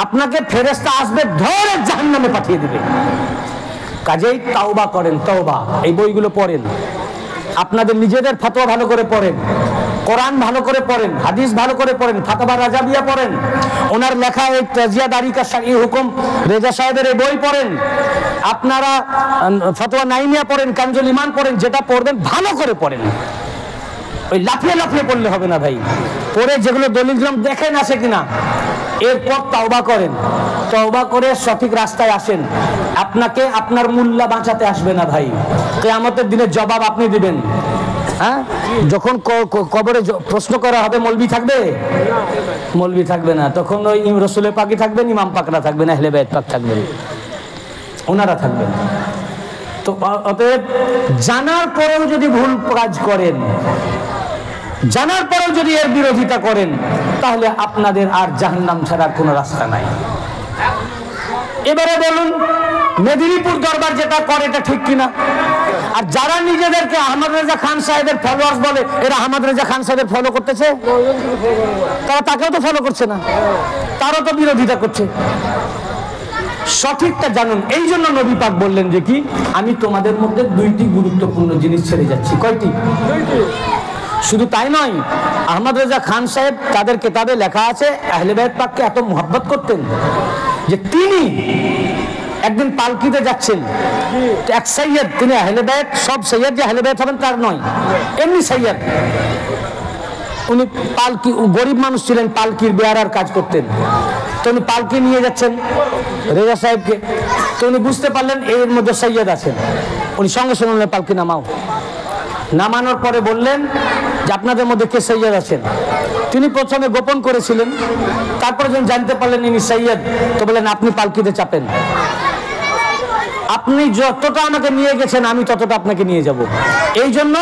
আপনাকে ফেরেশতা আসবে ধরে জাহান্নামে পাঠিয়ে দিবে। কাজেই তাওবা করেন, তওবা। এই বইগুলো পড়েন, আপনাদের নিজেদের ফতোয়া ভালো করে পড়েন, কোরআন ভালো করে পড়েন, হাদিস ভালো করে পড়েন, ফাতোয়া রাজাবিয়া পড়েন, ওনার লেখা এই তাজিয়া দারিকা শারঈ হুকুম রেজা সাহেবের এই বই পড়েন, আপনারা ফতোয়া নাইমিয়া পড়েন, কানজুল ঈমান পড়েন। যেটা পড়বেন ভালো করে পড়েন, ওই লাফিয়ে লাফিয়ে পড়লে হবে না ভাই। পড়ে যেগুলো দলিল দিলাম দেখেন আছে কিনা, এরপর তাওবা করেন, তওবা করে সঠিক রাস্তায় আসেন। আপনাকে আপনার মূল্য বাঁচাতে আসবে না ভাই। কিয়ামতের দিনে জবাব আপনি দিবেন। হ্যাঁ, যখন কবরে প্রশ্ন করা হবে, মৌলবি থাকবে? মৌলবি থাকবে না। তখন ওই রাসূলের পাকি থাকবেন, ইমাম পাকরা থাকবেন, আহলে বাইত পাক থাকবেন, ওনারা থাকবেন। তো অতএব জানার পরেও যদি ভুল কাজ করেন, জানার পরেও যদি এর বিরোধিতা করেন, তাহলে আপনাদের আর জাহান্নাম ছাড়ার কোনো রাস্তা নাই। এবারে বলুন, মেদিনীপুর দরবার যেটা করে এটা ঠিক কিনা? আর যারা নিজেদেরকে আহমদ রেজা খান সাহেবের ফলোয়ার্স বলে, এরা আহমদ রেজা খান সাহেবের ফলো করতেছে? তারা তাকেও তো ফলো করছে না, তারও তো বিরোধিতা করছে। সঠিকটা জানুন। এই জন্য নবী পাক বললেন যে কি, আমি তোমাদের মধ্যে দুইটি গুরুত্বপূর্ণ জিনিস ছেড়ে যাচ্ছি। কয়টি? শুধু তাই নয়, আহমদ রেজা খান সাহেব তাদের কিতাবে লেখা আছে আহলে বাইত পাককে এত মুহাব্বত করতেন যে তিনি একদিন পালকিতে যাচ্ছেন, এক সৈয়দ, তিনি আহলে বাইত, সব সৈয়দ যে আহলে বাইত হবেন তার নয়, এমনি সৈয়দ, উনি পালকি, গরিব মানুষ ছিলেন, পালকির বেয়ারার কাজ করতেন। তো উনি পালকি নিয়ে যাচ্ছেন রেজা সাহেবকে, তো উনি বুঝতে পারলেন এর মধ্যে সৈয়দ আছেন। উনি সঙ্গে সঙ্গে পালকি নামাও। নামানোর পরে বললেন যে আপনাদের মধ্যে কে সৈয়দ আছেন? তিনি প্রথমে গোপন করেছিলেন, তারপরে যখন জানতে পারলেন ইনি সৈয়দ, তো বললেন আপনি পালকিতে চাপেন, আপনি যতটা আমাকে নিয়ে গেছেন আমি ততটা আপনাকে নিয়ে যাব। এই জন্য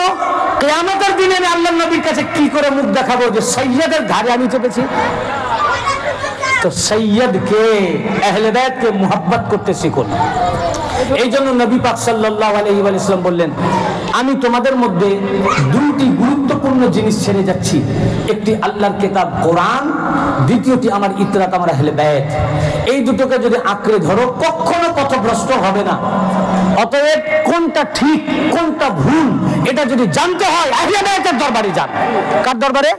কিয়ামতের দিনে আমি আল্লাহর নবীর কাছে কি করে মুখ দেখাবো যে সৈয়দের ঘাড়ে আমি চেপেছি? তো সৈয়দকে, আহলে বাইতকে মুহাব্বত করতে শিখুন। এই জন্য নবী পাক সাল্লাল্লাহু আলাইহি ওয়াসাল্লাম বললেন, আমি তোমাদের মধ্যে দুটি গুরুত্বপূর্ণ জিনিস ছেড়ে যাচ্ছি। একটি আল্লাহর কিতাব কোরআন, দ্বিতীয়টি আমার ইতরাত, আমার আহলে বাইত। এই দুটোকে যদি আঁকড়ে ধরো, কখনো পথভ্রষ্ট হবে না। অতএব কোনটা ঠিক কোনটা ভুল এটা যদি জানতে হয়, আহলে বাইতের দরবারে যান। কার দরবারে?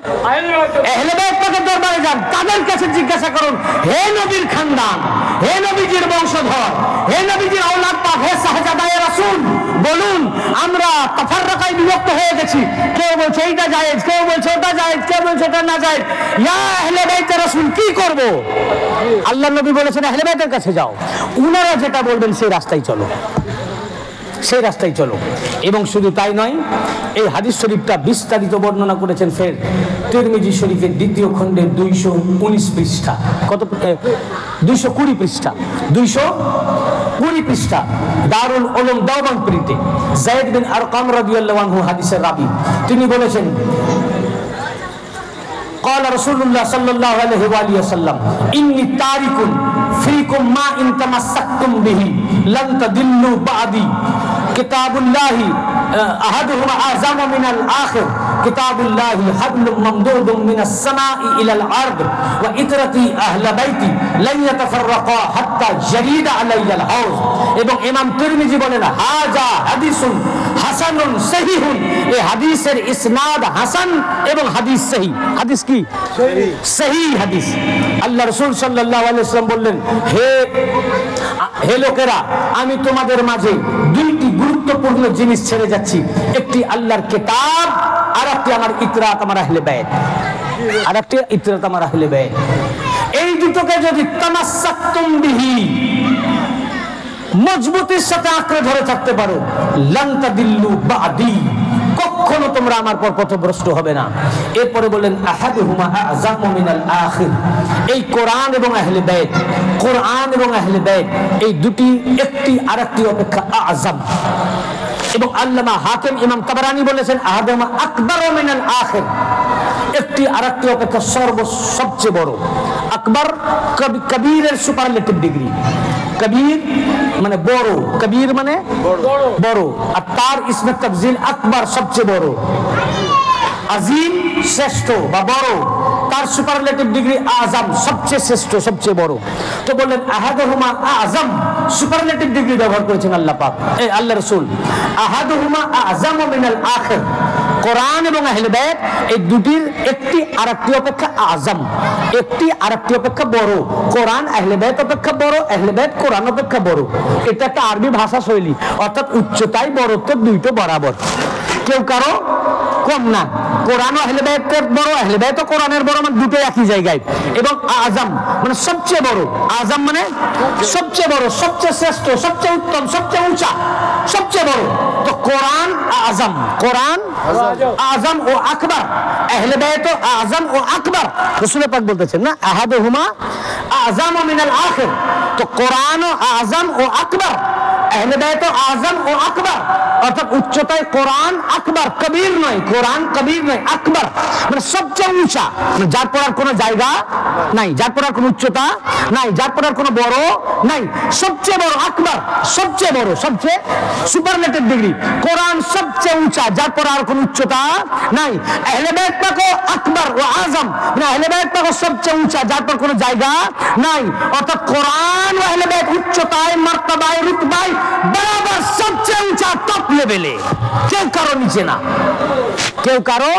আহলে বাইত পাকের দরবারে যান। তাদের কাছে জিজ্ঞাসা করুন, হে নবীর খানদান, হে নবীজির বংশধর, হে নবীজির আওলাদ পাক, হে শাহজাদায়ে রাসূল, বলুন আমরা তাফাররাকায় বিভক্ত হয়ে গেছি। কেউ বলছে এইটা জায়েজ, কেউ বলছে ওটা জায়েজ, কেউ বলছে ওটা না জায়েজ। ইয়া আহলে বাইতে রাসূল কি করব? আল্লাহ নবী বলেছেন আহলে বাইতের কাছে যাও, উনারা যেটা বলবেন সেই রাস্তায় চলো, সেই রাস্তায় চলো। এবং শুধু তাই নয়, এই হাদিস শরীফটা বিস্তারিত বর্ণনা করেছেন ফের তিরমিজি শরীফের 2য় খণ্ডের 219 পৃষ্ঠা, কত 220 পৃষ্ঠা, 220 পৃষ্ঠা, দারুল উলুম দেওবন্দপুরীতে যায়েদ বিন আরকাম রাদিয়াল্লাহু আনহু হাদিসের রাবী, তিনি বলেছেন قال رسول الله صلى الله عليه وآله وسلم إني تارك فيكم ما إن تمسكتم به لن تضلوا بعدي كتاب الله أحدهما أعظم من الآخر كتاب الله حبل ممدود من السماء إلى الأرض وإترتي أهل بيتي لن يتفرقا حتى يرد علي الحوض। এবং ইমাম তিরমিজি বলেন হাজা হাদিসুন হাসানুন সহিহুন, এই হাদিসের ইসনাদ হাসান এবং হাদিস সহি। হাদিস কি? সহি হাদিস। আল্লাহ রাসূল সাল্লাল্লাহু আলাইহি ওয়াসাল্লাম বললেন, হে লোকেরা, আমি তোমাদের মাঝে দুইটি গুরুত্বপূর্ণ জিনিস ছেড়ে যাচ্ছি, একটি আল্লাহর কিতাব, আর একটি আমার ইতরাত, আমার আহলে বাইত, আর একটি ইতরাত আমার আহলে বাইত। এই দুটোকে যদি তামাসসাকতুম বিহি, মজবুতির সাথে আঁকড়ে ধরে থাকতে পারো, লান তাদিল্লু বাদি, কখনো তোমরা আমার পর পথভ্রষ্ট হবে না। এরপরে বলেন আহাদুহুমা আ'যামু মিনাল আখির, এই কোরআন এবং আহলে বাইত, কোরআন এবং আহলে বাইত এই দুটি একটি আরেকটি অপেক্ষা আ'যাম। এবং আল্লামা হাকিম ইমাম তাবারানি বলেছেন আহাদুহুমা আকবারু মিনাল আখির, একটি আরেকটি অপেক্ষা সবচেয়ে বড়। আকবার কবিরের সুপারলেটিভ ডিগ্রি, কবির মানে বড়, কবির মানে বড়, আর তার ইসমে তাফজিল আকবার সবচেয়ে বড়, আজিম শ্রেষ্ঠ বা বড়, তার সুপারলেটিভ ডিগ্রি আযম সবচেয়ে শ্রেষ্ঠ, সবচেয়ে বড়। তো বললেন আহাদুহুমা আযম, সুপারলেটিভ ডিগ্রি ব্যবহার করেছেন আল্লাহ পাক, এই আল্লাহ রাসূল। আহাদুহুমা আযমু মিনাল আখির, কোরআন এবং আহলে বাইত এই দুটির একটি আরেকটি অপেক্ষা আযম, একটি আরেকটি অপেক্ষা বড়। কোরআন আহলে বাইত অপেক্ষা বড়, আহলে বাইত কোরআন অপেক্ষা বড়। এটা একটা আরবি ভাষা শৈলী, অর্থাৎ উচ্চতায় বড়ত্ব দুইটো বরাবর, কেউ কারো কম না। কোরআন ও আহলে বাইতের বড়, আহলে বাইত ও কোরআনের বড়, মানে দুটো একই জায়গায়। এবং আযম মানে সবচেয়ে বড়, আযম মানে সবচেয়ে বড়, সবচেয়ে শ্রেষ্ঠ, সবচেয়ে উত্তম, সবচেয়ে উঁচা, সবচেয়ে বড়। তো কোরআন আযম, কোরআন আযম ও আকবার, আহলে বাইত আযম ও আকবার। রাসূল পাক বলতেছেন না আহাদুহুমা আযম মিনাল আখির, তো কোরআন আযম ও আকবার, আহলে বাইত আযম ও আকবার, অর্থাৎ উচ্চতায় কোরআন আকবার, কবির নয়, কোরআন কবির নয়, আকবার মানে সবচেয়ে উঁচা, মানে যার পড়ার কোনো জায়গা নাই, যার পড়ার কোনো উচ্চতা নাই, যার পড়ার কোনো বড় নাই, সবচেয়ে বড় আকবার, সবচেয়ে বড়, সবচেয়ে সুপারলেটিভ ডিগ্রি। কোরআন সবচেয়ে উঁচা, যার পড়ার কোনো উচ্চতা নাই। আহলে বাইত পাকও আকবার ও আযম, মানে আহলে বাইত পাকও সবচেয়ে উঁচা, যার পর কোনো জায়গা নাই। অর্থাৎ কোরআন ও আহলে বাইত উচ্চতায়, মার্তাবায়, রুতবায় বরাবর সবচেয়ে উঁচা, টপ লেভেলে, কেউ কারো নিচে না, কেউ কারো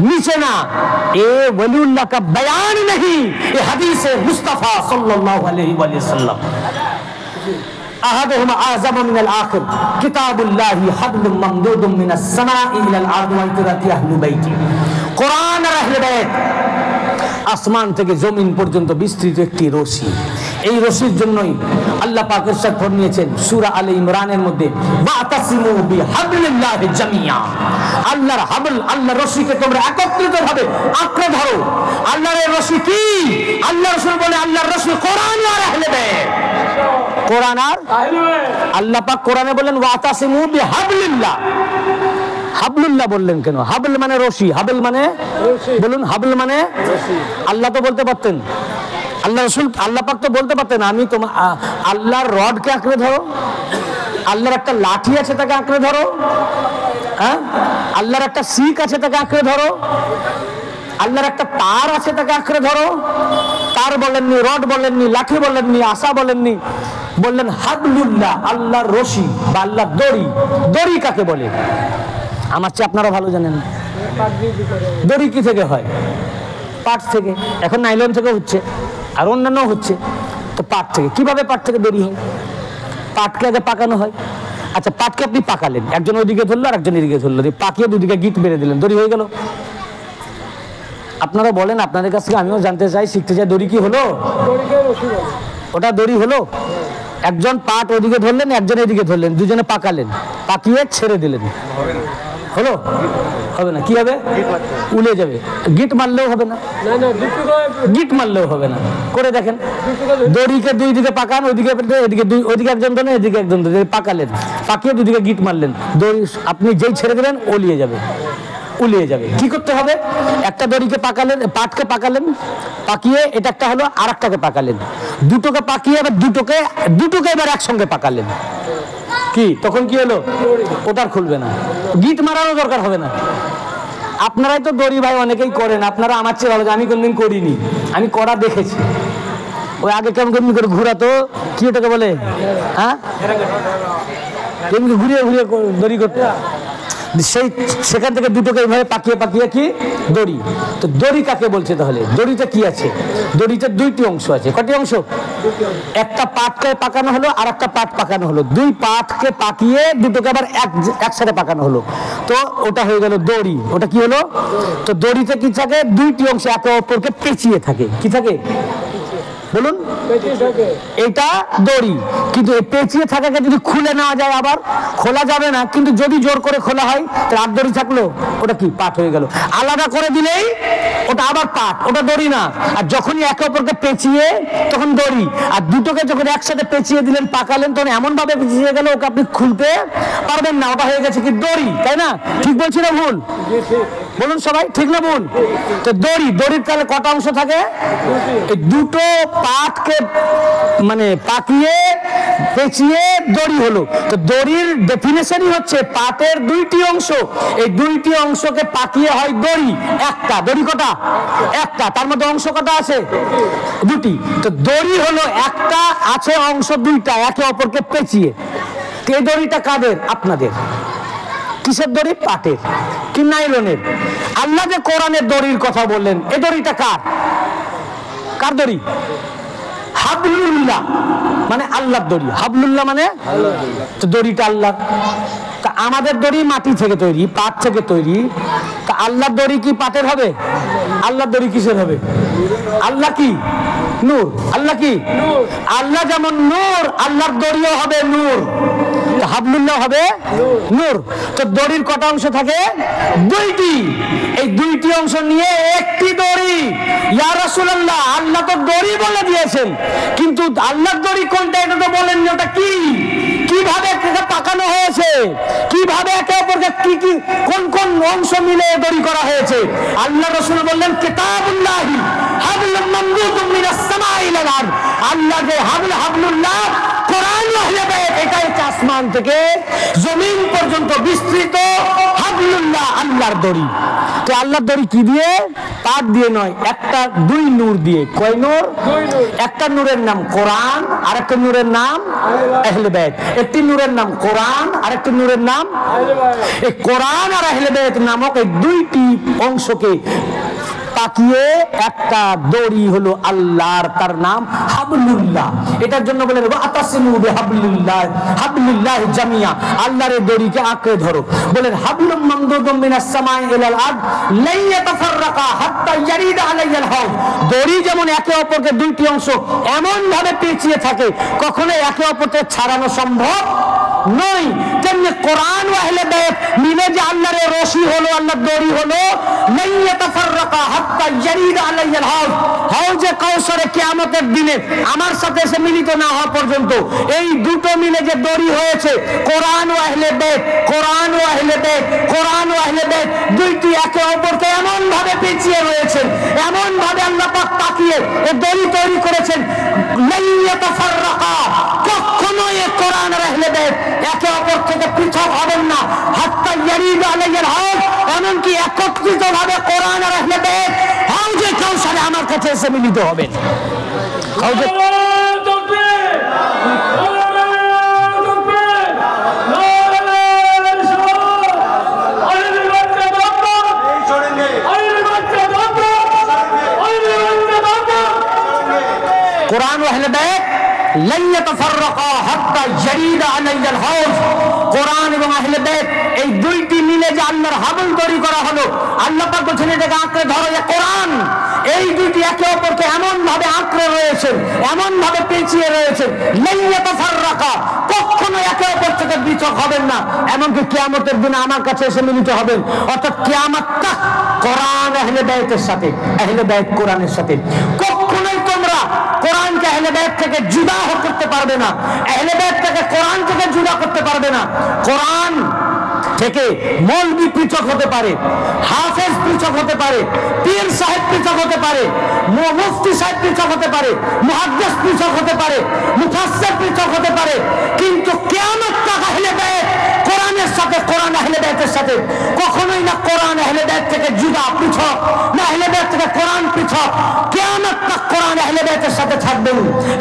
নিচে না। এ ওয়ালিউল্লাহ কা বয়ান नहीं, ये हदीस है मुस्तफा सल्लल्लाहु अलैहि वसल्लम। अहदहुमा आज़म मिन al-आखिर किताबुल्लाहि हब्लुम ममदूदुम मिन as-समाई इला al-अर्द व इतराती अहलु बैती। कुरान और अहले बैत আসমান থেকে জমিন পর্যন্ত বিস্তৃত একটি রশি। এই রশির জন্যই আল্লাহ পাক ইরশাদ ফরমিয়েছেন সূরা আলে ইমরানের মধ্যে, ওয়াতাসিমু বিহাবলিল্লাহি জামিয়া, আল্লাহর হাবল, আল্লাহর রশিকে তোমরা একত্রিতভাবে আঁকড়ে ধরো। আল্লাহর এই রশি কি? আল্লাহ রাসূল বলে আল্লাহর রশি কোরআন আর আহলে বাইত, কোরআন আর আহলে বাইত। আল্লাহ পাক কোরআনে বলেন ওয়াতাসিমু বিহাবলিল্লাহ, হাবলুল্লাহ বললেন কেন? হাবল মানে রশি, হাবল মানে বলুন, হাবল মানে আল্লাহ তো বলতে পারতেন, আল্লাহ রাসূল, আল্লাহ পাক তো বলতে পারতেন আমি তোমার আল্লাহর রডকে আঁকড়ে ধরো, আল্লাহর একটা লাঠি আছে তাকে আঁকড়ে ধরো, হ্যাঁ, আল্লাহর একটা শিক আছে তাকে আঁকড়ে ধরো, আল্লাহর একটা তার আছে তাকে আঁকড়ে ধরো। তার বলেননি, রড বলেননি, লাঠি বলেননি, আশা বলেননি, বললেন হাবলুল্লাহ, আল্লাহর রশি বা আল্লাহর দড়ি। দড়ি কাকে বলে আমার চেয়ে আপনারা ভালো জানেন। দড়ি কি থেকে হয়? পাট থেকে। এখন নাইলন থেকে হচ্ছে, আর অন্যান্য হচ্ছে, তো পাট থেকে। কিভাবে পাট থেকে দড়ি হয়? পাটকে আগে পাকানো হয়। আচ্ছা, পাটকে আপনি পাকালেন, একজন ওইদিকে ধরলো আর একজন এদিকে ধরলো, পাকিয়ে দুদিকে গিট মেরে দিলেন, দড়ি হয়ে গেল। আপনারা বলেন, আপনাদের কাছ থেকে আমিও জানতে চাই, শিখতে চাই, দড়ি কি হলো? ওটা দড়ি হলো? একজন পাট ওদিকে ধরলেন, একজন এদিকে ধরলেন, দুজনে পাকালেন, পাকিয়ে ছেড়ে দিলেন, হলো? হবে না। কি হবে? উলে যাবে। গিট মারলেও হবে না, গিট মারলেও হবে না। করে দেখেন, দড়িকে দুই দিকে পাকান, ওইদিকে এদিকে ওইদিকে একজন ধরলেন, এদিকে একজন ধরলেন, পাকালেন, পাকিয়ে দুদিকে গিট মারলেন, দড়ি আপনি যেই ছেড়ে দিলেন ওলিয়ে যাবে, উলিয়ে যাবে। কি করতে হবে? একটা দড়িকে পাকালেন, পাটকে পাকালেন, পাকিয়ে এটা একটা হলো, আর একটাকে পাকালেন, দুটোকে পাকিয়ে এবার দুটোকে এবার একসঙ্গে পাকালেন। কি তখন কি হলো? ওটার খুলবে না, গিট মারারও দরকার হবে না। আপনারাই তো দড়ি ভাই অনেকেই করেন, আপনারা আমার চেয়ে ভালো, আমি কোনদিন করিনি, আমি করা দেখেছি। ওই আগে কেমন কেমন করে ঘুরাতো, কি ওটাকে বলে, হ্যাঁ, ঘুরিয়ে ঘুরিয়ে দড়ি করতে, সেই সেখান থেকে দুটোকে এইভাবে পাকিয়ে পাকিয়ে কি দড়ি। তো দড়ি কাকে বলছে তাহলে? দড়িতে কি আছে? দড়িতে দুইটি অংশ আছে। কটি অংশ? একটা পাটকে পাকানো হলো, আর একটা পাট পাকানো হলো, দুই পাটকে পাকিয়ে দুটোকে আবার একসাথে পাকানো হলো, তো ওটা হয়ে গেল দড়ি। ওটা কি হলো? তো দড়িতে কি থাকে? দুইটি অংশ একে অপরকে পেঁচিয়ে থাকে। কি থাকে বলুন? এটা দড়ি। কিন্তু এই পেঁচিয়ে থাকাকে যদি খুলে নেওয়া যায়, আবার খোলা যাবে না, কিন্তু যদি জোর করে খোলা হয় তাহলে আর দড়ি থাকলো, ওটা কি পাট হয়ে গেল। আলাদা করে দিলেই ওটা আবার পাট, ওটা দড়ি না। আর যখনই একে অপরকে পেঁচিয়ে তখন দড়ি। আর দুটোকে যখন একসাথে পেঁচিয়ে দিলেন, পাকালেন, তখন এমন ভাবে পেঁচিয়ে গেল ওকে আপনি খুলতে পারবেন না, ওটা হয়ে গেছে কি দড়ি। তাই না? ঠিক বলছি না ভুল? বলুন সবাই, ঠিক না ভুল? তো দড়ি, দড়ির তাহলে কটা অংশ থাকে? এই দুটো পাটকে মানে পাকিয়ে পেঁচিয়ে দড়ি হলো। তো দড়ির ডেফিনেশনই হচ্ছে পাটের দুইটি অংশ, এই দুইটি অংশকে পাকিয়ে হয় দড়ি। একটা দড়ি কটা? একটা। তার মধ্যে অংশ কটা আছে? দুটি। তো দড়ি হলো একটা, আছে অংশ দুইটা, একে অপরকে পেঁচিয়ে। এই দড়িটা কাদের? আপনাদের। কিসের দড়ি? পাটের। কি নাইলনের? আল্লাহ যে কোরআনের দড়ির কথা বললেন, এই দড়িটা কার? কার দড়ি? হাবলুল্লাহ, মানে আল্লাহর দড়ি। হাবলুল্লাহ মানে তো দড়িটা আল্লাহ। তা আমাদের দড়ি মাটি থেকে তৈরি, পাট থেকে তৈরি। তা আল্লাহর দড়ি কি পাটের হবে? আল্লাহর দড়ি কিসের হবে? আল্লাহ কি? নূর। আল্লাহ কি? আল্লাহ যেমন নূর, আল্লাহর দড়িও হবে নূর। হাবলুল্লাহ হবে নূর। তো দড়ির কটা অংশ থাকে? দুইটি। এই দুইটি অংশ নিয়ে একটি দড়ি। ইয়া রাসূলুল্লাহ, আল্লাহ তো দড়ি বলে দিয়েছেন, কিন্তু আল্লাহর দড়ি কোনটা এটা তো বলেননি। ওটা কি? কিভাবে পাকানো হয়েছে? কিভাবে একে অপরকে কি কি কোন কোন অংশ মিলে দড়ি করা হয়েছে? আল্লাহ রাসূল বললেন, কিতাবুল্লাহি হাবলুম মামদুদুম মিনাস সামাই ইলাল আরদ। আল্লাহ যে হাবলুল্লাহ, কোরআন ওয়াহলে বাইত, এটা আসমান থেকে জমিন পর্যন্ত বিস্তৃত হাবলুল্লাহ, আল্লাহর দড়ি। তো আল্লাহর দড়ি কি দিয়ে? পাট দিয়ে নয়, একটা দুই নূর দিয়ে। কয় নূর? একটা নূরের নাম কোরআন, আর একটা নূরের নাম আহলে বাইত। একটি নূরের নাম কোরআন, আর একটা নূরের নাম এই কোরআন আর আহলে বাইত নামক এই দুইটি অংশকে পাকিয়ে একটা দড়ি হলো আল্লাহর, তার নাম হাবলুল্লাহ। এটার জন্য বলেন ওয়াতাসিমু বিহাবলিল্লাহ, হাবলিল্লাহ জামিয়া, আল্লাহর দড়িকে আঁকড়ে ধরো। বলেন হাবলুম মামদুদুম মিনাস সামাই ইলাল আরদ লা ইয়াতাফাররাকা হাত্তা ইয়ারিদা আলাইহিল হাওদ। দড়ি যেমন একে অপরকে দুইটি অংশ এমন ভাবে পেঁচিয়ে থাকে, কখনো একে অপরকে ছাড়ানো সম্ভব নয়, তেমনি কোরআন ও আহলে বাইত মিলে যে আল্লাহর রশি হলো, আল্লাহর দড়ি হলো, লা ইয়াতাফাররাকা হাত্তা ইয়ারিদা আলাইহিল হাওদ। হাওজে কাউসারে কিয়ামতের দিনে আমার সাথে এসে মিলিত না হওয়া পর্যন্ত এই দুটো মিলে যে দড়ি হয়েছে, কোরআন ও আহলে বাইত, কোরআন ও আহলে বাইত, কোরআন ও আহলে বাইত, দুইটি একে অপরকে এমন ভাবে পেঁচিয়ে রয়েছেন, এমন ভাবে আল্লাহ পাক পাকিয়ে এই দড়ি তৈরি করেছেন, লা ইয়াতাফাররাকা, কখনো এই কোরআন আর আহলে বাইত একে অপর থেকে পৃথক হবেন না, হাত্তা ইয়ারিদা আলাইহিল হাওদ, এমনকি একত্রিত ভাবে কোরআন আর আহলে বাইত হাওজে কাউসারে আমার কাছে এসে মিলিত হবেন। হাওজে কোরআন ও আহলে বাইত লা ইয়াতাফাররাকা হাত্তা ইয়ারিদা আলাইহিল হাউজ। কোরআন এবং আহলে বাইত এই দুইটি মিলে যে আল্লাহর হাবল তৈরি করা হলো, আল্লাহ পাক বলেছেন এটাকে আঁকড়ে ধরো। যে কোরআন এই দুইটি একে অপরকে এমন ভাবে আঁকড়ে রয়েছে, এমন ভাবে পেঁচিয়ে রয়েছে, লা ইয়াতাফাররাকা, কখনো একে অপর থেকে পৃথক হবেন না। এমনকি কিয়ামতের দিনে আমার কাছে এসে মিলিত হবেন। অর্থাৎ কিয়ামতটা কোরআন আহলে বাইতের সাথে, আহলে বাইত কোরআনের সাথে। কখনোই তোমরা কোরআনকে আহলে বাইত থেকে জুদা করতে পারবে না, আহলে বাইত থেকে কোরআন থেকে জুদা করতে পারবে না। কোরআন থেকে মৌলবি পৃথক হতে পারে, হাফেজ পৃথক হতে পারে, পীর সাহেব পৃথক হতে পারে, মুফতি সাহেব পৃথক হতে পারে, মুহাদ্দিস পৃথক হতে পারে, মুফাসসির পৃথক হতে পারে, কিন্তু কিয়ামত তক আহলে বাইত কোরআনের সাথে, কোরআন আহলে বাইতের সাথে কখনোই না কোরআন আহলে বাইত থেকে জুদা পৃথক, না আহলে বাইত থেকে কোরআন পৃথক। কিয়ামত তক কোরআন আহলে বাইতের সাথে থাকবেন,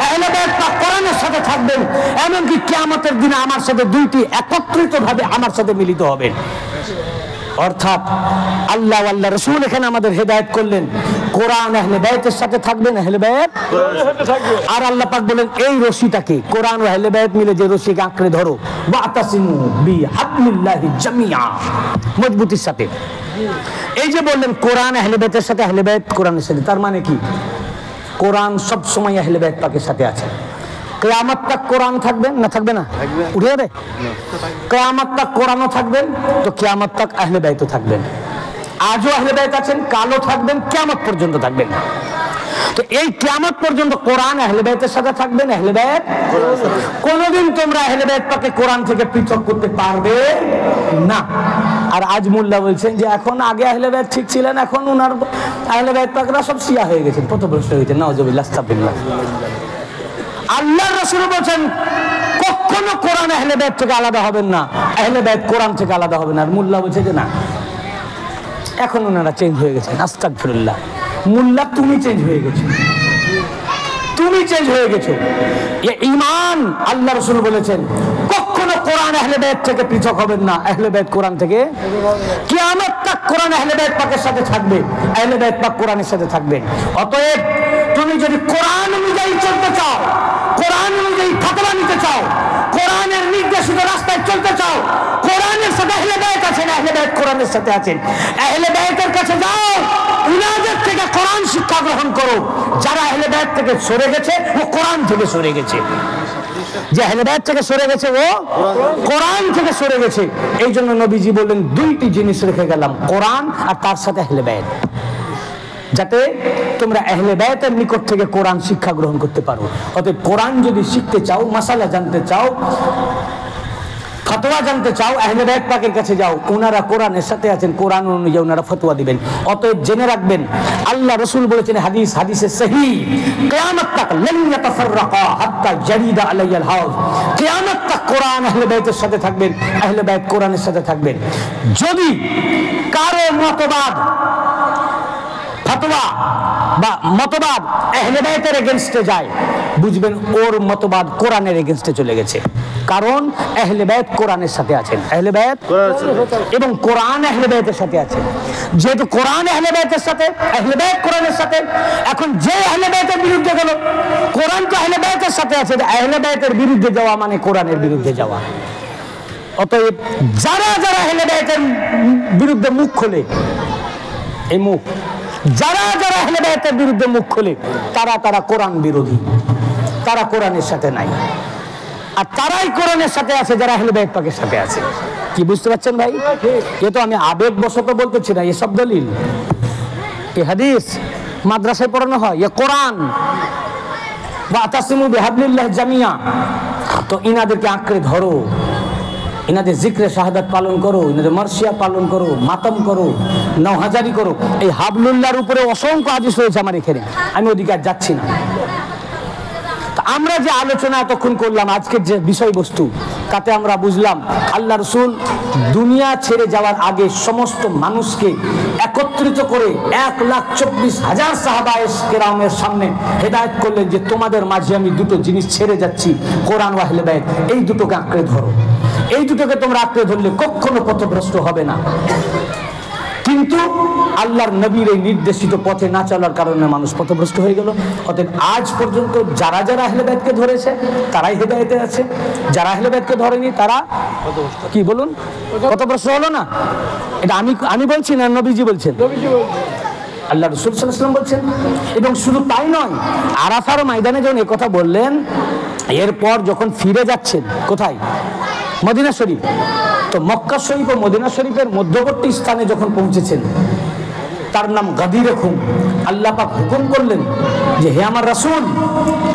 আহলে বাইত তক কোরআনের সাথে থাকবেন। এমনকি কিয়ামতের দিনে আমার সাথে দুইটি একত্রিতভাবে আমার সাথে মিলিত হবেন। অর্থাৎ আল্লাহ আল্লাহ রাসূল এখানে আমাদের হেদায়েত করলেন, কোরআন আহলে বাইতের সাথে থাকবেন, আহলে বাইত আর আল্লাহ পাক বলেন এই রশিটাকে, কোরআন ও আহলে বাইত মিলে যে রশিকে আঁকড়ে ধরো, ওয়াতাসিমু বিহাবলিল্লাহি জামিআ, মজবুতির সাথে। এই যে বললেন কোরআন আহলে বাইতের সাথে, আহলে বাইত কোরআনের সাথে, তার মানে কি? কোরআন সব সময় আহলে বাইত পাকের সাথে আছে। কিয়ামত তক কোরআন থাকবেন না থাকবে না? উঠে যাবে। কিয়ামত তক কোরআনও থাকবেন, তো কিয়ামত তক আহলে বাইতও থাকবেন। আজও আহলে বাইত আছেন, কালও থাকবেন, কিয়ামত পর্যন্ত থাকবেন। তো এই কিয়ামত পর্যন্ত কোরআন আহলে বাইতের সাথে থাকবেন, আহলে বাইত কোনদিন তোমরা আহলে বাইত পাকে কোরআন থেকে পৃথক করতে পারবে না। আর আজ মোল্লা বলছেন যে এখন আগে আহলে বাইত ঠিক ছিলেন, এখন ওনার আহলে বাইত পাকরা সব শিয়া হয়ে গেছেন, পথভ্রষ্ট হয়েছেন। নাউজুবিল্লাহ, আস্তাগফিরুল্লাহ। আল্লাহর রাসূল বলেন কখনো কোরআন আহলে বাইত থেকে আলাদা হবেন না, আহলে বাইত কোরআন থেকে আলাদা হবে না। আর মোল্লা বলছে যে না, এখন ওনারা চেঞ্জ হয়ে গেছেন। আস্তাগফিরুল্লাহ। মোল্লা তুমি চেঞ্জ হয়ে গেছো, তুমি চেঞ্জ হয়ে গেছো। এ ঈমান। আল্লাহ রাসূল বলেছেন কখনো কোরআন আহলে বাইত থেকে পৃথক হবেন না, আহলে বাইত কোরআন থেকে। কিয়ামত তক কোরআন আহলে বাইত পাকের সাথে থাকবে, আহলে বাইত পাক কোরআনের সাথে থাকবেন। অতএব তুমি যদি কোরআন অনুযায়ী চলতে চাও, কোরআন অনুযায়ী ফতোয়া নিতে চাও, কোরআনের নির্দেশিত রাস্তায় চলতে চাও, কোরআনের সাথে আহলে বাইত আছেন, আহলে বাইত কোরআনের সাথে আছেন, আহলে বাইতের কাছে যাও, উনাদের থেকে কোরআন শিক্ষা গ্রহণ করো। যারা আহলে বাইত থেকে সরে গেছে ও কোরআন থেকে সরে গেছে, যে আহলে বাইত থেকে সরে গেছে ও কোরআন থেকে সরে গেছে। এই জন্য নবীজি বললেন দুইটি জিনিস রেখে গেলাম, কোরআন আর তার সাথে আহলে বাইত, যাতে তোমরা আহলে বাইতের নিকট থেকে কোরআন শিক্ষা গ্রহণ করতে পারো। অতএব কোরআন যদি শিখতে চাও, মাসালা জানতে চাও, ফতোয়া জানতে চাও, আহলে বাইত পাকের কাছে যাও, ওনারা কোরআনের সাথে আছেন, কোরআন অনুযায়ী ওনারা ফতোয়া দিবেন। অতএব জেনে রাখবেন আল্লাহ রাসূল বলেছেন হাদিসে সহিহ, কিয়ামত তক লান ইয়াতাফাররাকা হাত্তা ইয়ারিদা আলাইহিল হাউজ। কিয়ামত তক কোরআন আহলে বাইতের সাথে থাকবেন, আহলে বাইত কোরআনের সাথে থাকবেন। যদি কারো মতবাদ, ফতোয়া বা মতবাদ আহলে বাইতের এগেইনস্টে যায়, বুঝবেন ওর মতবাদ কোরআনের এগেইনস্টে চলে গেছে। কারণ আহলে বাইত কোরআনের সাথে আছেন, আহলে বাইত এবং কোরআন আহলে বাইতের সাথে আছে। যেহেতু কোরআন আহলে বাইতের সাথে, আহলে বাইত কোরআনের সাথে, এখন যে আহলে বাইতের বিরুদ্ধে গেল, কোরআন তো আহলে বাইতের সাথে আছে, আহলে বাইতের বিরুদ্ধে যাওয়া মানে কোরআনের বিরুদ্ধে যাওয়া। অতএব যারা যারা আহলে বাইতের বিরুদ্ধে মুখ খোলে, এই মুখ যারা যারা আহলে বাইতের বিরুদ্ধে মুখ খোলে, তারা তারা কোরআন বিরোধী, তারা কোরআনের সাথে নাই। আর তারাই কোরআনের সাথে আছে যারা আহলে বাইত পাকের সাথে আছে। কি বুঝতে পারছেন ভাই? এ তো আমি আবেগবশত বলতেছি না, এসব দলিল, এ হাদিস মাদ্রাসায় পড়ানো হয়, এ কোরআন। ওয়াতাসিমু বিহাবলিল্লাহি জামিআ। তো ইনাদেরকে আঁকড়ে ধরো, ইনাদের জিক্রে শাহাদাত পালন করো, ইনাদের মার্সিয়া পালন করো, মাতম করো, নওহাজারি করো। এই হাবলুল্লাহর উপরে অসংখ্য হাদিস রয়েছে আমার এখানে, আমি ওদিকে আর যাচ্ছি না। আমরা যে আলোচনা এতক্ষণ করলাম, আজকের যে বিষয়বস্তু, তাতে আমরা বুঝলাম আল্লাহ রাসূল দুনিয়া ছেড়ে যাওয়ার আগে সমস্ত মানুষকে একত্রিত করে 1,24,000 সাহাবায়ে কেরামের সামনে হেদায়েত করলেন যে তোমাদের মাঝে আমি দুটো জিনিস ছেড়ে যাচ্ছি, কোরআন ও আহলে বাইত, এই দুটোকে আঁকড়ে ধরো। এই দুটোকে তোমরা আঁকড়ে ধরলে কখনো পথভ্রষ্ট হবে না। কি কিন্তু আল্লাহর নবীর এই নির্দেশিত পথে না চলার কারণে মানুষ পথভ্রষ্ট হয়ে গেল। অতএব আজ পর্যন্ত যারা যারা আহলে বাইতকে ধরেছে তারাই হেদায়েতে আছে, যারা আহলে বাইতকে ধরেনি তারা কি বলুন পথভ্রষ্ট হলো না। এটা আমি বলছি না, নবীজি বলছেন, আল্লাহ রাসূল সাল্লাল্লাহু আলাইহি ওয়াসাল্লাম বলছেন। এবং শুধু তাই নয়, আরাফার ময়দানে যখন এই কথা বললেন, এরপর যখন ফিরে যাচ্ছেন কোথায়, মদিনা শরীফ, তো মক্কা শরীফ ও মদিনা শরীফের মধ্যবর্তী স্থানে যখন পৌঁছেছেন, তার নাম গাদিরে খুম, আল্লাহ পাক হুকুম করলেন যে হে আমার রাসূল,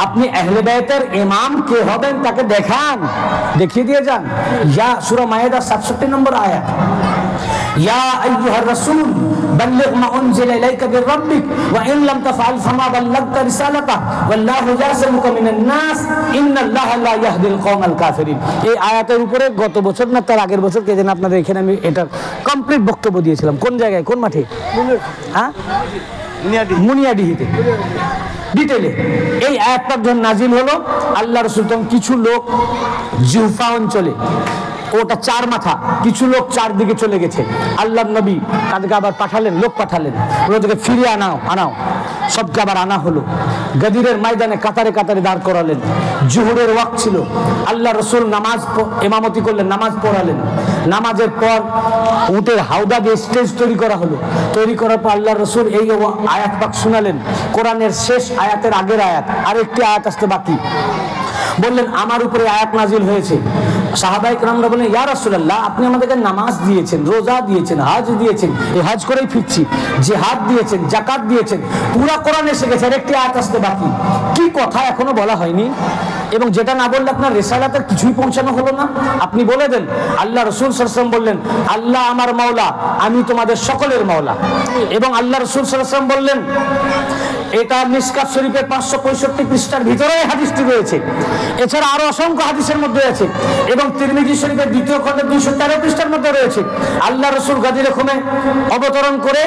আপনি আহলে বাইতের ইমাম কে হবেন তাকে দেখান, দেখিয়ে দিয়ে যান। ইয়া সূরা মায়েদা 67 নম্বর আয়াত, ইয়া আইয়ুহার রাসূল বাল্লিগ মা উনজিলা ইলাইকা মির রাব্বিক ওয়া ইন লাম তাফআল ফামা বাল্লাগতা রিসালাতা ওয়াল্লাহু ইয়াসিমুকা মিনান নাস ইন্নাল্লাহা লা ইয়াহদিল কওমাল কাফিরিন। এই আয়াতের উপরে গত বছর না তার আগের বছর কে জানেন আপনাদের এখানে আমি এটা কমপ্লিট বক্তব্য দিয়েছিলাম। কোন জায়গায়, কোন মাঠে? হ্যাঁ, মুনিয়াডিহিতে ডিটেলে এই আয়াতটা যখন নাজিল হলো, আল্লাহ রাসূল তখন কিছু লোক জুফা অঞ্চলে, ওটা 4 মাথা, কিছু লোক 4 দিকে চলে গেছে। আল্লাহর নবী তাদেরকে আবার পাঠালেন, লোক পাঠালেন, ওদেরকে ফিরিয়ে আনাও। সবকে আবার আনা হলো, গদিরের ময়দানে কাতারে কাতারে দাঁড় করালেন। জোহরের ওয়াক্ত ছিল, আল্লাহ রাসূল নামাজ ইমামতি করলেন, নামাজ পড়ালেন। নামাজের পর উটের হাওদা দিয়ে স্টেজ তৈরি করা হলো। তৈরি করার পর আল্লাহ রাসূল এই আয়াত পাক শোনালেন, কোরআনের শেষ আয়াতের আগের আয়াত, আরেকটি আয়াত আসতে বাকি। বললেন আমার উপরে আয়াত নাজিল হয়েছে। সাহাবায়ে কেরামরা বললেন ইয়া রাসূলুল্লাহ, আপনি আমাদেরকে নামাজ দিয়েছেন, রোজা দিয়েছেন, হজ দিয়েছেন, এই হজ করেই ফিরছি, জিহাদ দিয়েছেন, যাকাত দিয়েছেন, পুরা কোরআন এসে গেছে, আরেকটি আয়াত আসতে বাকি। কি কথা এখনো বলা হয়নি? এবং যেটা না বললে আপনার রিসালাতের কিছুই পৌঁছানো হলো না। আপনি বলে দেন। আল্লাহ রাসূল সাল্লাল্লাহু আলাইহি ওয়াসাল্লাম বললেন আল্লাহ আমার মাওলা, আমি তোমাদের সকলের মাওলা। এবং আল্লাহ রাসূল সাল্লাল্লাহু আলাইহি ওয়াসাল্লাম বললেন, এটা মিশকাত শরীফের 565 পৃষ্ঠার ভিতরে এই হাদিসটি রয়েছে। এছাড়া আরো অসংখ্য হাদিসের মধ্যে আছে এবং তিরমিজি শরীফের 2য় খণ্ডের 213 পৃষ্ঠার মধ্যে রয়েছে। আল্লাহ রাসূল গাদিরে খুমে অবতরণ করে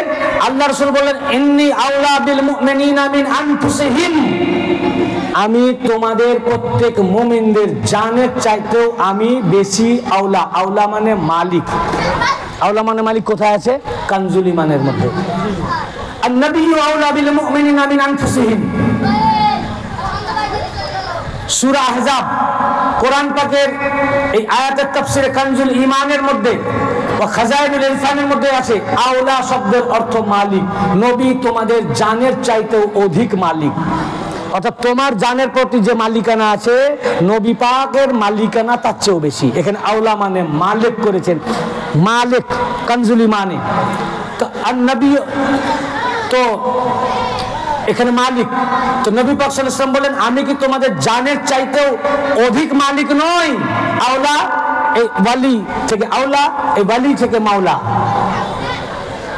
আল্লাহ রাসূল বললেন ইন্নী আউলা বিল মুমিনিনা মিন আনফুসিহিম, আমি তোমাদের প্রত্যেক মুমিনদের জানের চাইতেও আমি বেশি আওলা। আওলা মানে মালিক, আওলা মানে মালিক কোথায় আছে? কানজুল ঈমানের মধ্যে। النبي أولى بالمؤمنين من أنفسهم। সূরা আহজাব কোরআন পাকের এই আয়াতের তাফসীরে কানজুল ঈমানের মধ্যে ও খাজাইনুল ইরফানের মধ্যে আছে আওলা শব্দের অর্থ মালিক। নবী তোমাদের জানের চাইতেও অধিক মালিক, অর্থাৎ তোমার জানের প্রতি যে মালিকানা আছে নবী পাকের মালিকানা তার চেয়েও বেশি। এখানে আওলা মানে মালিক করেছেন, মালিক কানজুল ঈমানে। তো আর নবী তো এখানে মালিক, তো নবী পাক সাল্লাল্লাহু আলাইহি ওয়াসাল্লাম বলেন আমি কি তোমাদের জানের চাইতেও অধিক মালিক নই? আওলা এই ওয়ালি থেকে আওলা, এই ওয়ালি থেকে মাওলা।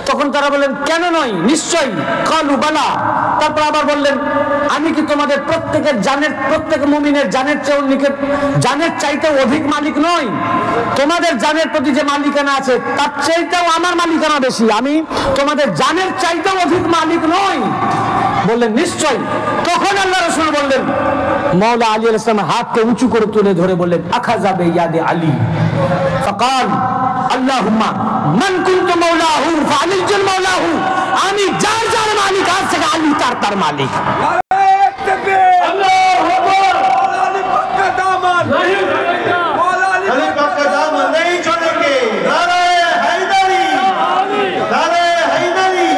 তখন তারা বললেন কেন নয়, নিশ্চয়ই। কালু বালা। তারপর আবার বললেন আমি কি তোমাদের প্রত্যেকের জানের, প্রত্যেক মুমিনের জানের চেয়েও জানের চাইতেও অধিক মালিক নই? তোমাদের জানের প্রতি যে মালিকানা আছে তার চাইতেও আমার মালিকানা বেশি, আমি তোমাদের জানের চাইতেও অধিক মালিক নই? বললেন নিশ্চয়। তখন আল্লাহ রাসূল বললেন, মাওলা আলী আলাইহিস সালামের হাতকে উঁচু করে তুলে ধরে বললেন আখাযা বিয়াদি আলী ফাকাল আল্লাহুম্মা মান কুনতু মাওলাহু ফাআলিল মাওলাহু, আমি যার যার মালিক আজ থেকে আলী তার মালিক। नारे तकबीर, আল্লাহু আকবার। मौला अली पाक का दामन, मौला अली पाक का दामन नहीं छोड़ेंगे। नारे हैदरी, नारे हैदरी।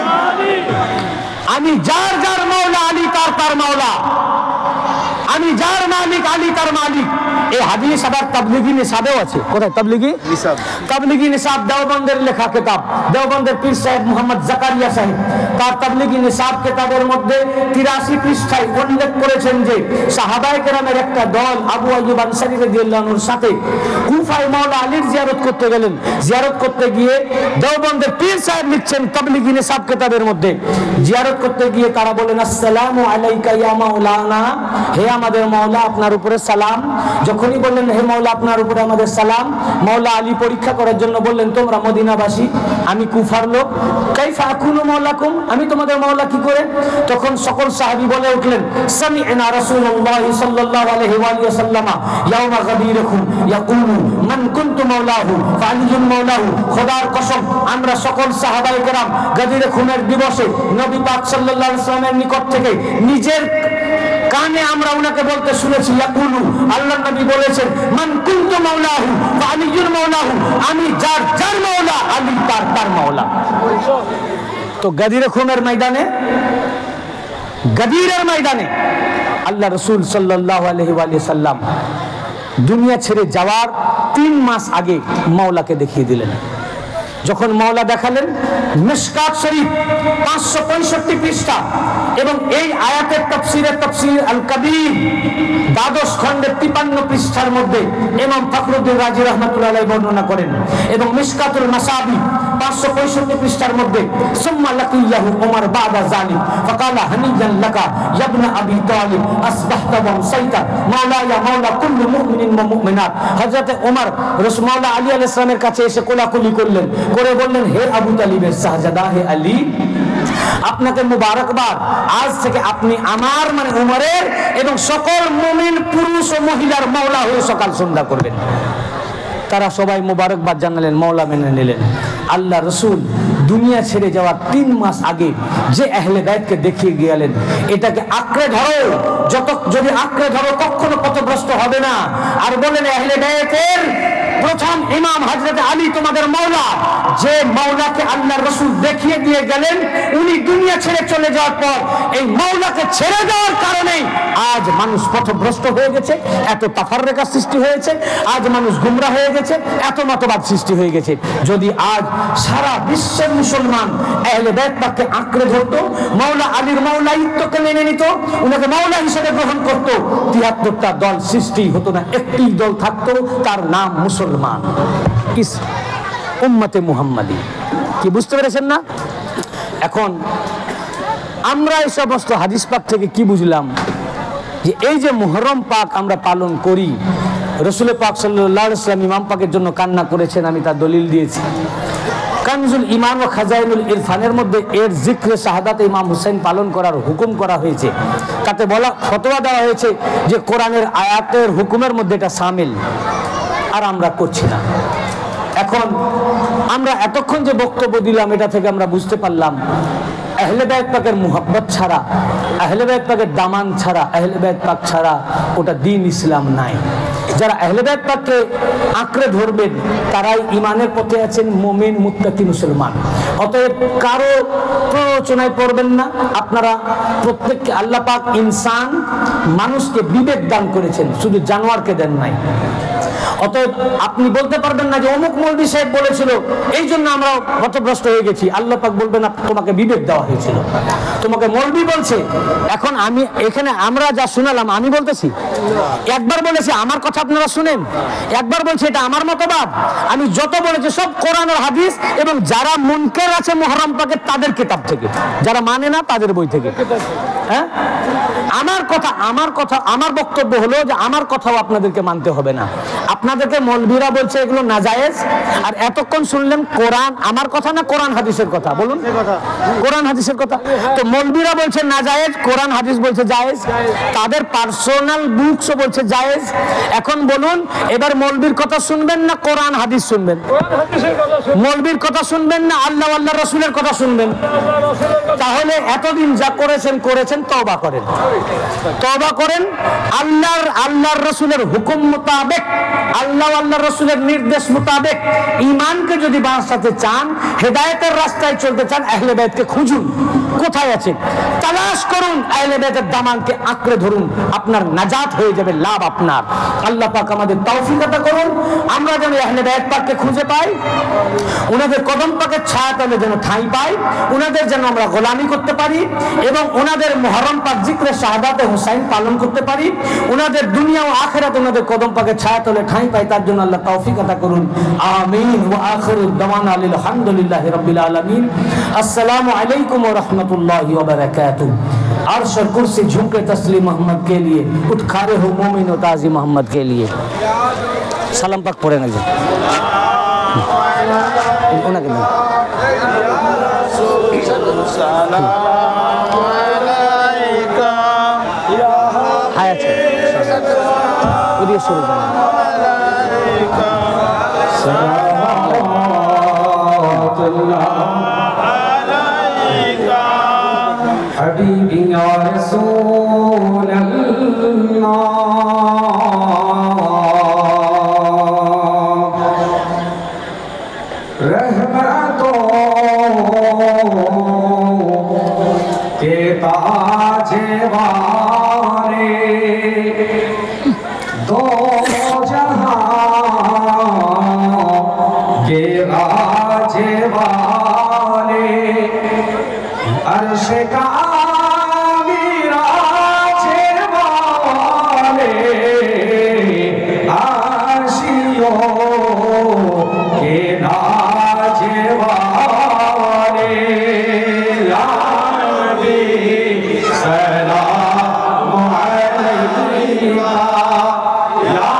আমি যার যার মাওলা আলী তার মাওলা, আমি যার মালিক আলী তার মালিক। এই হাদিস আবার তাবলিগি নিসাবেও আছে। কোথায় তাবলিগি নিসাব? তাবলিগি নিসাব দেওবন্দের লেখা কিতাব, দেওবন্দের পীর সাহেব মোহাম্মদ জাকারিয়া সাহেব তার তাবলিগি নিসাব কিতাবের মধ্যে 83 পৃষ্ঠায় উল্লেখ করেছেন যে সাহাবায়ে কেরামের একটা দল আবু আইয়ুব আনসারী রাদিয়াল্লাহু আনহুর সাথে কুফায় মাওলা আলীর জিয়ারত করতে গেলেন। জিয়ারত করতে গিয়ে দেওবন্দের পীর সাহেব লিখছেন তাবলিগি নিসাব কিতাবের মধ্যে, জিয়ারত করতে গিয়ে তারা বলেন আসসালামু আলাইকা ইয়া মাওলানা, হে আমাদের মাওলা আপনার উপরে সালাম। যখন যখনই বললেন হে মাওলা আপনার উপরে আমাদের সালাম, মাওলা আলী পরীক্ষা করার জন্য বললেন তোমরা মদিনাবাসী, আমি কুফার লোক, কাইফা আকুনু মাওলাকুম, আমি তোমাদের মাওলা কি করে? তখন সকল সাহাবী বলে উঠলেন সামি'না রাসূলুল্লাহ সাল্লাল্লাহু আলাইহি ওয়া সাল্লাম ইয়াওমা গাদিরকুম ইয়াকুলু মান কুনতু মাওলাহু ফাআলিয়ুন মাওলাহু, খোদার কসম আমরা সকল সাহাবায়ে কেরাম গাদির খুনের দিবসে নবী পাক সাল্লাল্লাহু আলাইহি ওয়াসাল্লামের নিকট থেকে নিজের কানে আমরা উনাকে বলতে শুনেছি ইয়াকুলু, আল্লাহর নবী বলেছেন মান কুনতু মাওলাহু ফাআলিয়ুন মাওলাহু, আমি যার যার মাওলা আলী তার তার মাওলা। তো গাদির খুনের ময়দানে, গাদিরের ময়দানে আল্লাহ রাসূল সাল্লাল্লাহু আলাইহি ওয়া সাল্লাম দুনিয়া ছেড়ে যাওয়ার 3 মাস আগে মাওলাকে দেখিয়ে দিলেন। যখন মাওলা দেখালেন, মিশকাত শরীফ 565 পৃষ্ঠা এবং এই আয়াতের তাফসীর আল কবীর 12 খণ্ডের 53 পৃষ্ঠার মধ্যে ইমাম ফখরুদ্দীন রাজি রাহমাতুল্লাহ আলাইহি বর্ণনা করেন, এবং মিশকাতুল মাসাবি 565 পৃষ্ঠার মধ্যে সুম্মা লাকিয়াহু উমর বাদা যালিক ফাকালা হানিয়ান লাকা ইয়া ইবনা আবি তালিব আসবাহতা ওয়া আমসাইতা মাওলা ইয়া মাওলা কুল্লু মুমিনিন ওয়া মুমিনাত। হযরত ওমর রাসূল মাওলা আলী আলাইহিস সালামের কাছে এসে কোলাকুলি করলেন, করে বললেন হে আবু তালিবের শাহজাদা, হে আলী, আপনাকে মুবারকবাদ, আজ থেকে আপনি আমার মানে উমরের এবং সকল মুমিন পুরুষ ও মহিলার মাওলা হয়ে সকাল সন্ধ্যা করবেন। তারা সবাই মুবারকবাদ জানালেন, মাওলা মেনে নিলেন। আল্লাহ রসুল দুনিয়া ছেড়ে যাওয়ার 3 মাস আগে যে আহলে বাইতকে দেখিয়ে গেলেন, এটাকে আঁকড়ে ধরো, যদি আঁকড়ে ধরো কখনো পথভ্রষ্ট হবে না। আর বলেন আহলে বাইতের প্রথম ইমাম হযরত আলী তোমাদের মাওলা, যে মাওলাকে আল্লাহ রসুল দেখিয়ে দিয়ে গেলেন, উনি দুনিয়া ছেড়ে চলে যাওয়ার পর এই মাওলাকে ছেড়ে দেওয়ার কারণে আজ মানুষ পথভ্রষ্ট হয়ে গেছে, এত তাফাররুকা সৃষ্টি হয়েছে, আজ মানুষ গুমরা হয়ে গেছে, এত মতবাদ সৃষ্টি হয়ে গেছে। যদি আজ সারা বিশ্বের মুসলমান আহলে বাইত পাককে আঁকড়ে ধরতো, মাওলা আলীর মাওলাইত্বকে মেনে নিত, উনাকে মাওলা হিসেবে গ্রহণ করত, ৭৩টা দল সৃষ্টি হতো না, একটি দল থাকতো, তার নাম মুসলমান, ইস উম্মতে মুহাম্মাদি। কি বুঝতে পেরেছেন না? এখন আমরা এই সমস্ত হাদিস পাক থেকে কি বুঝলাম, যে এই যে মুহররম পাক আমরা পালন করি, রাসূল পাক সাল্লাল্লাহু আলাইহি ওয়াসাল্লাম ইমাম পাকের জন্য কান্না করেছেন, আমি তার দলিল দিয়েছি। কানজুল ঈমান ও খাজাইনুল ইরফানের মধ্যে এর জিক্রে শাহাদাত ইমাম হুসাইন পালন করার হুকুম করা হয়েছে। তাতে বলা ফতোয়া দেওয়া হয়েছে যে কোরআনের আয়াতের হুকুমের মধ্যে এটা শামিল, আর আমরা করছি না। এখন আমরা এতক্ষণ যে বক্তব্য দিলাম, এটা থেকে আমরা বুঝতে পারলাম আহলে বাইত পাকের মুহাব্বত ছাড়া, আহলে বাইত পাকের দামান ছাড়া, আহলে বাইত পাক ছাড়া ওটা দ্বীন ইসলাম নাই। যারা আহলে বাইত পাককে আঁকড়ে ধরবেন তারাই ইমানের পথে আছেন, মুমিন মুত্তাকি মুসলমান। অতএব কারো প্ররোচনায় পড়বেন না। আপনারা প্রত্যেককে আল্লাহ পাক ইনসান মানুষকে বিবেক দান করেছেন, শুধু জানোয়ারকে দেন নাই। অতএব আপনি বলতে পারবেন না যে অমুক মৌলভী সাহেব বলেছিল এই জন্য আমরা পথভ্রষ্ট হয়ে গেছি। আল্লাহ পাক বলবেন না তোমাকে বিবেক দেওয়া হয়েছিল, তোমাকে মৌলভী বলছে। এখন আমি এখানে আমরা যা শুনালাম, আমি বলতেছি, একবার বলেছি আমার কথা আপনারা শুনেন, একবার বলছি এটা আমার মতবাদ। আমি যত বলেছি সব কোরআন আর হাদিস, এবং যারা মুনকার আছে মুহররম পাকের তাদের কিতাব থেকে, যারা মানে না তাদের বই থেকে। হ্যাঁ, আমার বক্তব্য হলো যে আমার কথাও আপনাদেরকে মানতে হবে না। আপনাদেরকে মৌলভীরা বলছে এগুলো নাজায়েজ, আর এতক্ষণ শুনলেন কোরআন, আমার কথা না কোরআন হাদিসের কথা, বলুন কোরআন হাদিসের কথা। তো মৌলভীরা বলছে নাজায়েজ, কোরআন হাদিস বলছে জায়েজ, তাদের পার্সোনাল বুকসও বলছে জায়েজ। এখন বলুন এবার মৌলভীর কথা শুনবেন না কোরআন হাদিস শুনবেন? মৌলভীর কথা শুনবেন না আল্লাহ আল্লাহ রসুলের কথা শুনবেন? তাহলে এতদিন যা করেছেন তওবা করেন, তওবা করেন। আল্লাহর রসুলের হুকুম মোতাবেক, আল্লাহ রসুলের নির্দেশ মোতাবেক ঈমানকে যদি বাঁচাতে চান, হেদায়েতের রাস্তায় চলতে চান, আহলে বাইতকে খুঁজুন কোথায় আছে, তালাশ করুন, আহলে বাইতের দামানকে আঁকড়ে ধরুন, আপনার নাজাত হয়ে যাবে, লাভ আপনার। আল্লাহ পাক আমাদের তৌফিক আতা করুন, আমরা যেন আহলে বাইত পাককে খুঁজে পাই, ওনাদের কদম পাকের ছায়াতলে যেন ঠাঁই পাই, ওনাদের যেন আমরা গোলামি করতে পারি, এবং ওনাদের মুহররম পাক জিক্রে শাহাদাতে হুসাইন পালন করতে পারি, ওনাদের দুনিয়া ও আখিরাত ওনাদের কদম পাকের ছায়াতলে ঠাঁই পাই, তার জন্য আল্লাহ তৌফিক আতা করুন। আমিন। ওয়া আখিরু দাওয়ানা আলহামদুলিল্লাহি রাব্বিল আলামিন। আসসালামু আলাইকুম ওয়া রাহমাতুল্লাহি ওয়া বারাকাতুহু। عرش اور کرسی جھکے تسلیم محمد کے لیے، اٹھ کھڑے ہو مومن و تازی محمد کے لیے۔ سلام پاک پڑھے نا جی حبیبی یا رسول اللہ، رحمتوں کے تاج والے، دو جہاں کے راج والے، عرش کا میراج والے، عرشیوں کے ناج والے، یا نبی سلام علیکہ، یا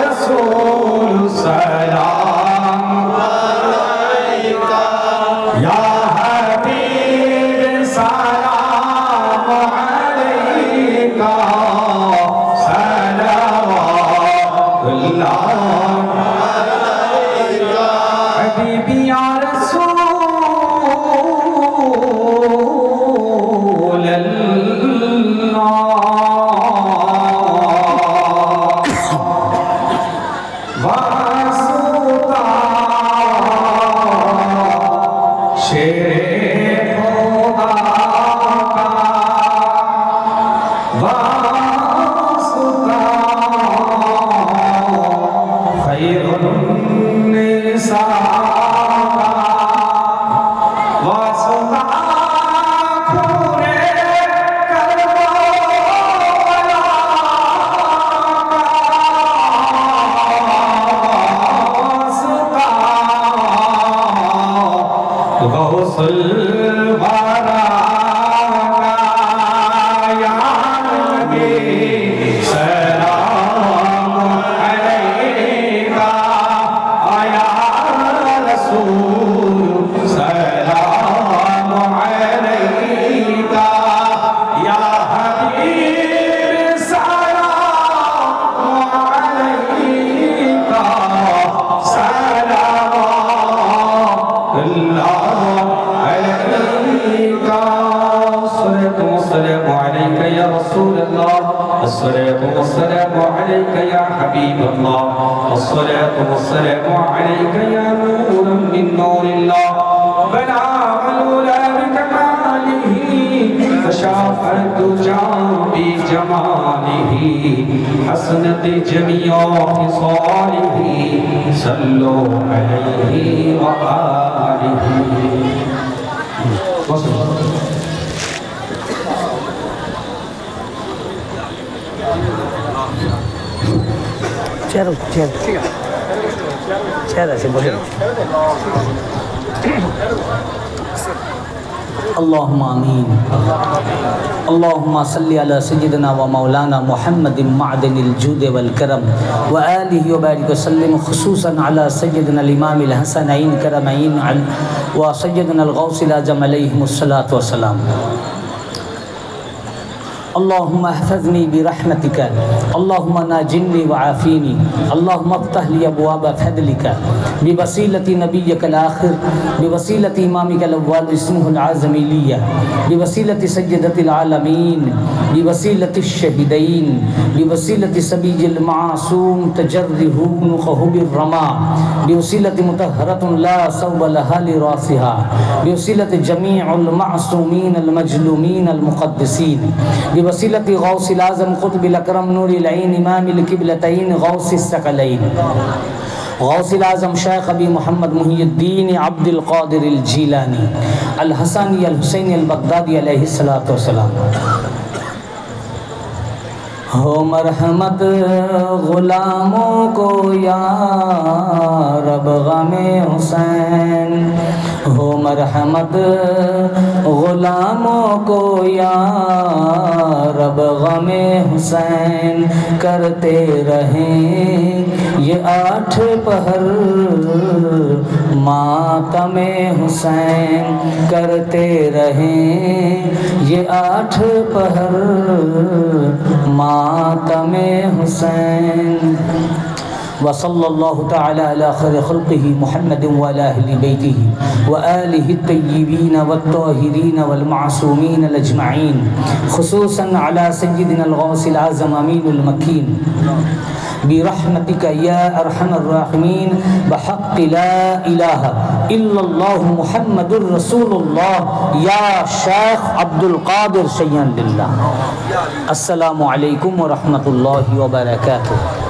رسول سلام علیکہ، یا حبیب سلام علیکہ، صلوات اللہ علیکہ، حبیبی یا رسول اللہ، واسطہ شیر خدا کا، واسطہ خیر النساء کا، واسطہ کھورے کربلا کا، غوث الورا کا، یا نبی سلام علیکہ، یا رسول سلام علیکہ، یا حبیب سلام علیکہ، صلوات اللہ علیکہ، الصلاة والسلام علیکہ یا رسول اللہ، الصلاة والسلام علیکہ یا حبیب اللہ، الصلاة والسلام علیکہ یا نورا من نور اللہ، بلاغ العلا بکمالہ، کشاف الدجا بجمالہ، حسنت جمیع خصالہ، صلو علیہ وآلہ۔ چہرہ سے بولے اللہم آمین۔ اللہم صلی علی سیدنا و مولانا محمد معدن الجود والکرم وآلہ وبارک وسلم، خصوصاً علی سیدنا الامام الحسنین کرمین و سیدنا الغوث الاعظم علیہم الصلاة والسلام۔ اللہم احفظنی برحمتک، اللہم ناجنی وعافینی، اللہم افتح لی ابواب فضلک، بوسیلۃ نبیک الاخر، بوسیلۃ امامک الاول اسمہ العظمی لیہ، بوسیلۃ سیدۃ العالمین، بوسیلۃ الشہیدین، بوسیلۃ سبیج المعصوم تجرہ نخہ بالرما، بوسیلۃ مطہرۃ لا صوب لہا لراسہا، بوسیلۃ جمیع المعصومین المجلومین المقدسین، بوسیلۃ غوث الاعظم قطب الاکرم نور العین امام القبلتین غوث الثقلین، غوث الاعظم شیخ ابی محمد محی الدین عبد القادر الجیلانی الحسنی الحسینی البغدادی علیہ الصلوۃ والسلام۔ ہو مرحمت غلاموں کو یا رب غم حسین، ہو مرحمت غلاموں کو یا رب غم حسین، کرتے رہیں یہ 8 پہر ماتم حسین، کرتے رہیں یہ 8 پہر ماتم حسین۔ وصلی اللہ تعالی علی خیر خلقہ محمد وعلی اہل بیتہ وآلہ الطیبین والطاہرین والمعصومین الاجمعین، خصوصاً علی سیدنا الغوث العظم امین المکین، برحمتک یا ارحم الراحمین، بحق لا الہ الا اللہ محمد رسول اللہ یا شیخ عبد القادر شیئا للہ۔ السلام علیکم ورحمۃ اللہ وبرکاتہ۔